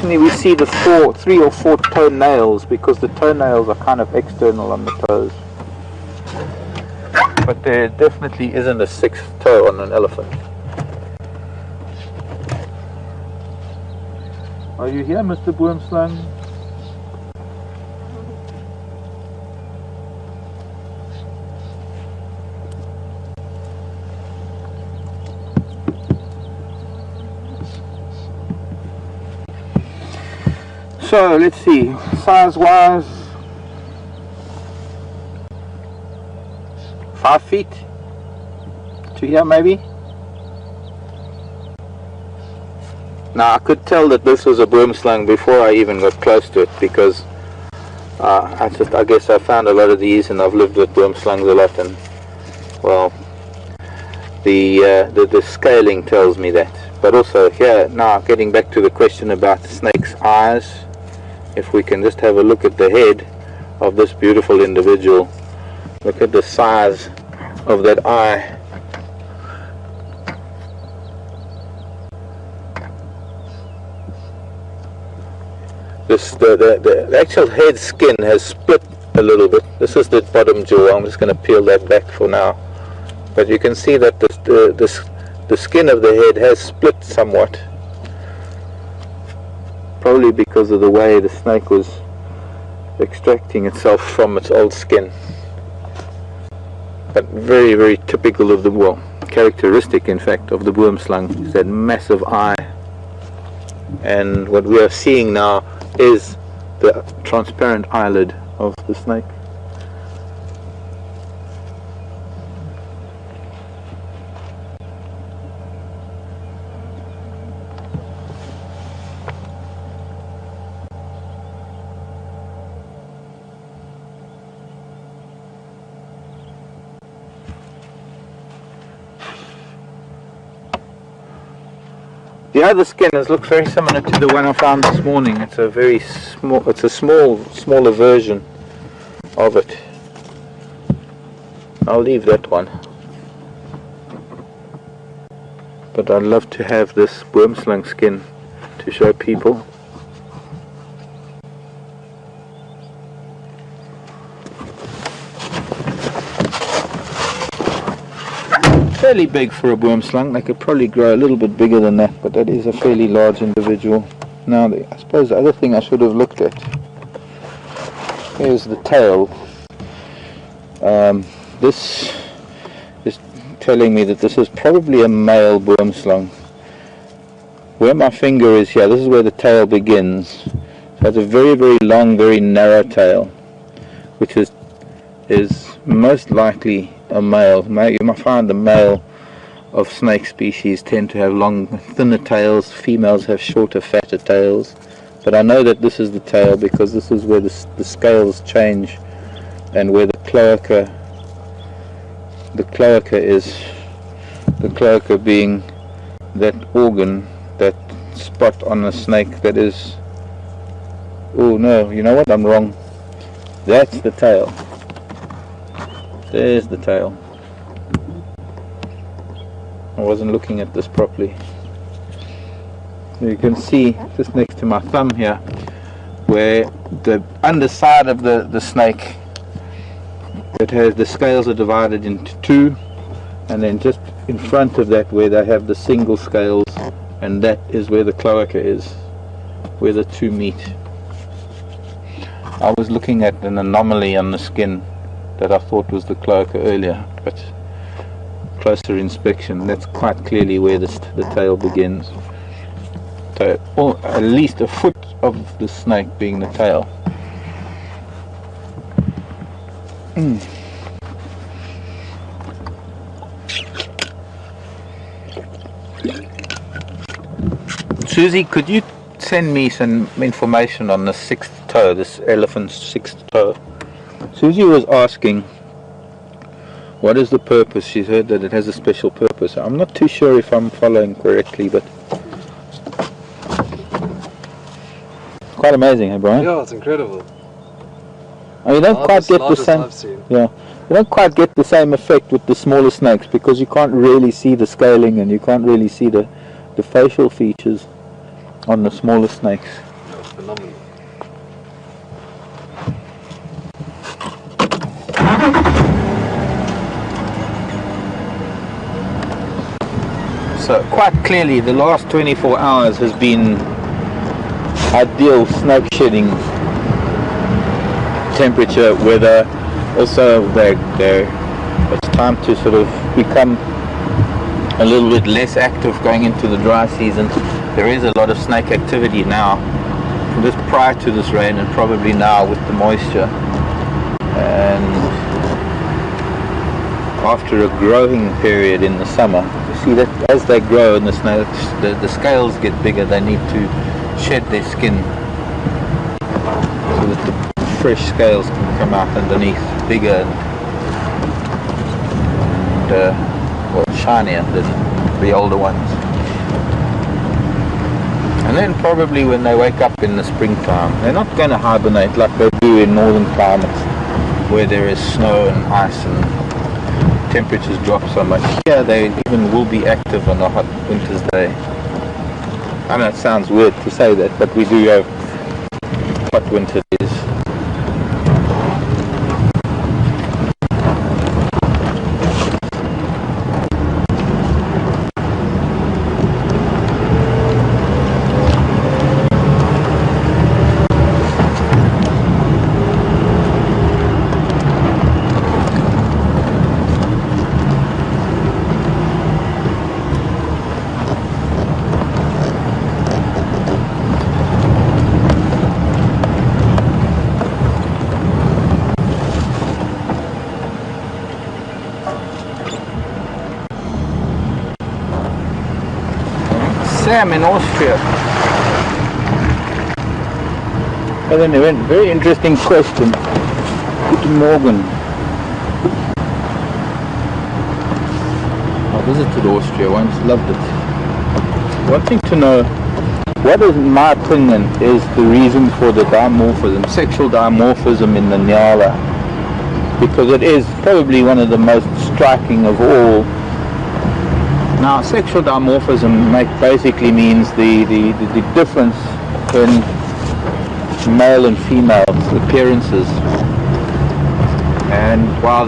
we see the 3 or 4 toenails because the toenails are kind of external on the toes. But there definitely isn't a 6th toe on an elephant. Are you here, Mr. Boomslang? So let's see, size wise, 5 feet to here maybe. Now I could tell that this was a boomslang before I even got close to it because I guess I found a lot of these and I've lived with boomslangs a lot, and well, the scaling tells me that. But also here, now getting back to the question about the snake's eyes, if we can just have a look at the head of this beautiful individual, look at the size of that eye. The actual head skin has split a little bit. This is the bottom jaw. I'm just going to peel that back for now. But you can see that the skin of the head has split somewhat. Probably because of the way the snake was extracting itself from its old skin. But very, very typical of the, well, characteristic in fact of the boomslang is that massive eye. And what we are seeing now is the transparent eyelid of the snake. The other skin looks very similar to the one I found this morning. It's a very small, it's a smaller version of it. I'll leave that one. But I'd love to have this boomslang skin to show people. Fairly big for a boomslang. They could probably grow a little bit bigger than that, but that is a fairly large individual. Now, I suppose the other thing I should have looked at is the tail. This is telling me that this is probably a male boomslang. Where my finger is here, this is where the tail begins. So it's a very, very long, very narrow tail, which is most likely a male. You might find the male of snake species tend to have long, thinner tails. Females have shorter, fatter tails. but I know that this is the tail because this is where the scales change and where the cloaca is, the cloaca being that organ, that spot on the snake that is, oh no, you know what, I'm wrong, that's the tail, there's the tail. I wasn't looking at this properly. You can see just next to my thumb here where the underside of the snake, it has, the scales are divided into two, and then just in front of that where they have the single scales, and that is where the cloaca is, where the two meet. I was looking at an anomaly on the skin that I thought was the cloaca earlier, but closer inspection, that's quite clearly where the tail begins. So, or at least a foot of the snake being the tail. Susie, could you send me some information on the sixth toe, this elephant's sixth toe? Susie was asking, what is the purpose? She's heard that it has a special purpose. I'm not too sure if I'm following correctly, but quite amazing, hey Brian? Yeah, it's incredible. Oh, you don't quite get the same. I've seen. Yeah, you don't quite get the same effect with the smaller snakes because you can't really see the scaling and you can't really see the facial features on the smaller snakes. That's phenomenal. So quite clearly the last 24 hours has been ideal snake shedding temperature, weather. Also it's time to sort of become a little bit less active going into the dry season. There is a lot of snake activity now, just prior to this rain and probably now with the moisture, and after a growing period in the summer. You see that as they grow and the scales get bigger, they need to shed their skin so that the fresh scales can come out underneath, bigger and shinier than the older ones. And then probably when they wake up in the springtime, they're not going to hibernate like they do in northern climates where there is snow and ice and temperatures drop so much. Here they even will be active on a hot winter's day. I know it sounds weird to say that, but we do have hot winter days. Sam in Austria. And then a very interesting question. Guten Morgen. I visited Austria once, loved it. Wanting to know what, in my opinion, is the reason for the dimorphism, sexual dimorphism in the Nyala, because it is probably one of the most striking of all. Now, sexual dimorphism basically means the difference in male and female appearances. And while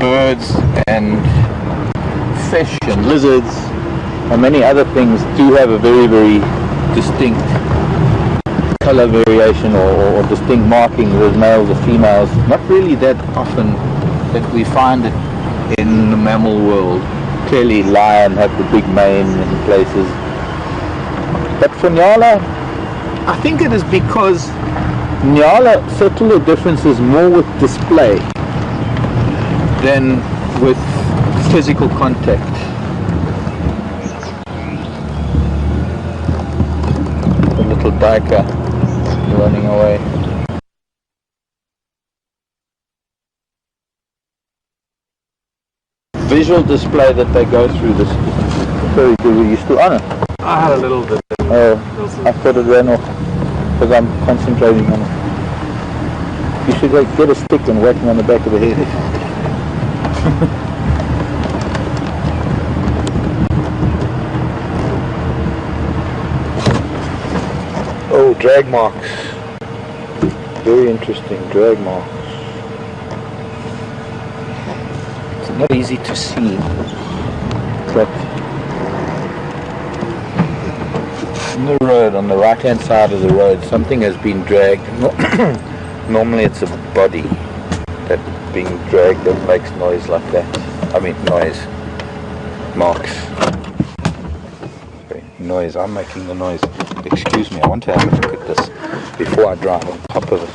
birds and fish and lizards and many other things do have a very, very distinct color variation or distinct marking with males or females, not really that often that we find it in the mammal world. Clearly lion have the big mane in places, but for Nyala I think it is because Nyala settle the differences more with display than with physical contact. The little duiker running away. Visual display that they go through this very good. Were you still on it? I had a little bit. Oh, I thought it ran off because I'm concentrating on it. You should like get a stick and whack him on the back of the head. Oh, drag marks. Very interesting, drag marks. It's not easy to see, but on the road, on the right hand side of the road, something has been dragged. Normally it's a body that's being dragged that makes noise like that. I mean noise. Marks. Okay, noise, I'm making the noise. Excuse me, I want to have a look at this before I drive on top of it.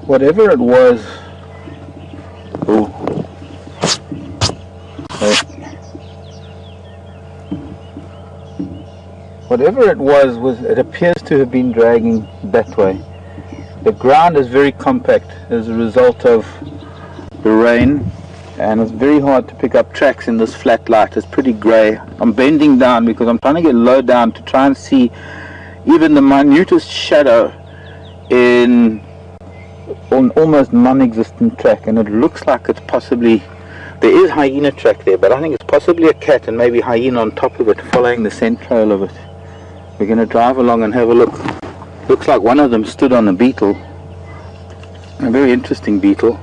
Whatever it was, whatever it was, it appears to have been dragging that way. The ground is very compact as a result of the rain, and it's very hard to pick up tracks in this flat light. It's pretty grey. I'm bending down because I'm trying to get low down to try and see even the minutest shadow in an almost non-existent track, and it looks like it's possibly, there is hyena track there, but I think it's possibly a cat and maybe hyena on top of it following the scent trail of it. We're going to drive along and have a look. Looks like one of them stood on a beetle, a very interesting beetle.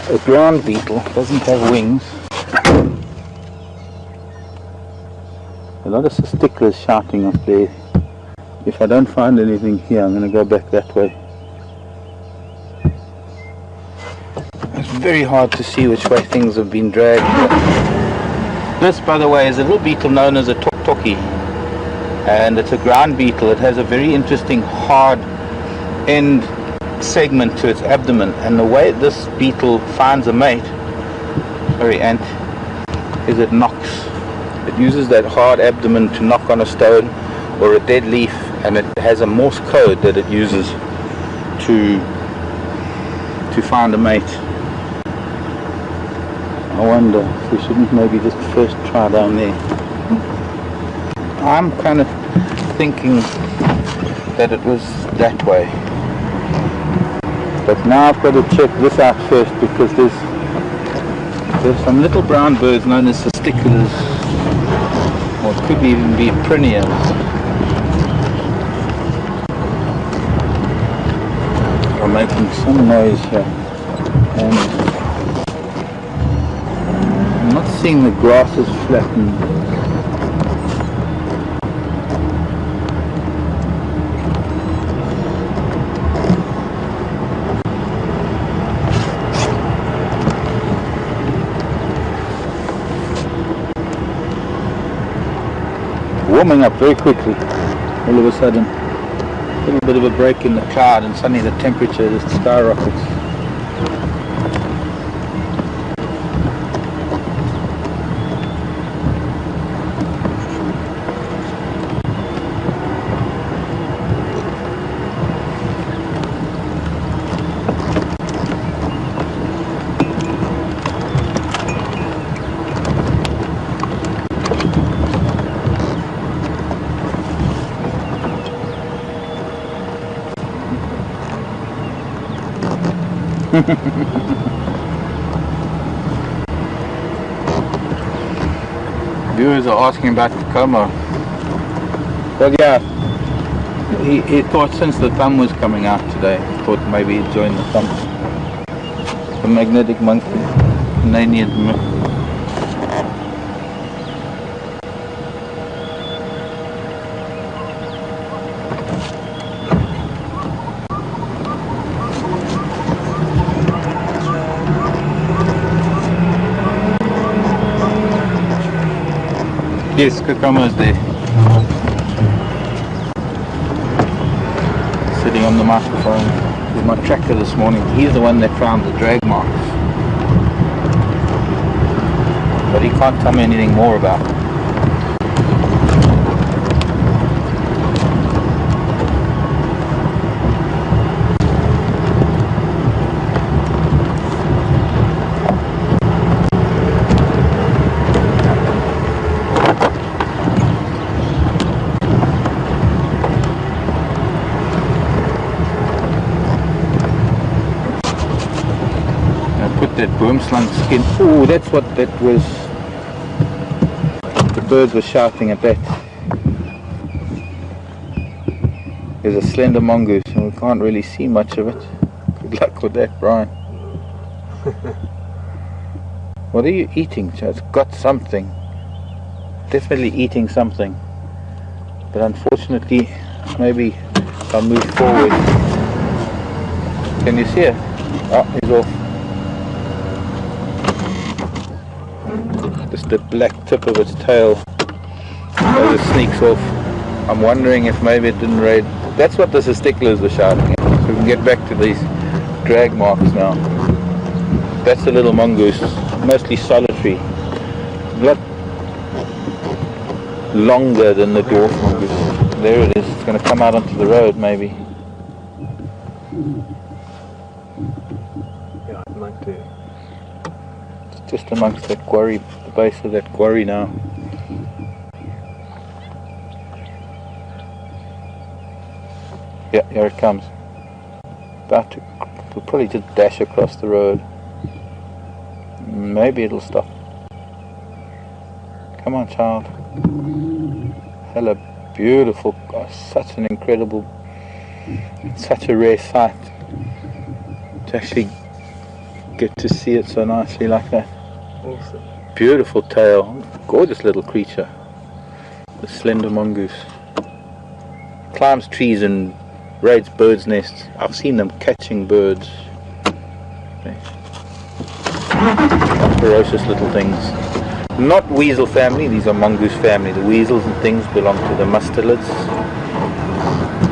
A ground beetle, doesn't have wings. A lot of sticklers shouting up there. If I don't find anything here, I'm going to go back that way. It's very hard to see which way things have been dragged. This, by the way, is a little beetle known as a tok-toki, and it's a ground beetle. It has a very interesting hard end segment to its abdomen, and the way this beetle finds a mate, is it knocks. It uses that hard abdomen to knock on a stone or a dead leaf, and it has a Morse code that it uses to find a mate. I wonder if we shouldn't maybe just first try down there. I'm kind of thinking that it was that way. But now I've got to check this out first, because there's some little brown birds known as testiculars, or it could even be prineals. Are making some noise here, and I'm not seeing the grasses flattened. warming up very quickly. All of a sudden, a little bit of a break in the cloud, and suddenly the temperature just skyrockets. Viewers are asking about Tacoma. Well, yeah, he thought since the thumb was coming out today, he thought maybe he'd join the thumb. The magnetic monkey, Canadian. Yes, Kakama's there. Sitting on the microphone with my tracker this morning. He's the one that found the drag marks. But he can't tell me anything more about it. That boom slung skin. Oh, that's what that was. The birds were shouting at that. There's a slender mongoose and we can't really see much of it. Good luck with that, Brian. What are you eating? It's got something. Definitely eating something. But unfortunately, maybe if I move forward. Can you see it? Oh, he's off. Just the black tip of its tail as it sneaks off. I'm wondering if maybe it didn't raid. That's what the sticklers were shouting at. So we can get back to these drag marks now. That's a little mongoose, mostly solitary. A lot longer than the dwarf mongoose. There it is. It's going to come out onto the road maybe. Yeah, I'd like to. Just amongst that quarry, the base of that quarry now. Yeah, here it comes. About to, we'll probably just dash across the road. Maybe it'll stop. Come on, child. Hello, beautiful. Oh, such an incredible, such a rare sight to actually get to see it so nicely like that. Awesome. Beautiful tail, gorgeous little creature. The slender mongoose. Climbs trees and raids birds' nests. I've seen them catching birds. Ferocious little things. Not weasel family, these are mongoose family. The weasels and things belong to the mustelids.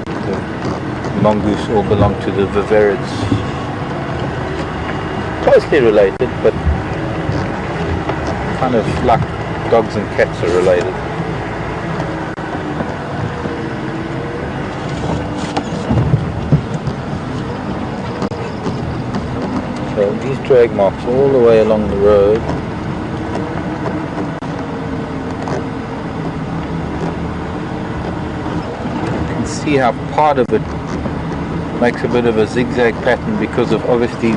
The mongoose all belong to the viverids. Closely related, but kind of like dogs and cats are related. So these drag marks all the way along the road. You can see how part of it makes a bit of a zigzag pattern because of obviously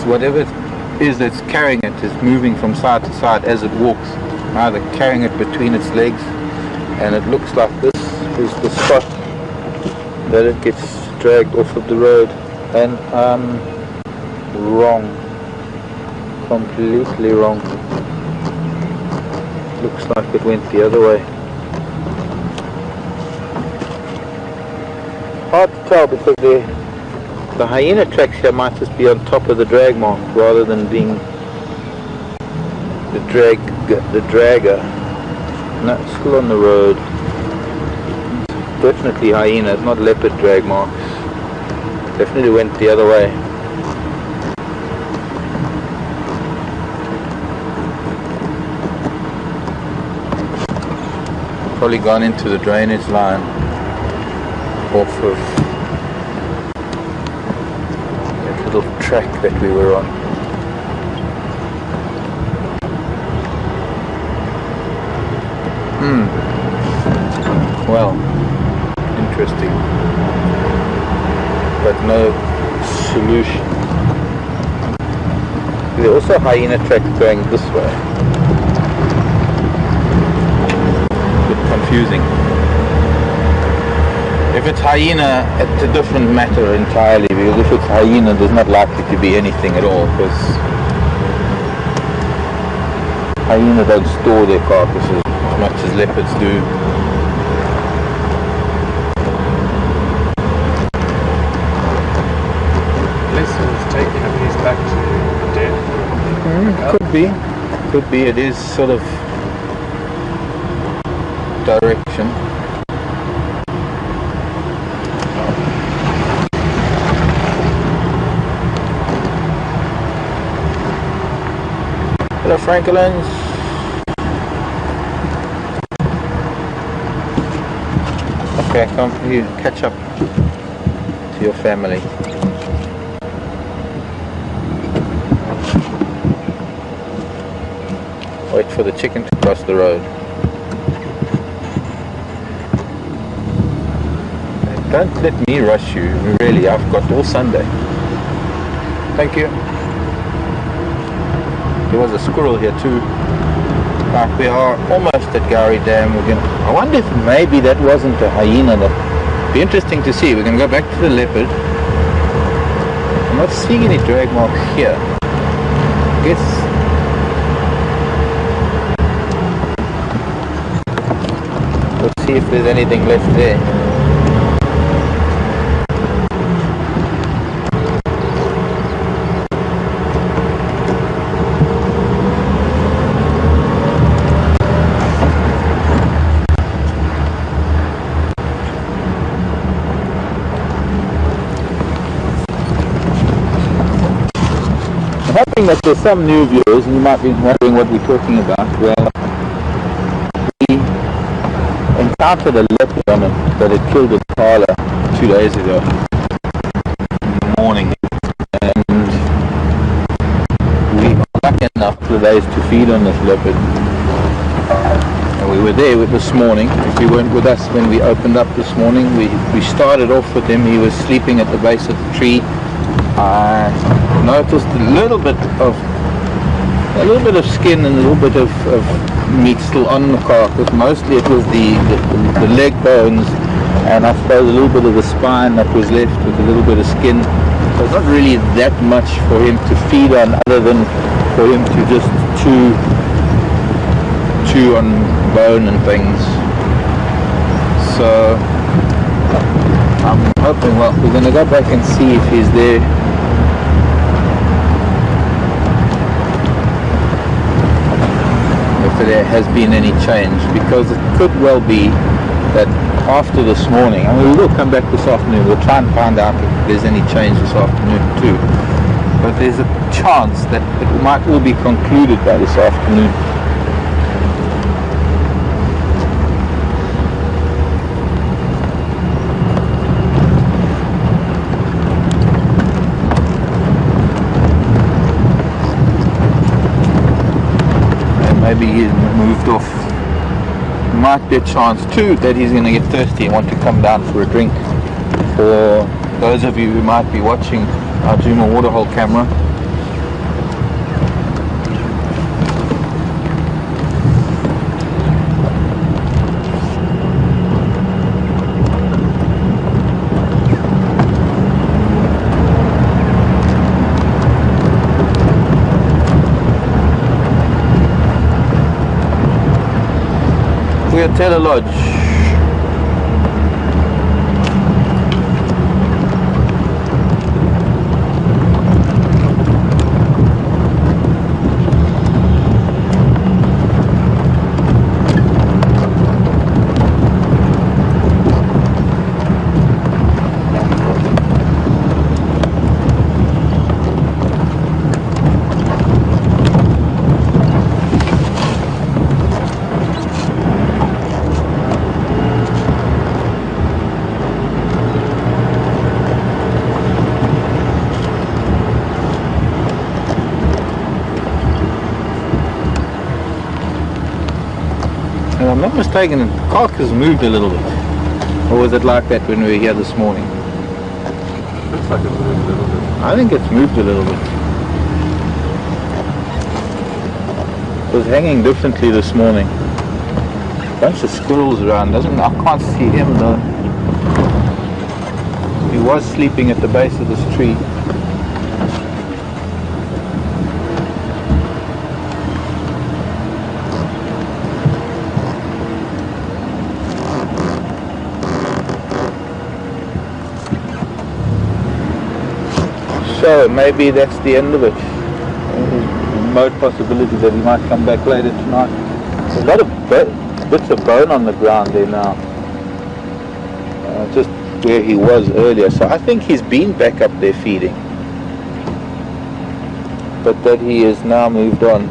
whatever it is that's carrying it is moving from side to side as it walks, either carrying it between its legs, and it looks like this is the spot that it gets dragged off of the road. And wrong, completely wrong. Looks like it went the other way. Hard to tell because the hyena tracks here might just be on top of the drag mark rather than being the dragger. No, it's still on the road. definitely hyenas, not leopard drag marks. Definitely went the other way. Probably gone into the drainage line off of that little track that we were on. Well, interesting, but no solution. There's also a hyena track going this way. A bit confusing. If it's hyena, it's a different matter entirely, because if it's hyena, there's not likely to be anything at all, because hyena don't store their carcasses as much as leopards do. Back to death. Could be. It is sort of direction. Hello, Franklins. Okay, come you catch up to your family. Wait for the chicken to cross the road. Don't let me rush you, really, I've got all Sunday. Thank you. There was a squirrel here too. Right, we are almost at Gowrie Dam. I wonder if maybe that wasn't a hyena. That'd be interesting to see. We're going to go back to the leopard. I'm not seeing any drag marks here. I guess let's see if there's anything left there. I'm hoping that there's some new viewers, and you might be wondering what we're talking about. Well, encountered a leopard on it that had killed a Impala 2 days ago in the morning, and we were lucky enough for the days to feed on this leopard, and we were there this morning. If you weren't with us when we opened up this morning, we started off with him. He was sleeping at the base of the tree. I noticed a little bit of skin and a little bit of meat still on the carcass. Mostly it was the leg bones, and I suppose a little bit of the spine that was left with a little bit of skin. So it's not really that much for him to feed on, other than for him to just chew on bone and things. So I'm hoping, well, we're going to go back and see if he's there. There has been any change, because it could well be that after this morning, and we will come back this afternoon, we'll try and find out if there's any change this afternoon too, but there's a chance that it might all be concluded by this afternoon. Maybe he's moved off. Might be a chance too that he's going to get thirsty and want to come down for a drink. For those of you who might be watching our Juma waterhole camera, we're at Taylor Lodge. not mistaken, the carcass moved a little bit. Or was it like that when we were here this morning? Looks like it moved a little bit. I think it's moved a little bit. It was hanging differently this morning. Bunch of squirrels around. I can't see him though. He was sleeping at the base of this tree. So maybe that's the end of it. There's a remote possibility that he might come back later tonight. There's a lot of bits of bone on the ground there now. Just where he was earlier. So I think he's been back up there feeding. But that he has now moved on.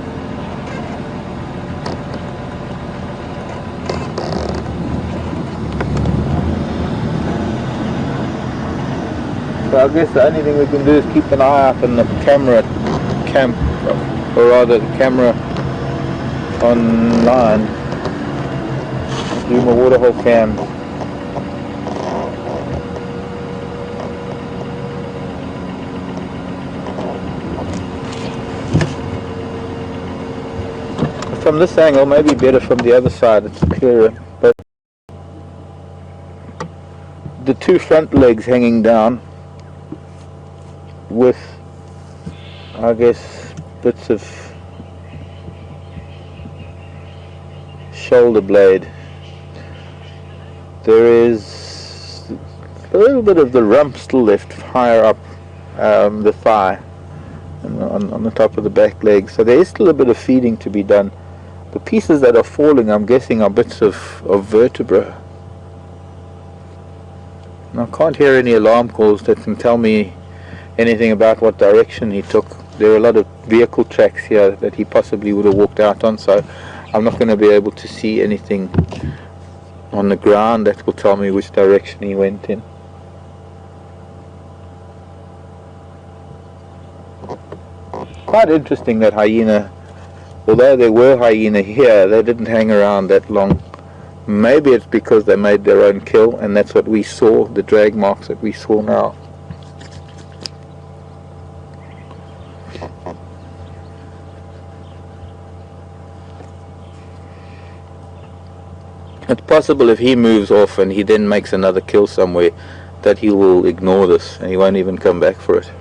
So I guess the only thing we can do is keep an eye out on the camera camp, or rather the camera online. Do my waterhole cam. From this angle, maybe better from the other side, it's clearer. But the two front legs hanging down, with, I guess, bits of shoulder blade. There is a little bit of the rump still left higher up the thigh and on the top of the back leg. So there is still a bit of feeding to be done. The pieces that are falling, I'm guessing, are bits of vertebra. And I can't hear any alarm calls that can tell me anything about what direction he took. There are a lot of vehicle tracks here that he possibly would have walked out on, so I'm not going to be able to see anything on the ground that will tell me which direction he went in. Quite interesting that hyena, although there were hyena here, they didn't hang around that long. Maybe it's because they made their own kill and that's what we saw, the drag marks that we saw now. It's possible if he moves off and he then makes another kill somewhere that he will ignore this and he won't even come back for it.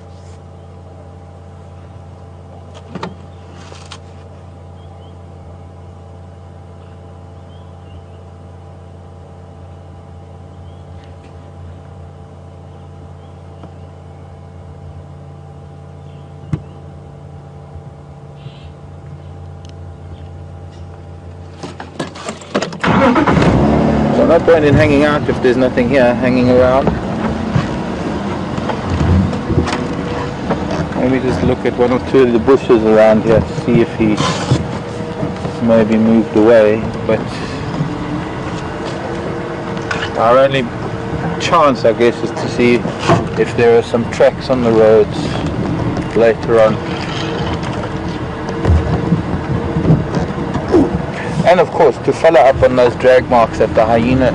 No point in hanging out if there's nothing here hanging around. Maybe just look at one or two of the bushes around here to see if he maybe moved away, but our only chance, I guess, is to see if there are some tracks on the roads later on. And of course, to follow up on those drag marks at the hyena,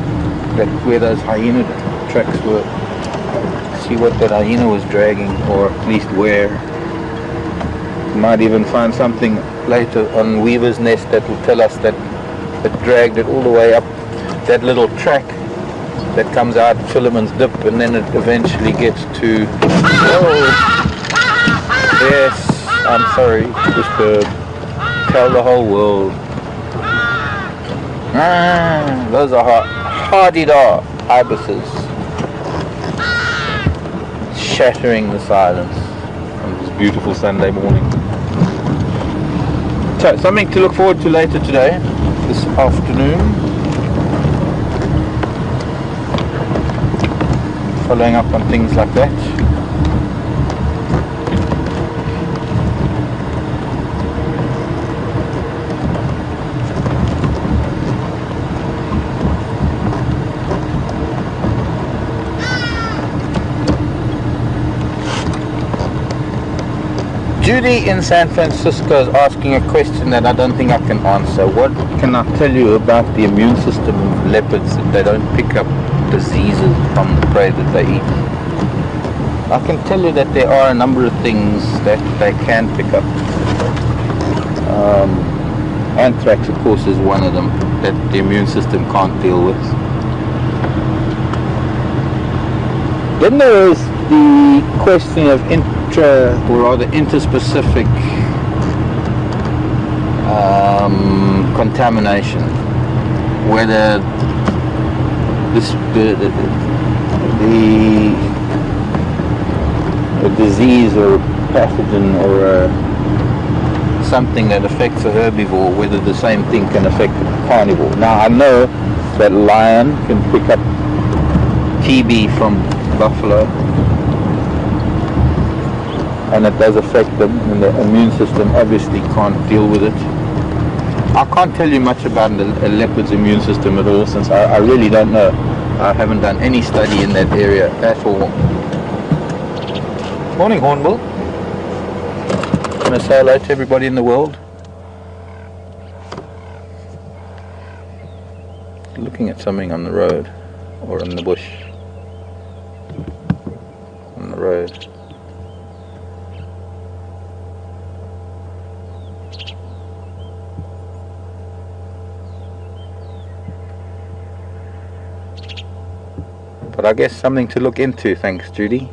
where those hyena tracks were, see what that hyena was dragging, or at least where. You might even find something later on Weaver's Nest that will tell us that it dragged it all the way up that little track that comes out Philemon's Dip, and then it eventually gets to... Oh, yes, I'm sorry, Disturb. Tell the whole world. Those are hardy-dar ibises, shattering the silence on this beautiful Sunday morning. So, something to look forward to later today, this afternoon. Following up on things like that. Judy in San Francisco is asking a question that I don't think I can answer. What can I tell you about the immune system of leopards if they don't pick up diseases from the prey that they eat? I can tell you that there are a number of things that they can pick up. Anthrax, of course, is one of them that the immune system can't deal with. Then there is the question of interspecific contamination, whether a disease or a pathogen or something that affects a herbivore, whether the same thing can affect a carnivore. Now I know that lion can pick up TB from buffalo, and it does affect them, and the immune system obviously can't deal with it. I can't tell you much about a leopard's immune system at all, since I really don't know. I haven't done any study in that area at all. Morning, Hornbill. Want to say hello to everybody in the world? Looking at something on the road, or in the bush. On the road. But I guess something to look into, thanks Judy.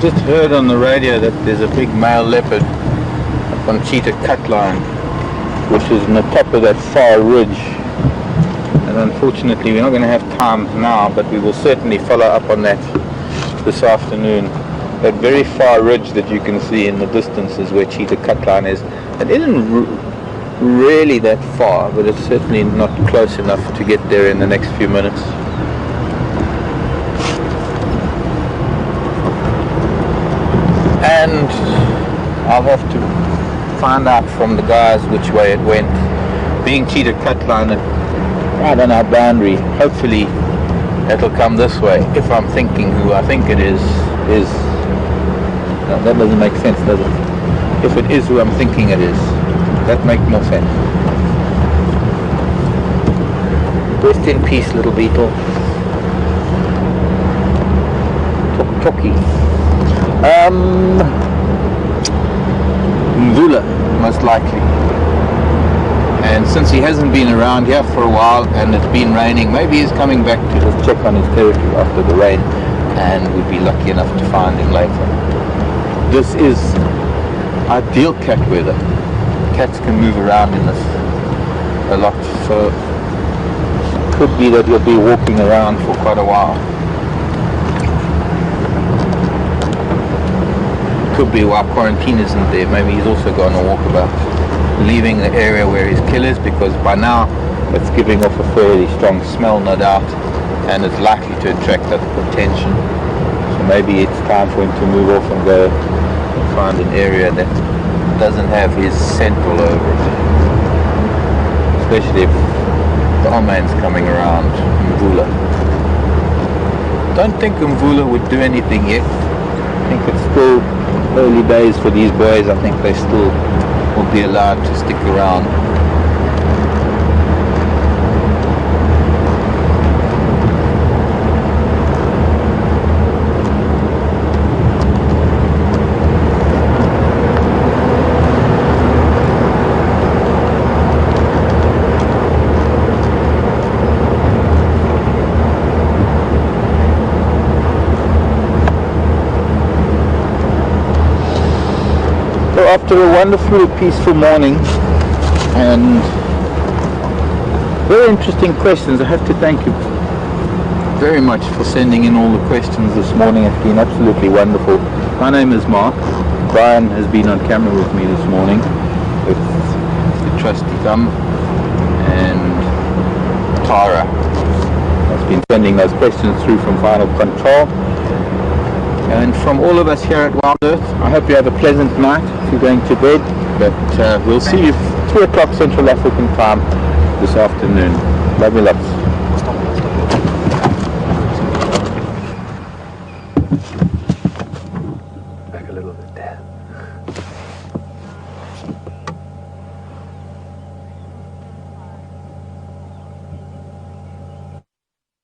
Just heard on the radio that there's a big male leopard up on Cheetah Cut Line, which is on the top of that far ridge, and unfortunately we're not going to have time now, but we will certainly follow up on that this afternoon. That very far ridge that you can see in the distance is where Cheetah Cut Line is. It isn't really that far, but it's certainly not close enough to get there in the next few minutes. And I'll have to find out from the guys which way it went. Being Cheetah Cut Line right on our boundary, hopefully it'll come this way. If I'm thinking who I think it is no, that doesn't make sense, does it? If it is who I'm thinking it is, that makes more sense. Rest in peace, little beetle. Toki. Mvula, most likely. And since he hasn't been around here for a while and it's been raining, maybe he's coming back to just check on his territory after the rain, and we'd be lucky enough to find him later. This is ideal cat weather. Cats can move around in this a lot, so it could be that he'll be walking around for quite a while. Could be while quarantine isn't there, maybe he's also going on a walkabout, leaving the area where his kill is, because by now it's giving off a fairly strong smell, no doubt, and it's likely to attract attention. So maybe it's time for him to move off and go and find an area that doesn't have his scent all over it, especially if the old man's coming around Mvula. Don't think Mvula would do anything yet. I think it's still early days for these boys. I think they still will be allowed to stick around. after a wonderfully peaceful morning and very interesting questions. I have to thank you very much for sending in all the questions this morning. It's been absolutely wonderful. My name is Mark. Brian has been on camera with me this morning with the trusty thumb, and Tara has been sending those questions through from Final Control. And from all of us here at WildEarth, I hope you have a pleasant night if you're going to bed, but we'll see you 3 o'clock Central African time this afternoon. Love you lots. Back a little bit there.